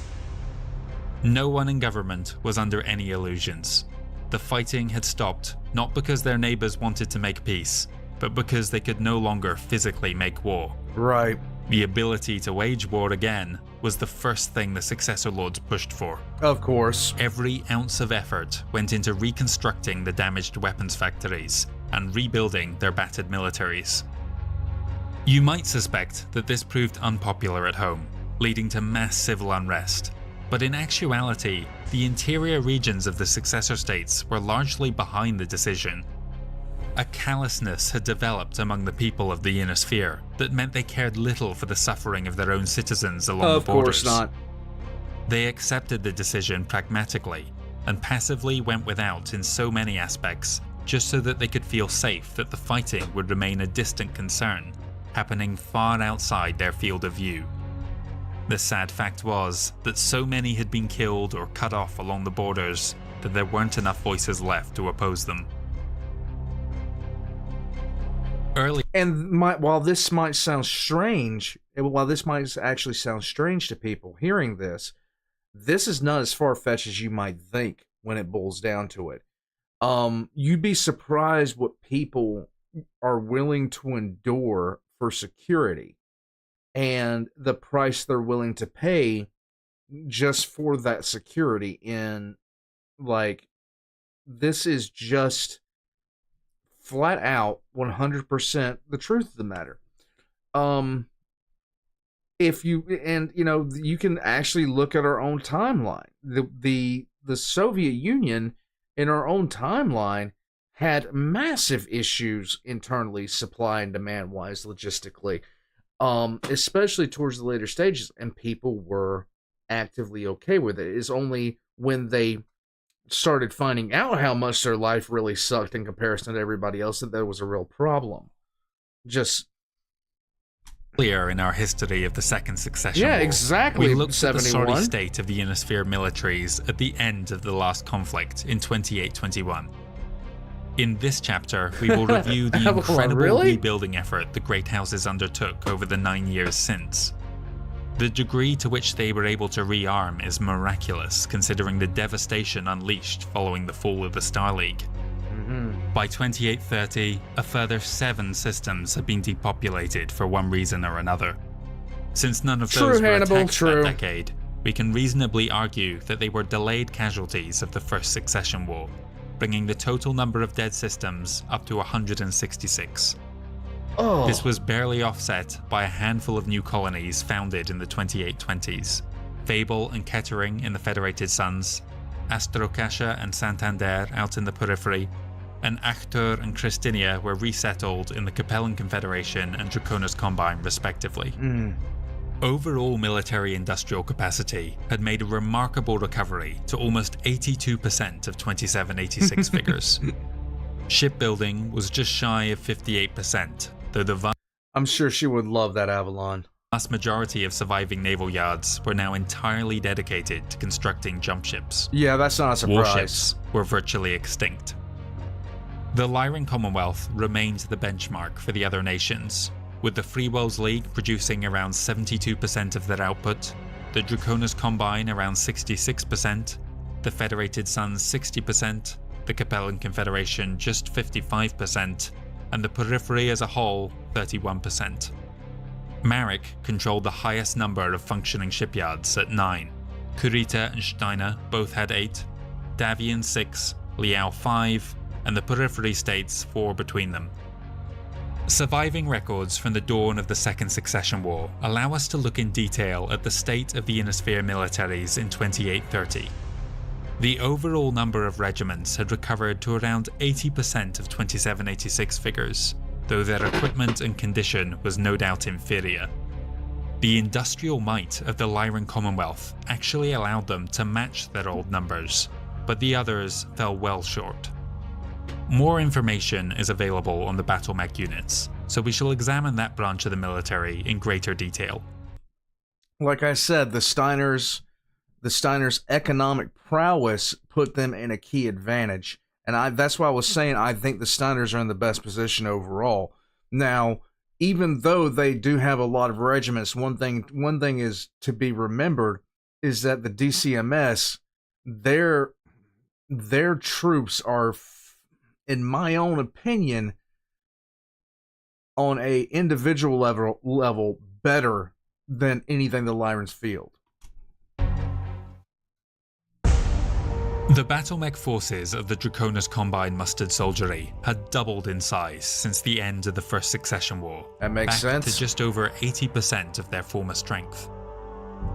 No one in government was under any illusions. The fighting had stopped not because their neighbors wanted to make peace, but because they could no longer physically make war. Right. The ability to wage war again was the first thing the Successor Lords pushed for. Of course. Every ounce of effort went into reconstructing the damaged weapons factories and rebuilding their battered militaries. You might suspect that this proved unpopular at home, leading to mass civil unrest. But in actuality, the interior regions of the successor states were largely behind the decision. A callousness had developed among the people of the inner sphere that meant they cared little for the suffering of their own citizens along the borders. Of course not. They accepted the decision pragmatically, and passively went without in so many aspects, just so that they could feel safe that the fighting would remain a distant concern, happening far outside their field of view. The sad fact was that so many had been killed or cut off along the borders that there weren't enough voices left to oppose them. While this might actually sound strange to people hearing this, this is not as far-fetched as you might think when it boils down to it. You'd be surprised what people are willing to endure for security and the price they're willing to pay just for that security. This is just flat out 100% the truth of the matter. You can actually look at our own timeline. The Soviet Union in our own timeline had massive issues internally, supply and demand wise, logistically. especially towards the later stages, and people were actively okay with it. It's only when they started finding out how much their life really sucked in comparison to everybody else that there was a real problem. Just earlier in our history of the Second Succession yeah, War, exactly. we looked at the 71. sorry state of the Ionosphere militaries at the end of the last conflict in 2821. In this chapter, we will review the incredible rebuilding effort the Great Houses undertook over the 9 years since. The degree to which they were able to rearm is miraculous, considering the devastation unleashed following the fall of the Star League. By 2830, a further 7 systems had been depopulated for one reason or another. Since none of those were attacked that decade, we can reasonably argue that they were delayed casualties of the First Secession War, bringing the total number of dead systems up to 166. This was barely offset by a handful of new colonies founded in the 2820s, Fable and Kettering in the Federated Suns, Astrocascia and Santander out in the periphery, and Actor and Christinia were resettled in the Capellan Confederation and Draconis Combine respectively. Overall military industrial capacity had made a remarkable recovery to almost 82% of 2786 figures. Shipbuilding was just shy of 58%, though the I'm sure she would love that Avalon. vast majority of surviving naval yards were now entirely dedicated to constructing jump ships. Yeah, that's not a surprise. Warships were virtually extinct. The Lyron Commonwealth remained the benchmark for the other nations, with the Free Worlds League producing around 72% of their output, the Draconis Combine around 66%, the Federated Suns 60%, the Capellan Confederation just 55%, and the periphery as a whole 31%. Marek controlled the highest number of functioning shipyards at 9. Kurita and Steiner both had 8, Davian 6, Liao 5, and the periphery states 4 between them. Surviving records from the dawn of the Second Succession War allow us to look in detail at the state of the Ionosphere militaries in 2830. The overall number of regiments had recovered to around 80% of 2786 figures, though their equipment and condition was no doubt inferior. The industrial might of the Lyron Commonwealth actually allowed them to match their old numbers, but the others fell well short. More information is available on the Battletech units, so we shall examine that branch of the military in greater detail. Like I said, the Steiners' economic prowess put them in a key advantage, and that's why I was saying I think the Steiners are in the best position overall. Now, even though they do have a lot of regiments, one thing is to be remembered is that the DCMS, their troops are, in my own opinion, on a individual level better than anything the Lyrons field. The Battletech forces of the Draconis Combine mustered soldiery had doubled in size since the end of the First Secession War, That makes back sense. to just over 80% of their former strength.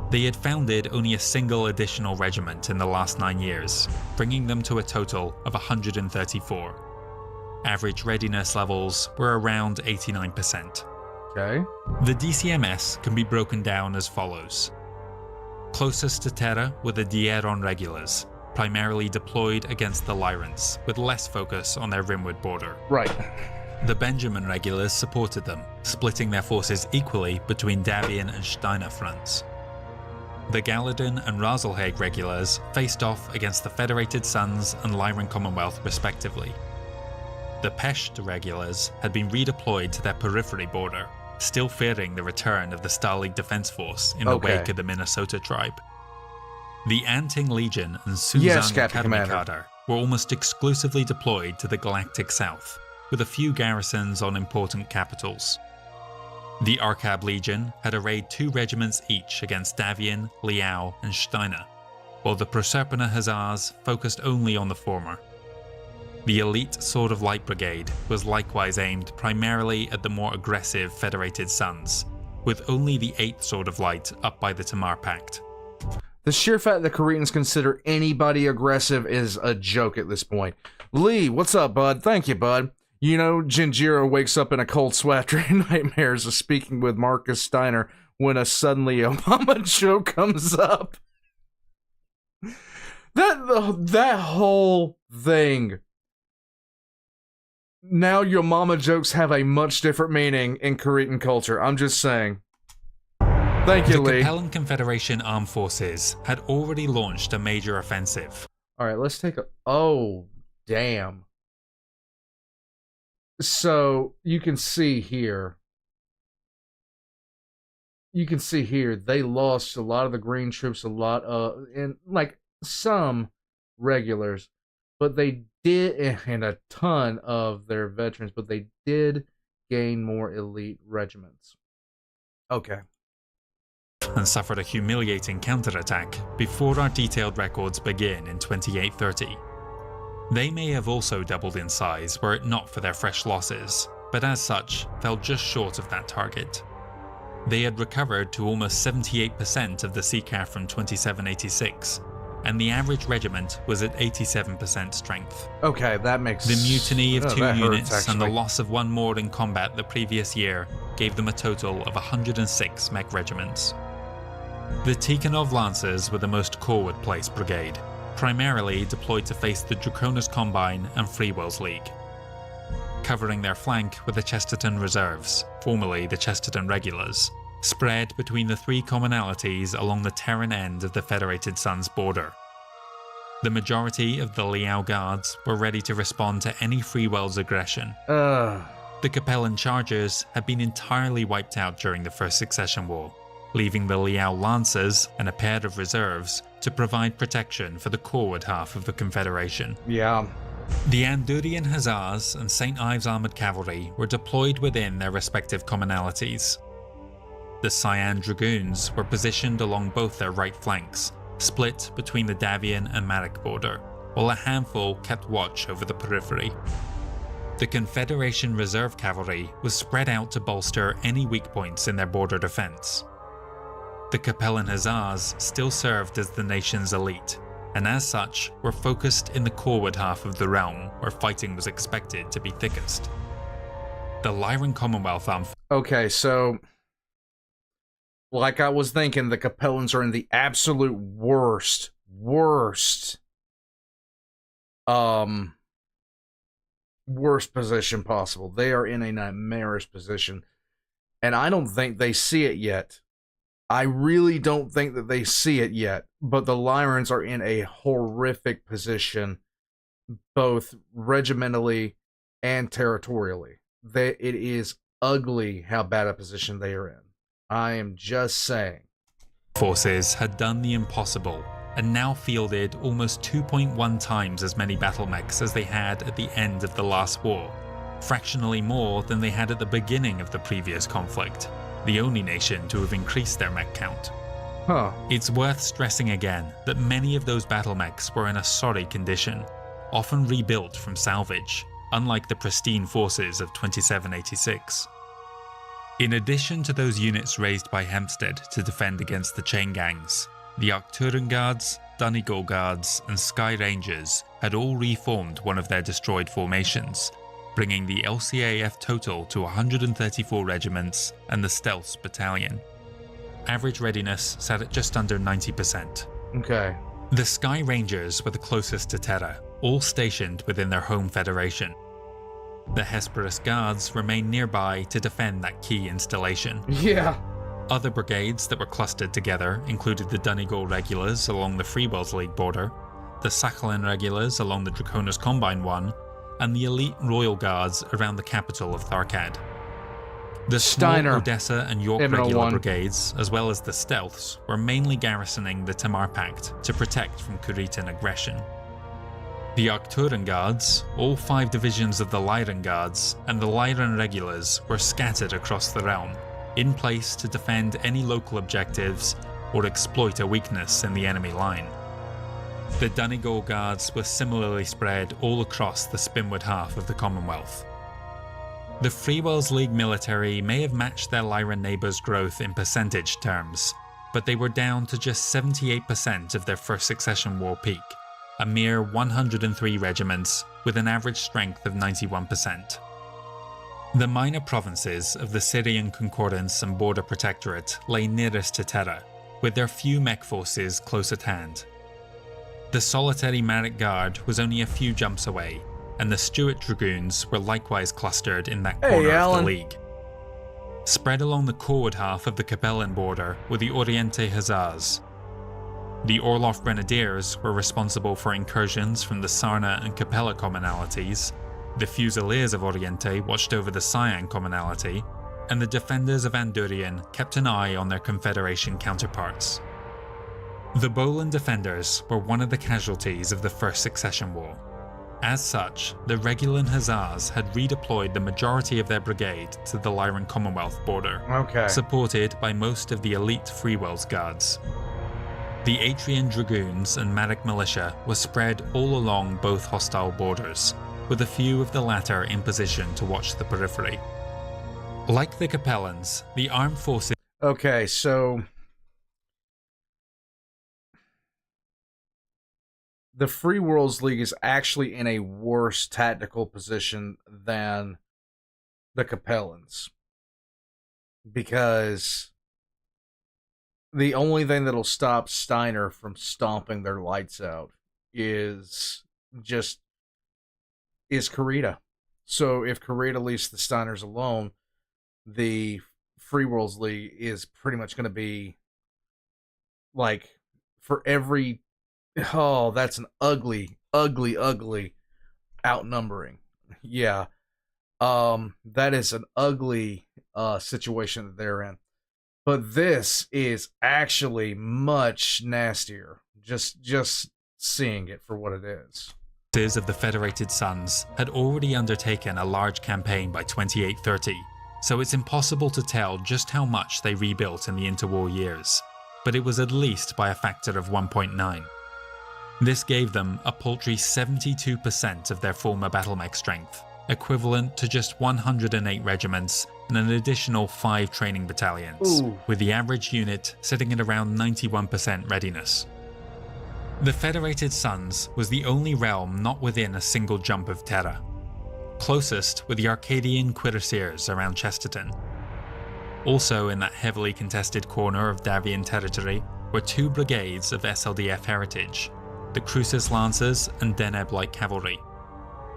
They had founded only a single additional regiment in the last 9 years, bringing them to a total of 134. Average readiness levels were around 89%. Okay. The DCMS can be broken down as follows. Closest to Terra were the Dieron regulars, primarily deployed against the Lyrons, with less focus on their rimward border. Right. The Benjamin regulars supported them, splitting their forces equally between Davian and Steiner fronts. The Galadin and Razelhaig regulars faced off against the Federated Suns and Lyron Commonwealth respectively. The Pesht regulars had been redeployed to their periphery border, still fearing the return of the Star League Defense Force in the wake of the Minnesota tribe. The Anting Legion and Suzang Academy Cadre were almost exclusively deployed to the Galactic South, with a few garrisons on important capitals. The Arkab Legion had arrayed 2 regiments each against Davian, Liao, and Steiner, while the Proserpina Hussars focused only on the former. The elite Sword of Light Brigade was likewise aimed primarily at the more aggressive Federated Suns, with only the 8th Sword of Light up by the Tamar Pact. The sheer fact that Kuritans consider anybody aggressive is a joke at this point. Lee, what's up, bud? Thank you, bud. You know, Jinjiro wakes up in a cold sweat during nightmares of speaking with Marcus Steiner when suddenly a mama joke comes up. That whole thing. Now your mama jokes have a much different meaning in Kuritan culture. I'm just saying. Thank you, Lee. The Capellan Confederation Armed Forces had already launched a major offensive. Alright, let's take a... Oh, damn. So, you can see here. They lost a lot of the green troops, a lot of... and like, some regulars. But they did... and a ton of their veterans. But they did gain more elite regiments. Okay. And suffered a humiliating counterattack before our detailed records begin in 2830. They may have also doubled in size were it not for their fresh losses, but as such, fell just short of that target. They had recovered to almost 78% of the Seeker from 2786, and the average regiment was at 87% strength. Okay, that makes... The mutiny of 2 units hurts, and the loss of 1 more in combat the previous year gave them a total of 106 mech regiments. The Tikhonov Lancers were the most forward-placed brigade, primarily deployed to face the Draconis Combine and Free Wills League. Covering their flank were the Chesterton Reserves, formerly the Chesterton Regulars, spread between the 3 commonalities along the Terran end of the Federated Suns border. The majority of the Liao Guards were ready to respond to any Free Wills aggression. The Capellan Chargers had been entirely wiped out during the First Secession War, leaving the Liao Lancers and a pair of reserves to provide protection for the forward half of the Confederation. Yeah. The Andurian Hussars and St. Ives Armoured Cavalry were deployed within their respective commonalities. The Cyan Dragoons were positioned along both their right flanks, split between the Davian and Marek border, while a handful kept watch over the periphery. The Confederation Reserve Cavalry was spread out to bolster any weak points in their border defence. The Capellan Hussars still served as the nation's elite, and as such were focused in the forward half of the realm where fighting was expected to be thickest. The Lyron Commonwealth Armed... Okay, so... like I was thinking, the Capellans are in the absolute worst position possible. They are in a nightmarish position, and I don't think they see it yet. I really don't think that they see it yet, but the Lyrons are in a horrific position, both regimentally and territorially. It is ugly how bad a position they are in. I am just saying. Forces had done the impossible and now fielded almost 2.1 times as many battle mechs as they had at the end of the last war, fractionally more than they had at the beginning of the previous conflict, the only nation to have increased their mech count. It's worth stressing again that many of those battle mechs were in a sorry condition, often rebuilt from salvage, unlike the pristine forces of 2786. In addition to those units raised by Hempstead to defend against the chain gangs, the Arcturan Guards, Donegal Guards, and Sky Rangers had all reformed one of their destroyed formations, bringing the LCAF total to 134 regiments and the Stealths Battalion. Average readiness sat at just under 90%. Okay. The Sky Rangers were the closest to Terra, all stationed within their home federation. The Hesperus Guards remained nearby to defend that key installation. Yeah. Other brigades that were clustered together included the Donegal Regulars along the Free Wills League border, the Sakhalin Regulars along the Draconis Combine one, and the elite Royal Guards around the capital of Tharkad. The small Odessa and York Regular brigades, as well as the Stealths, were mainly garrisoning the Tamar Pact to protect from Kuritan aggression. The Arcturan Guards, all 5 divisions of the Lyron Guards, and the Lyron Regulars were scattered across the realm, in place to defend any local objectives or exploit a weakness in the enemy line. The Donegal Guards were similarly spread all across the Spinward half of the Commonwealth. The Free Wills League military may have matched their Lyron neighbours' growth in percentage terms, but they were down to just 78% of their First Secession War peak, a mere 103 regiments with an average strength of 91%. The minor provinces of the Syrian Concordance and Border Protectorate lay nearest to Terra, with their few mech forces close at hand. The solitary Maric Guard was only a few jumps away, and the Stuart Dragoons were likewise clustered in that corner of the League. Spread along the forward half of the Capellan border were the Oriente Hussars. The Orloff Grenadiers were responsible for incursions from the Sarna and Capella commonalities, the Fusiliers of Oriente watched over the Cyan commonality, and the defenders of Andurian kept an eye on their Confederation counterparts. The Bolan defenders were one of the casualties of the First Secession War. As such, the Regulan Hussars had redeployed the majority of their brigade to the Lyron Commonwealth border, supported by most of the elite Freewells Guards. The Atrian Dragoons and Maric Militia were spread all along both hostile borders, with a few of the latter in position to watch the periphery. Like the Capellans, the armed forces... Okay, so... the Free Worlds League is actually in a worse tactical position than the Capellans. Because the only thing that'll stop Steiner from stomping their lights out is Kurita. So if Kurita leaves the Steiners alone, the Free Worlds League is pretty much going to be like, for every... oh, that's an ugly outnumbering. Yeah. That is an ugly situation that they're in. But this is actually much nastier. Just seeing it for what it is. Of the Federated Sons had already undertaken a large campaign by 2830, so it's impossible to tell just how much they rebuilt in the interwar years, but it was at least by a factor of 1.9. This gave them a paltry 72% of their former battlemech strength, equivalent to just 108 regiments and an additional 5 training battalions, with the average unit sitting at around 91% readiness. The Federated Sons was the only realm not within a single jump of Terra. Closest were the Arcadian Cuirassiers around Chesterton. Also in that heavily contested corner of Davian territory were 2 brigades of SLDF heritage, the Crucis Lancers and Deneb Light Cavalry.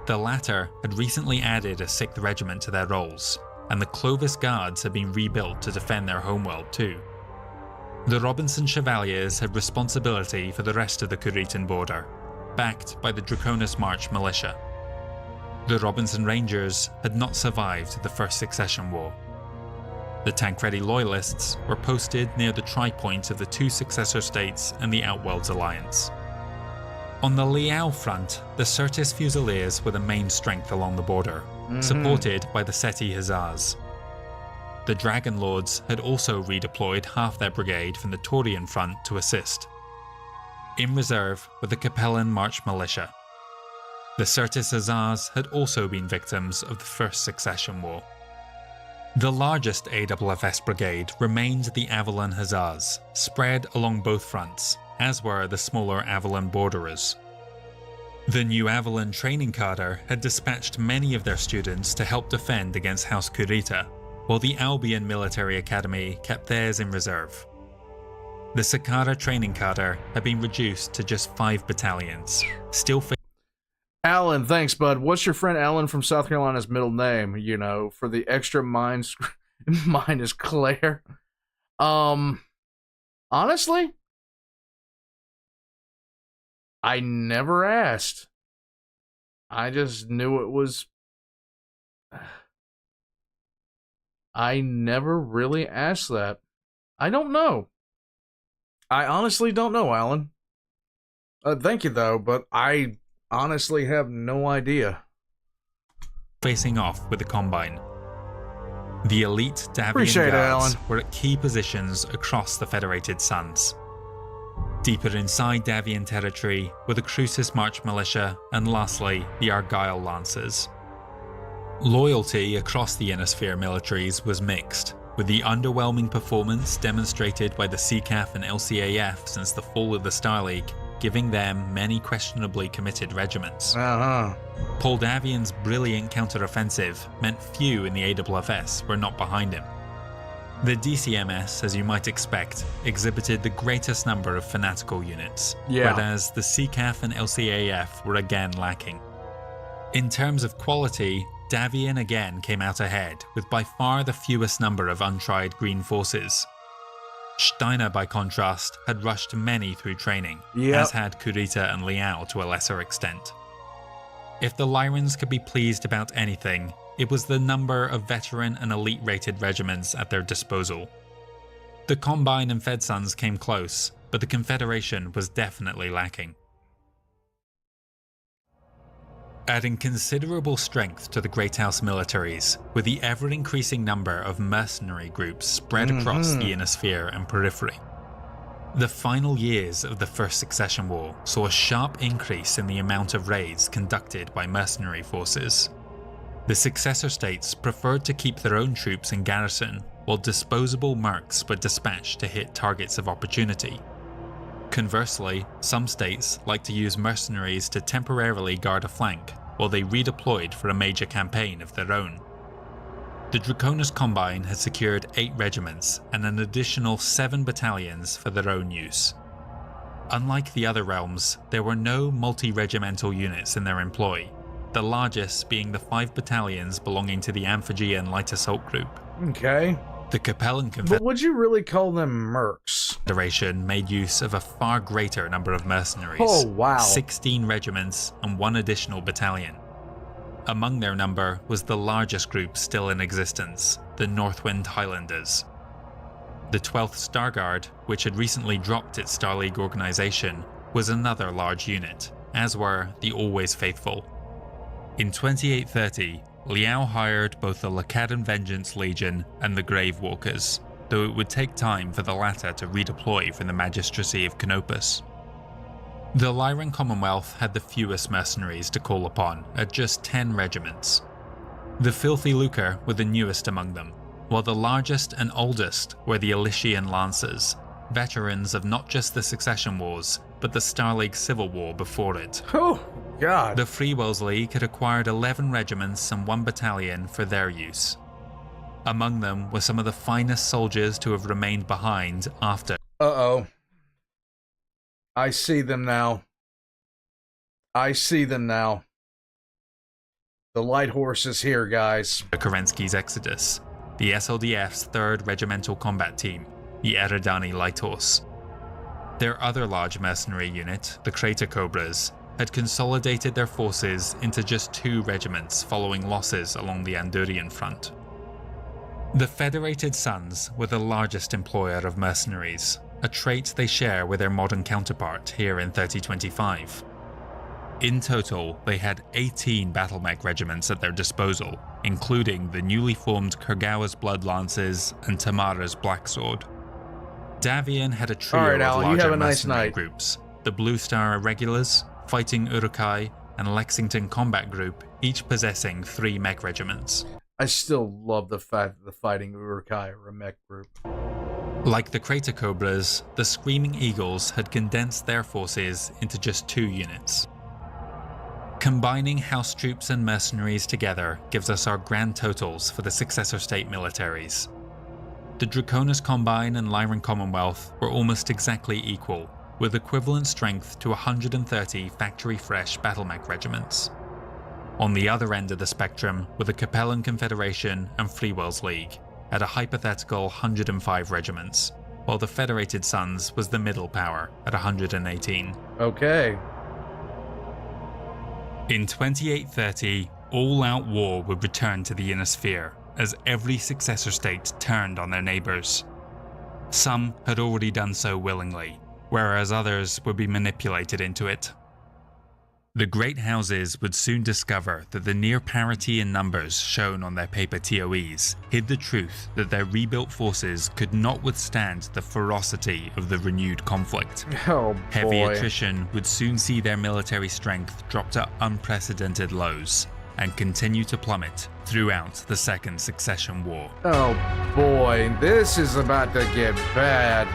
The latter had recently added a 6th regiment to their rolls, and the Clovis Guards had been rebuilt to defend their homeworld too. The Robinson Chevaliers had responsibility for the rest of the Kuritan border, backed by the Draconis March militia. The Robinson Rangers had not survived the First Secession War. The Tancredi Loyalists were posted near the tri-point of the 2 successor states and the Outworlds Alliance. On the Liao front, the Syrtis Fusiliers were the main strength along the border, supported by the Seti Hussars. The Dragon Lords had also redeployed half their brigade from the Taurian front to assist. In reserve were the Capellan March Militia. The Syrtis Hussars had also been victims of the First Secession War. The largest AFFS brigade remained the Avalon Hussars, spread along both fronts, as were the smaller Avalon Borderers. The New Avalon training cadre had dispatched many of their students to help defend against House Kurita, while the Albion Military Academy kept theirs in reserve. The Sakara training cadre had been reduced to just 5 battalions, still Alan, thanks, bud. What's your friend Alan from South Carolina's middle name? You know, for the extra mine is Claire. Honestly, I never asked. I just knew it was... I never really asked that. I don't know. I honestly don't know, Alan. Thank you, though, but I honestly have no idea. Facing off with the Combine. The elite Davian Guards were at key positions across the Federated Sons. Deeper inside Davian territory were the Crucis March Militia and lastly the Argyle Lancers. Loyalty across the Inner Sphere militaries was mixed, with the underwhelming performance demonstrated by the CCAF and LCAF since the fall of the Star League giving them many questionably committed regiments. Uh-huh. Moldavian's brilliant counter-offensive meant few in the AFFS were not behind him. The DCMS, as you might expect, exhibited the greatest number of fanatical units, whereas the CCAF and LCAF were again lacking. In terms of quality, Davian again came out ahead, with by far the fewest number of untried green forces. Steiner, by contrast, had rushed many through training, as had Kurita and Liao to a lesser extent. If the Lyrons could be pleased about anything, it was the number of veteran and elite-rated regiments at their disposal. The Combine and Fedsons came close, but the Confederation was definitely lacking. Adding considerable strength to the Great House militaries, with the ever-increasing number of mercenary groups spread across the Inner Sphere and periphery. The final years of the First Secession War saw a sharp increase in the amount of raids conducted by mercenary forces. The successor states preferred to keep their own troops in garrison, while disposable mercs were dispatched to hit targets of opportunity. Conversely, some states liked to use mercenaries to temporarily guard a flank, while they redeployed for a major campaign of their own. The Draconis Combine had secured 8 regiments and an additional 7 battalions for their own use. Unlike the other realms, there were no multi-regimental units in their employ, the largest being the 5 battalions belonging to the Amphigean Light Assault Group. Okay. The Capellan But would you really call them mercs? Confederation made use of a far greater number of mercenaries. Oh, wow. 16 regiments and 1 additional battalion. Among their number was the largest group still in existence, the Northwind Highlanders. The 12th Star Guard, which had recently dropped its Star League organization, was another large unit, as were the Always Faithful. In 2830, Liao hired both the Lacadan Vengeance Legion and the Grave Walkers, though it would take time for the latter to redeploy from the Magistracy of Canopus. The Lyron Commonwealth had the fewest mercenaries to call upon, at just 10 regiments. The Filthy Lucre were the newest among them, while the largest and oldest were the Elysian Lancers, veterans of not just the Succession Wars, but the Star League Civil War before it. Oh, God. The Freewells League had acquired 11 regiments and 1 battalion for their use. Among them were some of the finest soldiers to have remained behind after. Uh-oh. I see them now. I see them now. The light horse is here, guys. Kerensky's Exodus, the SLDF's 3rd Regimental Combat Team, the Eridani Light Horse. Their other large mercenary unit, the Crater Cobras, had consolidated their forces into just 2 regiments following losses along the Andurian front. The Federated Sons were the largest employer of mercenaries, a trait they share with their modern counterpart here in 3025. In total, they had 18 battlemech regiments at their disposal, including the newly formed Kurgawa's Blood Lances and Tamara's Black Sword. Davian had a trio of larger mercenary groups, the Blue Star Irregulars, Fighting Urukai, and Lexington Combat Group, each possessing 3 mech regiments. I still love the fact that the Fighting Urukai are a mech group. Like the Crater Cobras, the Screaming Eagles had condensed their forces into just 2 units. Combining house troops and mercenaries together gives us our grand totals for the successor state militaries. The Draconis Combine and Lyron Commonwealth were almost exactly equal, with equivalent strength to 130 factory-fresh battlemech regiments. On the other end of the spectrum were the Capellan Confederation and Freewells League, at a hypothetical 105 regiments, while the Federated Sons was the middle power at 118. Okay. In 2830, all-out war would return to the Inner Sphere, as every successor state turned on their neighbours. Some had already done so willingly, whereas others would be manipulated into it. The great houses would soon discover that the near parity in numbers shown on their paper TOEs hid the truth that their rebuilt forces could not withstand the ferocity of the renewed conflict. Oh, boy. Heavy attrition would soon see their military strength drop to unprecedented lows and continue to plummet throughout the Second Secession War. Oh boy, this is about to get bad.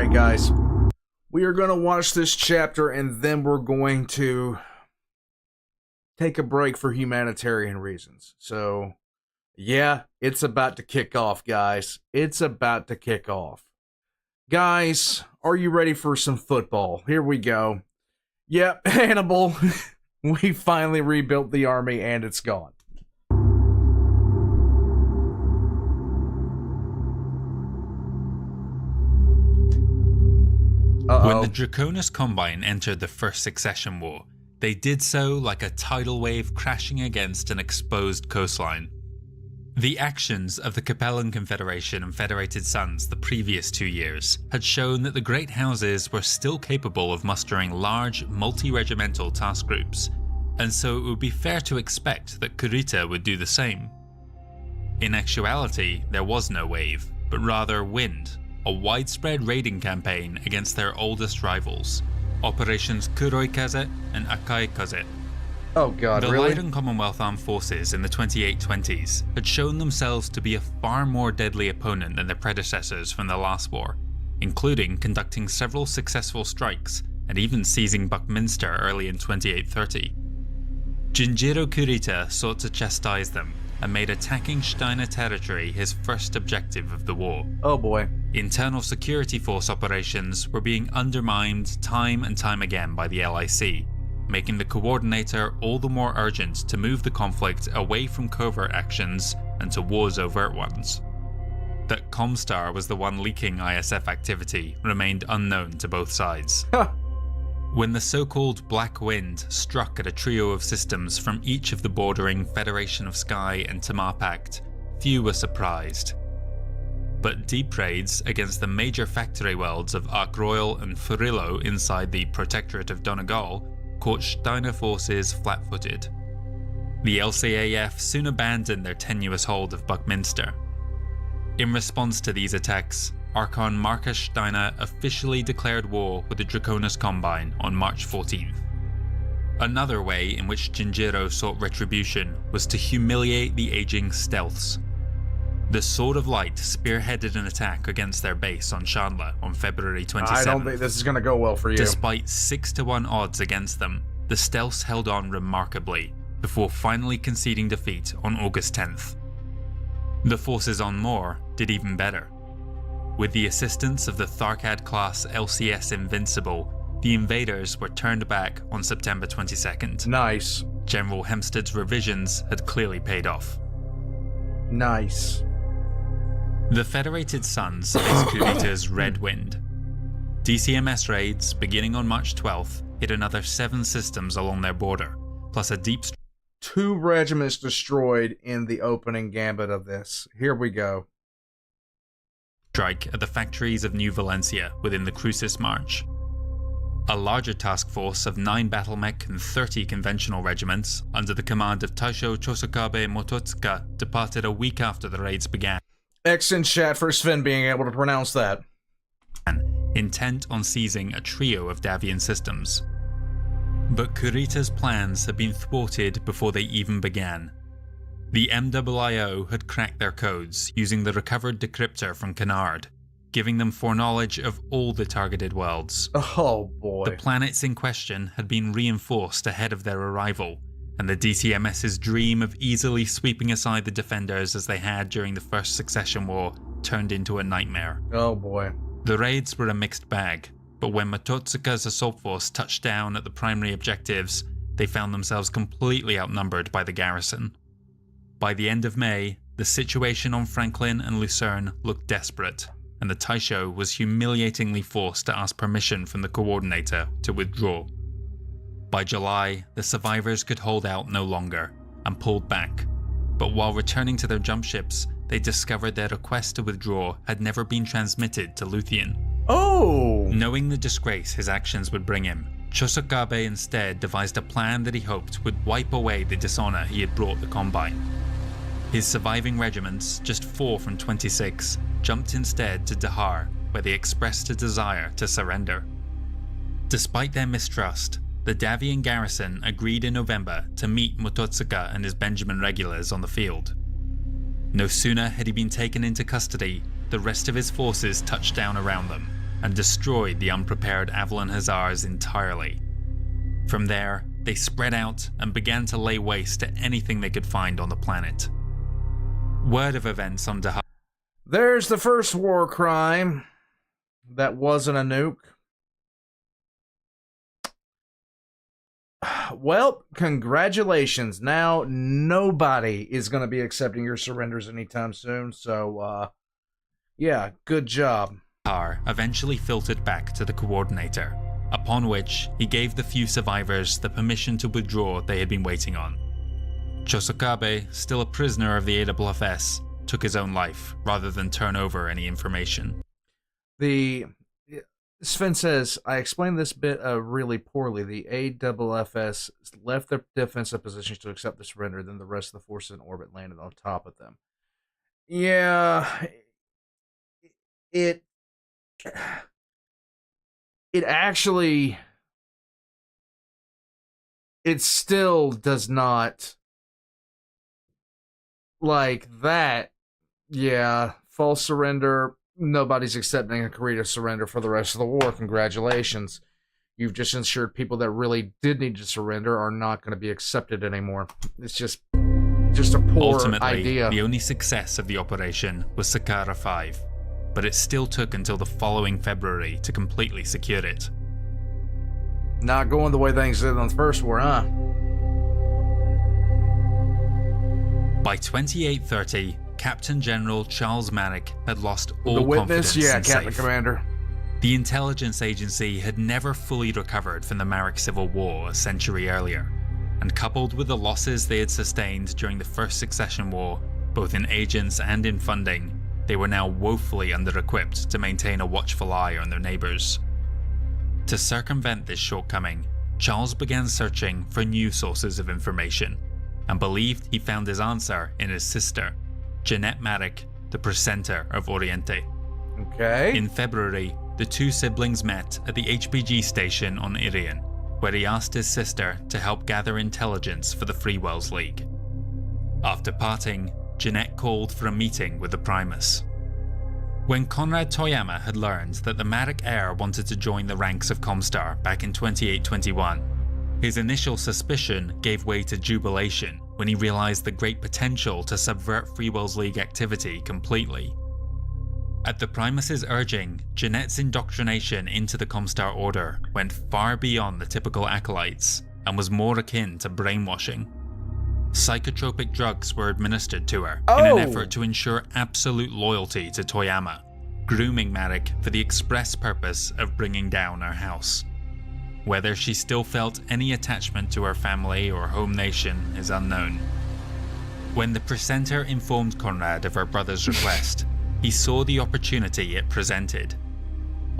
Alright, guys. We are going to watch this chapter, and then we're going to take a break for humanitarian reasons. So, yeah, it's about to kick off, guys. It's about to kick off. Guys, are you ready for some football? Here we go. Yep, Hannibal. We finally rebuilt the army, and it's gone. When the Draconis Combine entered the First Secession War, they did so like a tidal wave crashing against an exposed coastline. The actions of the Capellan Confederation and Federated Sons the previous 2 years had shown that the Great Houses were still capable of mustering large, multi-regimental task groups, and so it would be fair to expect that Kurita would do the same. In actuality, there was no wave, but rather wind, a widespread raiding campaign against their oldest rivals, Operations Kuroikaze and Akaikaze. Oh god, the really? Lyron Commonwealth Armed Forces in the 2820s had shown themselves to be a far more deadly opponent than their predecessors from the last war, including conducting several successful strikes and even seizing Buckminster early in 2830. Jinjiro Kurita sought to chastise them and made attacking Steiner territory his first objective of the war. Oh boy. Internal security force operations were being undermined time and time again by the LIC, making the coordinator all the more urgent to move the conflict away from covert actions and towards overt ones. That Comstar was the one leaking ISF activity remained unknown to both sides. When the so-called Black Wind struck at a trio of systems from each of the bordering Federation of Sky and Tamar Pact, few were surprised. But deep raids against the major factory worlds of Ark Royal and Furillo inside the Protectorate of Donegal caught Steiner forces flat-footed. The LCAF soon abandoned their tenuous hold of Buckminster. In response to these attacks, Archon Marcus Steiner officially declared war with the Draconis Combine on March 14th. Another way in which Jinjiro sought retribution was to humiliate the aging Stealths. The Sword of Light spearheaded an attack against their base on Chandler on February 27th. I don't think this is going to go well for you. Despite 6-1 odds against them, the Stealths held on remarkably, before finally conceding defeat on August 10th. The forces on Moor did even better. With the assistance of the Tharkad-class LCS Invincible, the invaders were turned back on September 22nd. Nice. General Hempstead's revisions had clearly paid off. Nice. The Federated Sons faced Kurita's Red Wind. DCMS raids, beginning on March 12th, hit another 7 systems along their border, plus a deep 2 regiments destroyed in the opening gambit of this. Here we go. strike at the factories of New Valencia within the Crucis March. A larger task force of 9 Battletech and 30 conventional regiments, under the command of Taisho Chosokabe Mototsuka, departed a week after the raids began. X in chat for Sven being able to pronounce that. Intent on seizing a trio of Davian systems. But Kurita's plans had been thwarted before they even began. The MIIO had cracked their codes using the recovered decryptor from Canard, giving them foreknowledge of all the targeted worlds. Oh boy. The planets in question had been reinforced ahead of their arrival, and the DCMS's dream of easily sweeping aside the defenders as they had during the First Secession War turned into a nightmare. Oh boy. The raids were a mixed bag, but when Mototsuka's assault force touched down at the primary objectives, they found themselves completely outnumbered by the garrison. By the end of May, the situation on Franklin and Lucerne looked desperate, and the Taisho was humiliatingly forced to ask permission from the coordinator to withdraw. By July, the survivors could hold out no longer, and pulled back, but while returning to their jump ships, they discovered their request to withdraw had never been transmitted to Luthien. Oh! Knowing the disgrace his actions would bring him, Chosokabe instead devised a plan that he hoped would wipe away the dishonor he had brought the Combine. His surviving regiments, just 4 from 26, jumped instead to Dahar, where they expressed a desire to surrender. Despite their mistrust, the Davian garrison agreed in November to meet Mototsuka and his Benjamin regulars on the field. No sooner had he been taken into custody, the rest of his forces touched down around them, and destroyed the unprepared Avalon Hussars entirely. From there, they spread out and began to lay waste to anything they could find on the planet. Word of events on Dahab. There's the first war crime that wasn't a nuke. Well, congratulations. Now nobody is going to be accepting your surrenders anytime soon. So, yeah, good job. Eventually filtered back to the coordinator, upon which he gave the few survivors the permission to withdraw they had been waiting on. Chosokabe, still a prisoner of the AWFS, took his own life rather than turn over any information. Sven says, I explained this bit really poorly. The AWFS left their defensive positions to accept the surrender, then the rest of the forces in orbit landed on top of them. Yeah, it actually, it still does not, like that. Yeah, false surrender. Nobody's accepting a Kurita surrender for the rest of the war. Congratulations. You've just ensured people that really did need to surrender are not going to be accepted anymore. It's just a poor Ultimately, idea. The only success of the operation was Sakara 5, but it still took until the following February to completely secure it. Not going the way things did on the first war, huh? By 2830, Captain General Charles Maddock had lost all the witness, confidence yeah, in Captain SAFE. Commander. The intelligence agency had never fully recovered from the Marek Civil War a century earlier, and coupled with the losses they had sustained during the First Secession War, both in agents and in funding, they were now woefully under-equipped to maintain a watchful eye on their neighbours. To circumvent this shortcoming, Charles began searching for new sources of information, and believed he found his answer in his sister, Jeanette Maddock, the presenter of Oriente. Okay. In February, the two siblings met at the HPG station on Irian, where he asked his sister to help gather intelligence for the Free Wells League. After parting, Jeanette called for a meeting with the Primus. When Conrad Toyama had learned that the Maddock heir wanted to join the ranks of Comstar back in 2821, his initial suspicion gave way to jubilation when he realized the great potential to subvert Free Wells League activity completely. At the Primus's urging, Jeanette's indoctrination into the Comstar Order went far beyond the typical acolytes and was more akin to brainwashing. Psychotropic drugs were administered to her in an effort to ensure absolute loyalty to Toyama, grooming Maddock for the express purpose of bringing down her house. Whether she still felt any attachment to her family or home nation is unknown. When the presenter informed Conrad of her brother's request, he saw the opportunity it presented.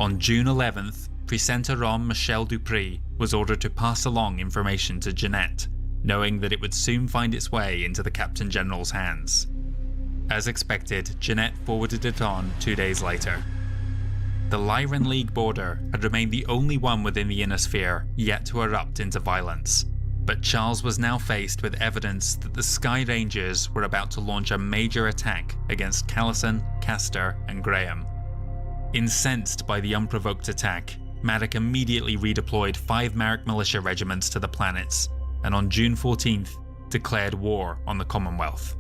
On June 11th, presenter Rom Michel Dupree was ordered to pass along information to Jeanette, knowing that it would soon find its way into the Captain General's hands. As expected, Jeanette forwarded it on 2 days later. The Lyron League border had remained the only one within the Inner Sphere yet to erupt into violence, but Charles was now faced with evidence that the Sky Rangers were about to launch a major attack against Callison, Castor, and Graham. Incensed by the unprovoked attack, Maddock immediately redeployed 5 Marek militia regiments to the planets, and on June 14th declared war on the Commonwealth.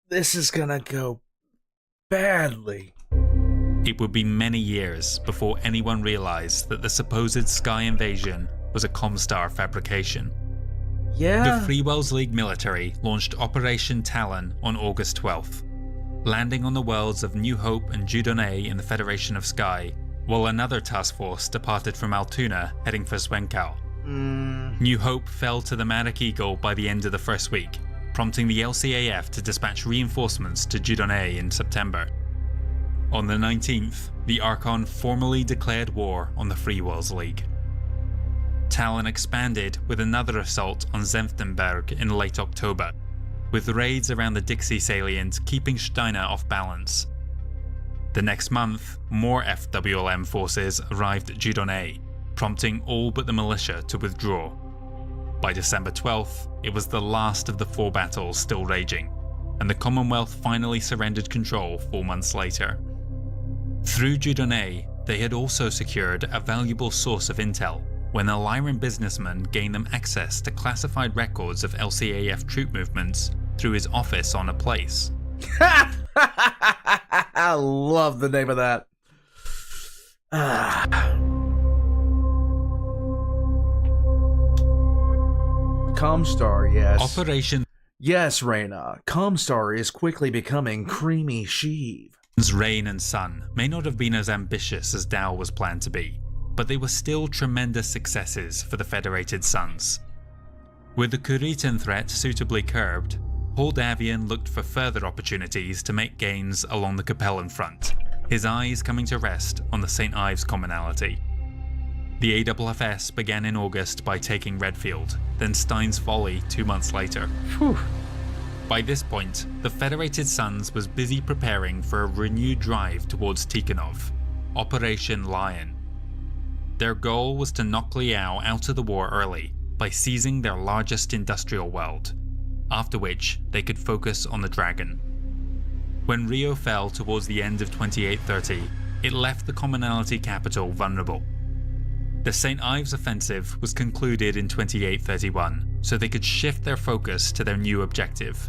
This is gonna go badly. It would be many years before anyone realized that the supposed Sky invasion was a Comstar fabrication. Yeah. The Free Wells League military launched Operation Talon on August 12th, landing on the worlds of New Hope and Judone in the Federation of Sky, while another task force departed from Altoona heading for Svenkau. New Hope fell to the Maddock Eagle by the end of the first week, prompting the LCAF to dispatch reinforcements to Judone in September. On the 19th, the Archon formally declared war on the Free Wells League. Talon expanded with another assault on Senftenberg in late October, with raids around the Dixie salient keeping Steiner off balance. The next month, more FWLM forces arrived at Judone, prompting all but the militia to withdraw. By December 12th, it was the last of the 4 battles still raging, and the Commonwealth finally surrendered control 4 months later. Through Dieudonné, they had also secured a valuable source of intel when a Lyron businessman gained them access to classified records of LCAF troop movements through his office on a place. I love the name of that. Comstar, yes. Operation Yes, Reyna. Comstar is quickly becoming creamy sheave. Rain and Sun may not have been as ambitious as Dow was planned to be, but they were still tremendous successes for the Federated Suns. With the Kuritan threat suitably curbed, Paul Davian looked for further opportunities to make gains along the Capellan front, his eyes coming to rest on the St. Ives commonality. The AFFS began in August by taking Redfield, then Stein's Folly 2 months later. Whew. By this point, the Federated Suns was busy preparing for a renewed drive towards Tikhonov, Operation Lion. Their goal was to knock Liao out of the war early by seizing their largest industrial world, after which they could focus on the Dragon. When Rio fell towards the end of 2830, it left the Commonalty capital vulnerable. The St. Ives offensive was concluded in 2831, so they could shift their focus to their new objective.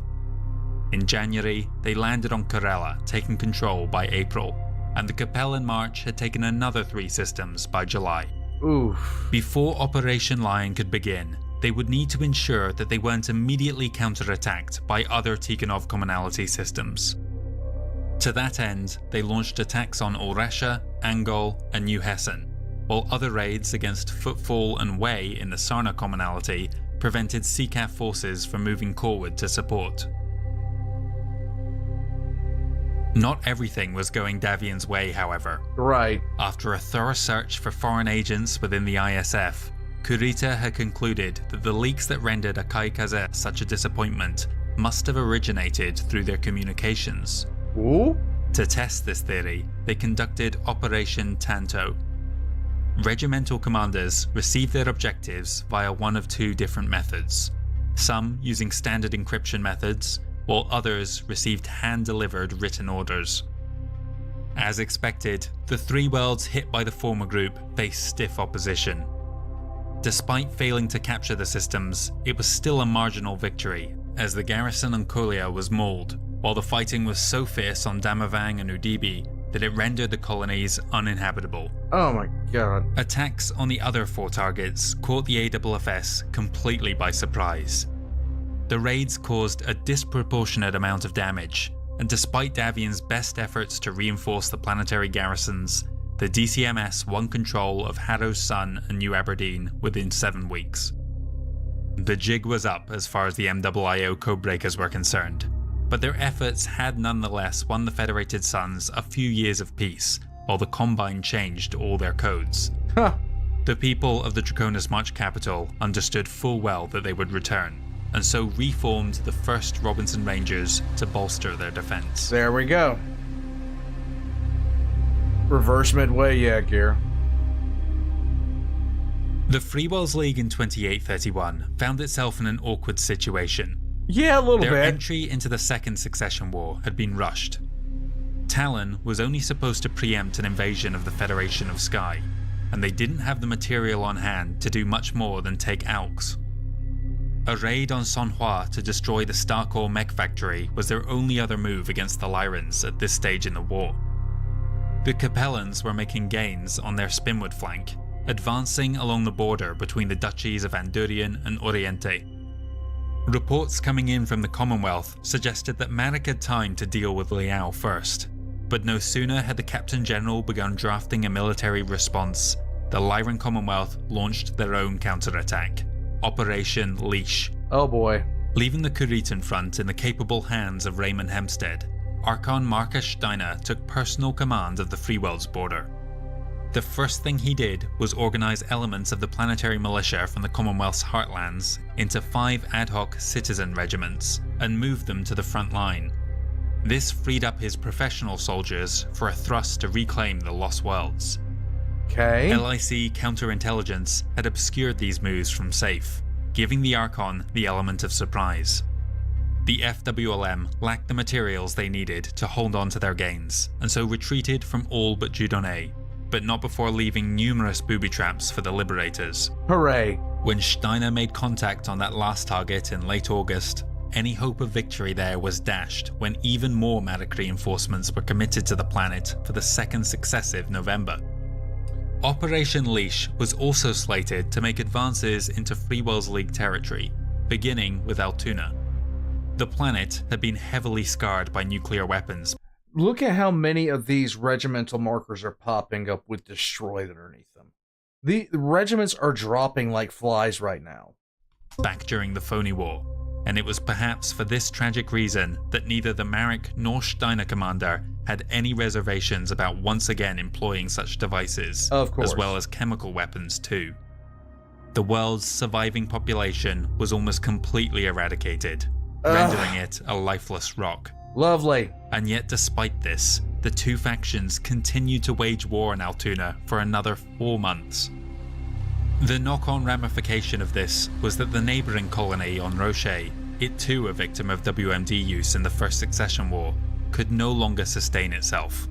In January, they landed on Karela, taking control by April, and the Capellan March had taken another 3 systems by July. Oof. Before Operation Lion could begin, they would need to ensure that they weren't immediately counterattacked by other Tikhonov Commonalty systems. To that end, they launched attacks on Oresha, Angol, and New Hessen, while other raids against Footfall and Wei in the Sarna Commonalty prevented CCAF forces from moving forward to support. Not everything was going Davian's way, however. Right. After a thorough search for foreign agents within the ISF, Kurita had concluded that the leaks that rendered Akai Kaze such a disappointment must have originated through their communications. Ooh? To test this theory, they conducted Operation Tanto. Regimental commanders received their objectives via one of 2 different methods, some using standard encryption methods, while others received hand-delivered written orders. As expected, the 3 worlds hit by the former group faced stiff opposition. Despite failing to capture the systems, it was still a marginal victory, as the garrison on Kolia was mauled, while the fighting was so fierce on Damavang and Udibi that it rendered the colonies uninhabitable. Oh my god. Attacks on the other 4 targets caught the AFFS completely by surprise. The raids caused a disproportionate amount of damage, and despite Davian's best efforts to reinforce the planetary garrisons, the DCMS won control of Harrow's Sun and New Aberdeen within 7 weeks. The jig was up as far as the MIIO codebreakers were concerned, but their efforts had nonetheless won the Federated Suns a few years of peace, while the Combine changed all their codes. Huh. The people of the Draconis March capital understood full well that they would return, and so reformed the 1st Robinson Rangers to bolster their defense. There we go. Reverse midway, yeah, gear. The Free Worlds League in 2831 found itself in an awkward situation. Yeah, a little Their bit. entry into the Second Secession War had been rushed. Talon was only supposed to preempt an invasion of the Federation of Sky, and they didn't have the material on hand to do much more than take Aux. A raid on Sonhua to destroy the Starcore mech factory was their only other move against the Lyrons at this stage in the war. The Capellans were making gains on their Spinwood flank, advancing along the border between the duchies of Andurian and Oriente. Reports coming in from the Commonwealth suggested that Marek had time to deal with Liao first, but no sooner had the Captain General begun drafting a military response, the Lyron Commonwealth launched their own counterattack, Operation Leash. Oh boy. Leaving the Kuritan front in the capable hands of Raymond Hempstead, Archon Marcus Steiner took personal command of the Free Worlds border. The first thing he did was organize elements of the planetary militia from the Commonwealth's heartlands into 5 ad hoc citizen regiments and moved them to the front line. This freed up his professional soldiers for a thrust to reclaim the Lost Worlds. Okay. LIC counterintelligence had obscured these moves from SAFE, giving the Archon the element of surprise. The FWLM lacked the materials they needed to hold on to their gains, and so retreated from all but Dieudonné, but not before leaving numerous booby traps for the Liberators. Hooray! When Steiner made contact on that last target in late August, any hope of victory there was dashed when even more Matic reinforcements were committed to the planet for the second successive November. Operation Leash was also slated to make advances into Free Worlds League territory, beginning with Altoona. The planet had been heavily scarred by nuclear weapons. Look at how many of these regimental markers are popping up with destroyed underneath them. The regiments are dropping like flies right now. Back during the Phony War, and it was perhaps for this tragic reason that neither the Marek nor Steiner commander had any reservations about once again employing such devices, of course, as well as chemical weapons too. The world's surviving population was almost completely eradicated, rendering it a lifeless rock. Lovely. And yet despite this, the two factions continued to wage war in Altoona for another 4 months. The knock-on ramification of this was that the neighbouring colony on Roche, it too a victim of WMD use in the First Secession War, could no longer sustain itself.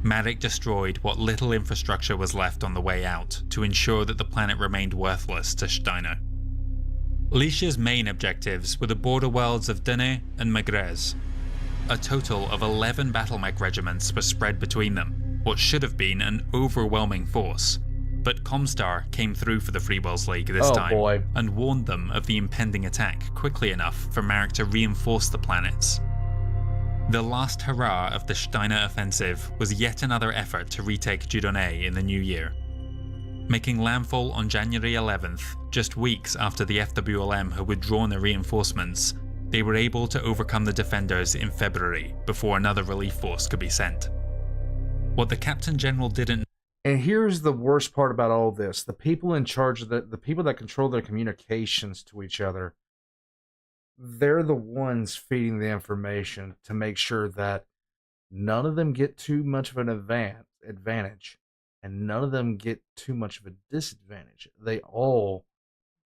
Matic destroyed what little infrastructure was left on the way out to ensure that the planet remained worthless to Steiner. Leash's main objectives were the border worlds of Dene and Magrez. A total of 11 battlemech regiments were spread between them, what should have been an overwhelming force. But Comstar came through for the Free Worlds League this time and warned them of the impending attack quickly enough for Marek to reinforce the planets. The last hurrah of the Steiner offensive was yet another effort to retake Dieudonné in the new year. Making landfall on January 11th, just weeks after the FWLM had withdrawn their reinforcements, they were able to overcome the defenders in February before another relief force could be sent. What the Captain General didn't. And here's the worst part about all this. The people in charge of the people that control their communications to each other, they're the ones feeding the information to make sure that none of them get too much of an advantage and none of them get too much of a disadvantage. They all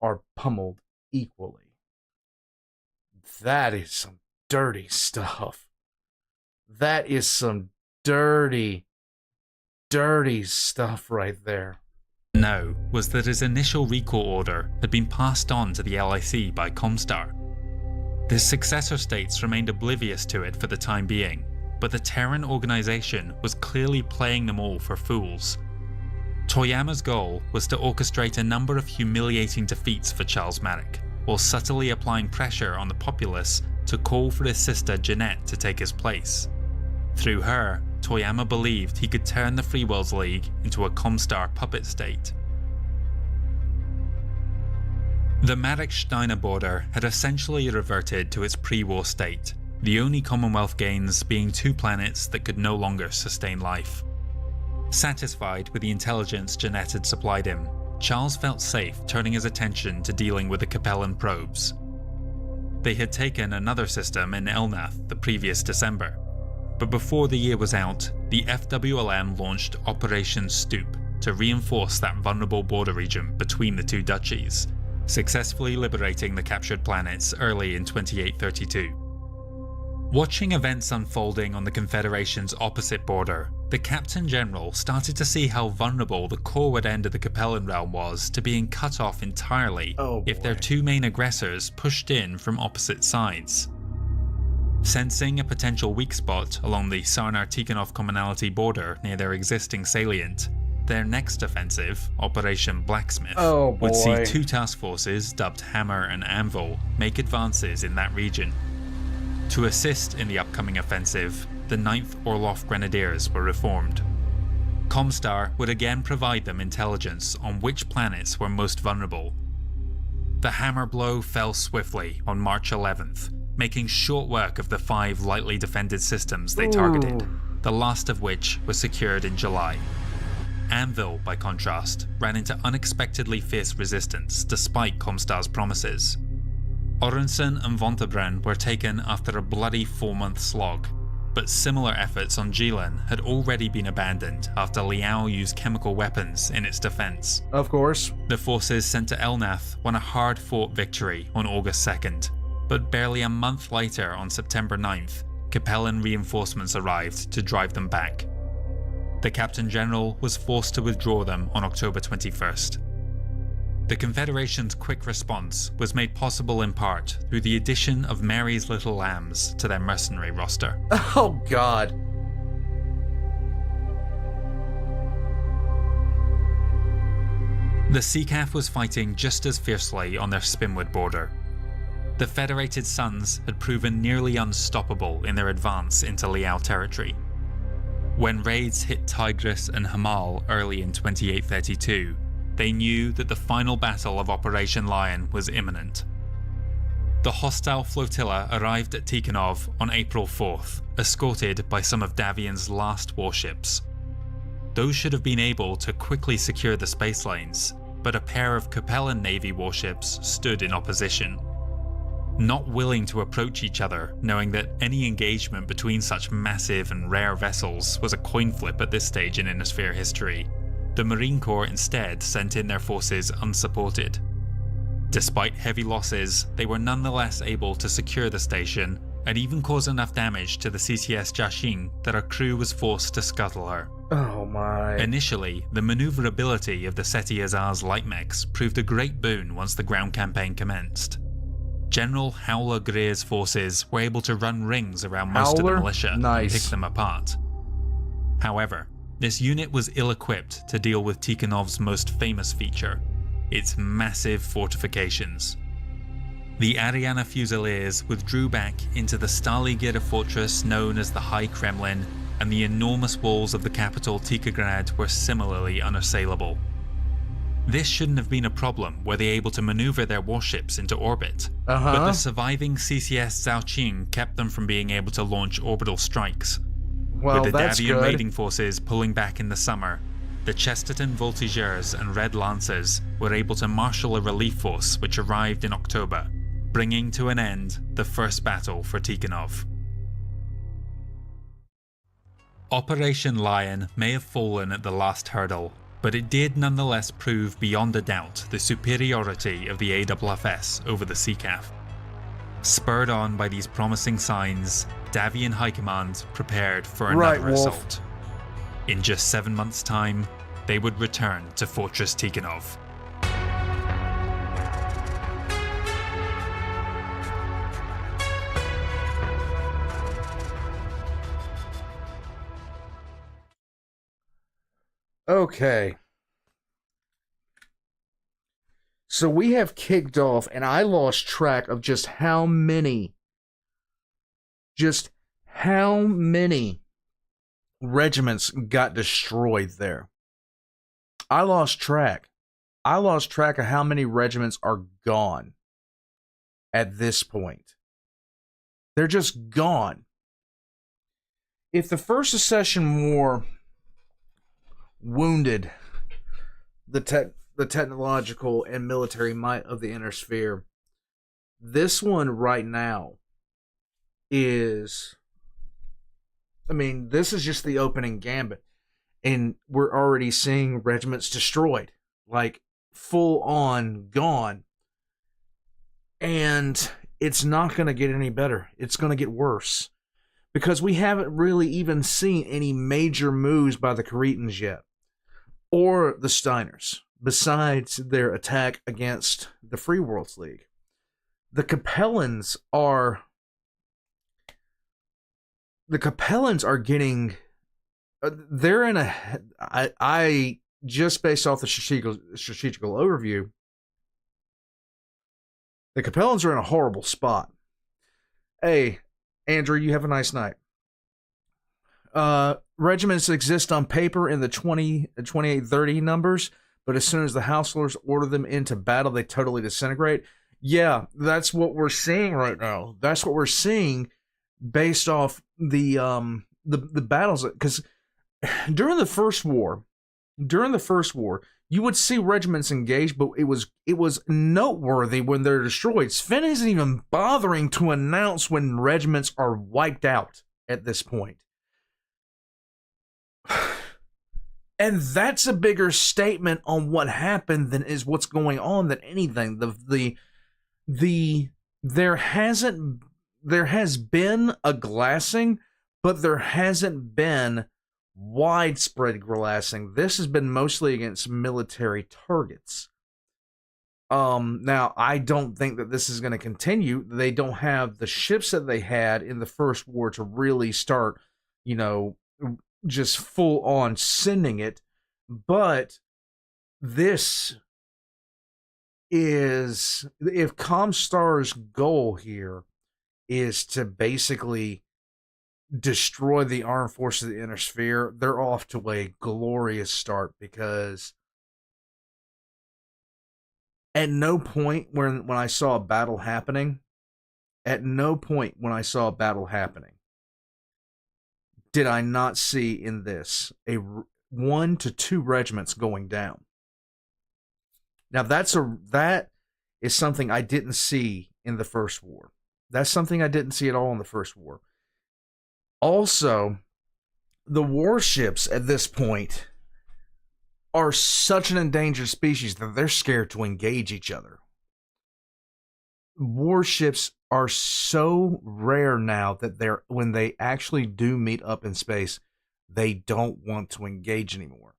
are pummeled equally. That is some dirty stuff. That is some dirty stuff right there. No, was that his initial recall order had been passed on to the LIC by Comstar. The successor states remained oblivious to it for the time being, but the Terran organization was clearly playing them all for fools. Toyama's goal was to orchestrate a number of humiliating defeats for Charles Marek, while subtly applying pressure on the populace to call for his sister Jeanette to take his place. Through her, Toyama believed he could turn the Free Worlds League into a Comstar puppet state. The Marek-Steiner border had essentially reverted to its pre-war state, the only Commonwealth gains being 2 planets that could no longer sustain life. Satisfied with the intelligence Jeanette had supplied him, Charles felt safe turning his attention to dealing with the Capellan probes. They had taken another system in Elnath the previous December, but before the year was out, the FWLM launched Operation Stoop to reinforce that vulnerable border region between the 2 duchies, successfully liberating the captured planets early in 2832. Watching events unfolding on the Confederation's opposite border, the Captain General started to see how vulnerable the corward end of the Capellan realm was to being cut off entirely if their 2 main aggressors pushed in from opposite sides. Sensing a potential weak spot along the Sarnar-Tikhonov commonality border near their existing salient, their next offensive, Operation Blacksmith, would see 2 task forces dubbed Hammer and Anvil make advances in that region. To assist in the upcoming offensive, the 9th Orloff Grenadiers were reformed. Comstar would again provide them intelligence on which planets were most vulnerable. The hammer blow fell swiftly on March 11th, making short work of the 5 lightly defended systems they targeted, the last of which was secured in July. Anvil, by contrast, ran into unexpectedly fierce resistance despite Comstar's promises. Orensen and Vontabren were taken after a bloody 4-month slog, but similar efforts on Jilin had already been abandoned after Liao used chemical weapons in its defense. Of course. The forces sent to Elnath won a hard-fought victory on August 2nd, but barely a month later, on September 9th, Capellan reinforcements arrived to drive them back. The Captain General was forced to withdraw them on October 21st. The Confederation's quick response was made possible in part through the addition of Mary's Little Lambs to their mercenary roster. Oh, God. The Seacath was fighting just as fiercely on their Spinwood border. The Federated Sons had proven nearly unstoppable in their advance into Liao territory. When raids hit Tigris and Hamal early in 2832, they knew that the final battle of Operation Lion was imminent. The hostile flotilla arrived at Tikhonov on April 4th, escorted by some of Davian's last warships. Those should have been able to quickly secure the space lanes, but a pair of Capellan Navy warships stood in opposition. Not willing to approach each other, knowing that any engagement between such massive and rare vessels was a coin flip at this stage in Innisphere history, the Marine Corps instead sent in their forces unsupported. Despite heavy losses, they were nonetheless able to secure the station and even cause enough damage to the CCS Jiaxing that her crew was forced to scuttle her. Oh my. Initially, the maneuverability of the Seti Azaz light mechs proved a great boon once the ground campaign commenced. General Howler Greer's forces were able to run rings around most of the militia and pick them apart. However, this unit was ill-equipped to deal with Tikhonov's most famous feature, its massive fortifications. The Ariana Fusiliers withdrew back into the Stalingrad fortress known as the High Kremlin, and the enormous walls of the capital Tikhograd were similarly unassailable. This shouldn't have been a problem were they able to maneuver their warships into orbit, but the surviving CCS Zhaoqing kept them from being able to launch orbital strikes. Well, with the that's Davian good. raiding forces pulling back in the summer, the Chesterton Voltigeurs and Red Lancers were able to marshal a relief force which arrived in October, bringing to an end the first battle for Tikhonov. Operation Lion may have fallen at the last hurdle, but it did nonetheless prove beyond a doubt the superiority of the AFFS over the Seacath. Spurred on by these promising signs, Davian High Command prepared for another assault. In just 7 months' time, they would return to Fortress Tikhonov. Okay. So we have kicked off, and I lost track of just how many regiments got destroyed there. I lost track. I lost track of how many regiments are gone at this point. They're just gone. If the First Secession War wounded the technological and military might of the Inner Sphere, this one right now is, I mean, this is just the opening gambit, and we're already seeing regiments destroyed, like full on gone, and it's not going to get any better. It's going to get worse, because we haven't really even seen any major moves by the Kuritans yet, or the Steiners, besides their attack against the Free Worlds League. The Capellans are getting, they're in a, I just based off the strategical overview, the Capellans are in a horrible spot. Hey, Andrew, you have a nice night. Regiments exist on paper in the 2830 numbers, but as soon as the Houselors order them into battle, they totally disintegrate. Yeah, that's what we're seeing right now. That's what we're seeing based off the battles, because during the first war, you would see regiments engage, but it was noteworthy when they're destroyed. Sven isn't even bothering to announce when regiments are wiped out at this point. And that's a bigger statement on what happened than is what's going on than anything. The there has been a glassing, but there hasn't been widespread glassing. This has been mostly against military targets. Now, I don't think that this is going to continue. They don't have the ships that they had in the First War to really start, you know, just full on sending it. But this is, if Comstar's goal here is to basically destroy the armed forces of the Inner Sphere, they're off to a glorious start, because at no point when I saw a battle happening, did I not see in this a 1 to 2 regiments going down. Now that is something I didn't see in the First War. That's something I didn't see at all in the First War. Also, the warships at this point are such an endangered species that they're scared to engage each other. Warships are so rare now that when they actually do meet up in space, they don't want to engage anymore.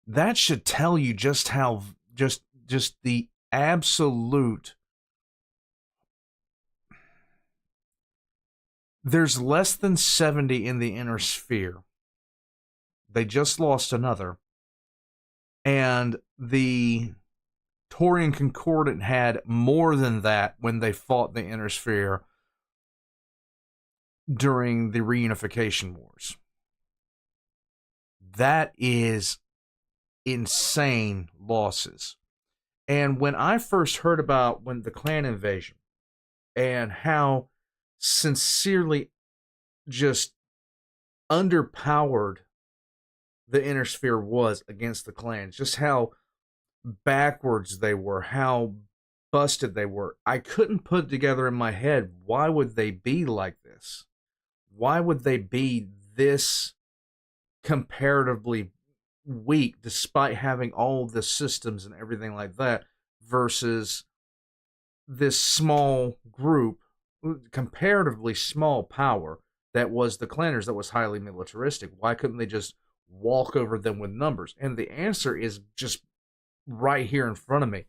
That should tell you just how just the absolute. There's less than 70 in the Inner Sphere. They just lost another. And the Taurian Concordant had more than that when they fought the Inner Sphere during the reunification wars. That is insane losses. And when I first heard about the clan invasion and how sincerely just underpowered the Inner Sphere was against the clans, just how backwards they were, how busted they were, I couldn't put together in my head, why would they be like this? Why would they be this comparatively weak despite having all the systems and everything like that, versus this small group, comparatively small power that was the clanners, that was highly militaristic? Why couldn't they just walk over them with numbers? And the answer is just right here in front of me.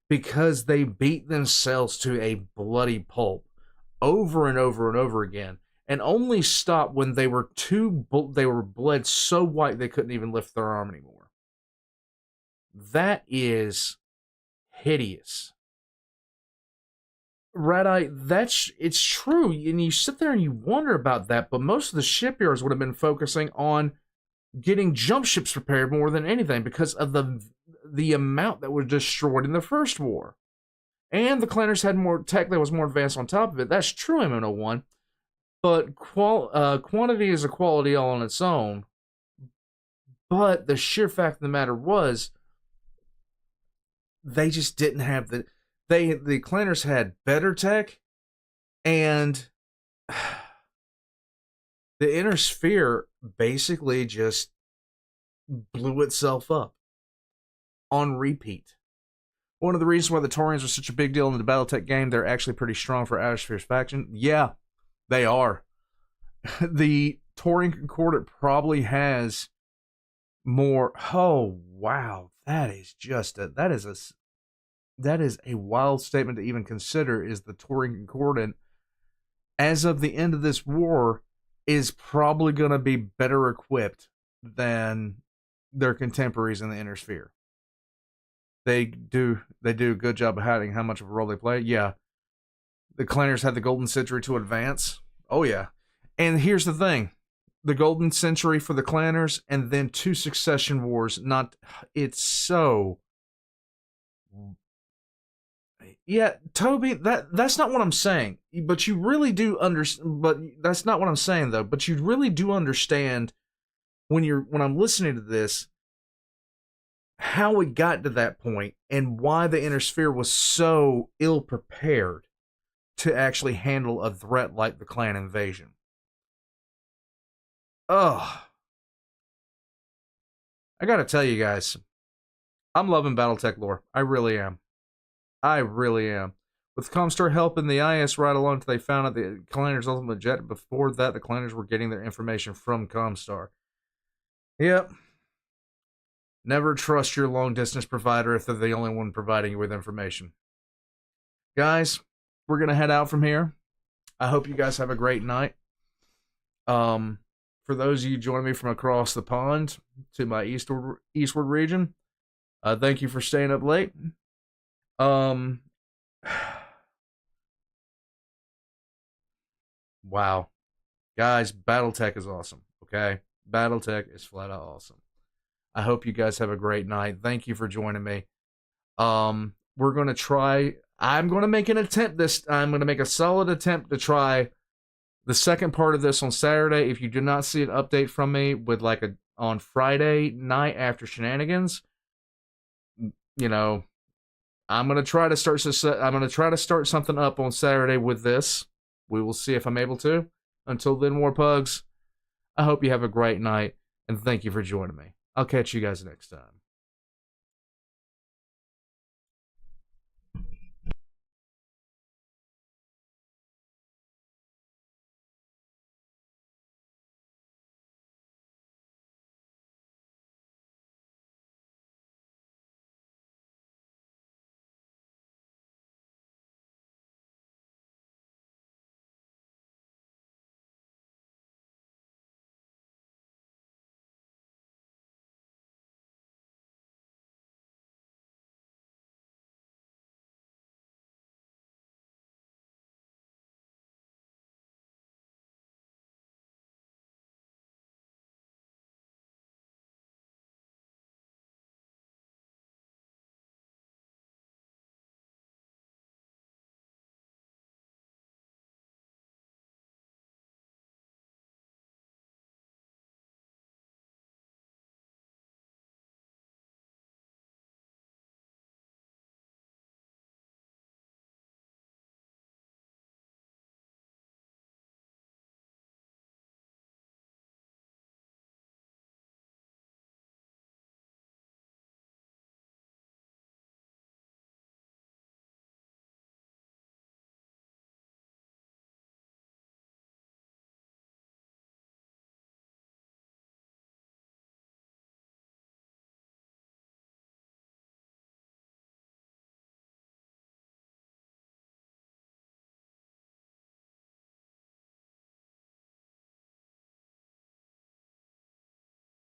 Because they beat themselves to a bloody pulp over and over and over again, and only stopped when they were bled so white they couldn't even lift their arm anymore. That is hideous. Red-Eye, it's true, and you sit there and you wonder about that, but most of the shipyards would have been focusing on getting jump ships prepared more than anything, because of the amount that was destroyed in the First War. And the clanners had more tech that was more advanced on top of it. That's true in MN01. But quantity is a quality all on its own. But the sheer fact of the matter was, they just didn't have the clanners had better tech, and the Inner Sphere basically just blew itself up on repeat. One of the reasons why the Taurians are such a big deal in the Battletech game, they're actually pretty strong for Outer Sphere's faction. Yeah, they are. The Taurian Concordant probably has more. Oh wow, that is a wild statement to even consider. Is the Taurian Concordant, as of the end of this war, is probably going to be better equipped than their contemporaries in the Inner Sphere. They do a good job of hiding how much of a role they play. Yeah. The clanners had the Golden Century to advance. Oh, yeah. And here's the thing. The Golden Century for the clanners, and then 2 Secession wars. It's so... Yeah, Toby, that's not what I'm saying. But you really do understand. But that's not what I'm saying, though. But you really do understand when I'm listening to this, how it got to that point and why the Inner Sphere was so ill prepared to actually handle a threat like the clan invasion. Ugh. I gotta tell you guys, I'm loving Battletech lore. I really am. With Comstar helping the IS right along until they found out the Collider's ultimate objective. Before that, the Colliders were getting their information from Comstar. Yep. Never trust your long-distance provider if they're the only one providing you with information. Guys, we're going to head out from here. I hope you guys have a great night. For those of you joining me from across the pond to my eastward region, thank you for staying up late. Wow. Guys, Battletech is awesome, okay? Battletech is flat out awesome. I hope you guys have a great night. Thank you for joining me. We're going to try... I'm going to make an attempt I'm going to make a solid attempt to try the second part of this on Saturday. If you do not see an update from me with on Friday night after shenanigans, you know, I'm going to try to start something up on Saturday with this. We will see if I'm able to. Until then, Warpugs, I hope you have a great night, and thank you for joining me. I'll catch you guys next time.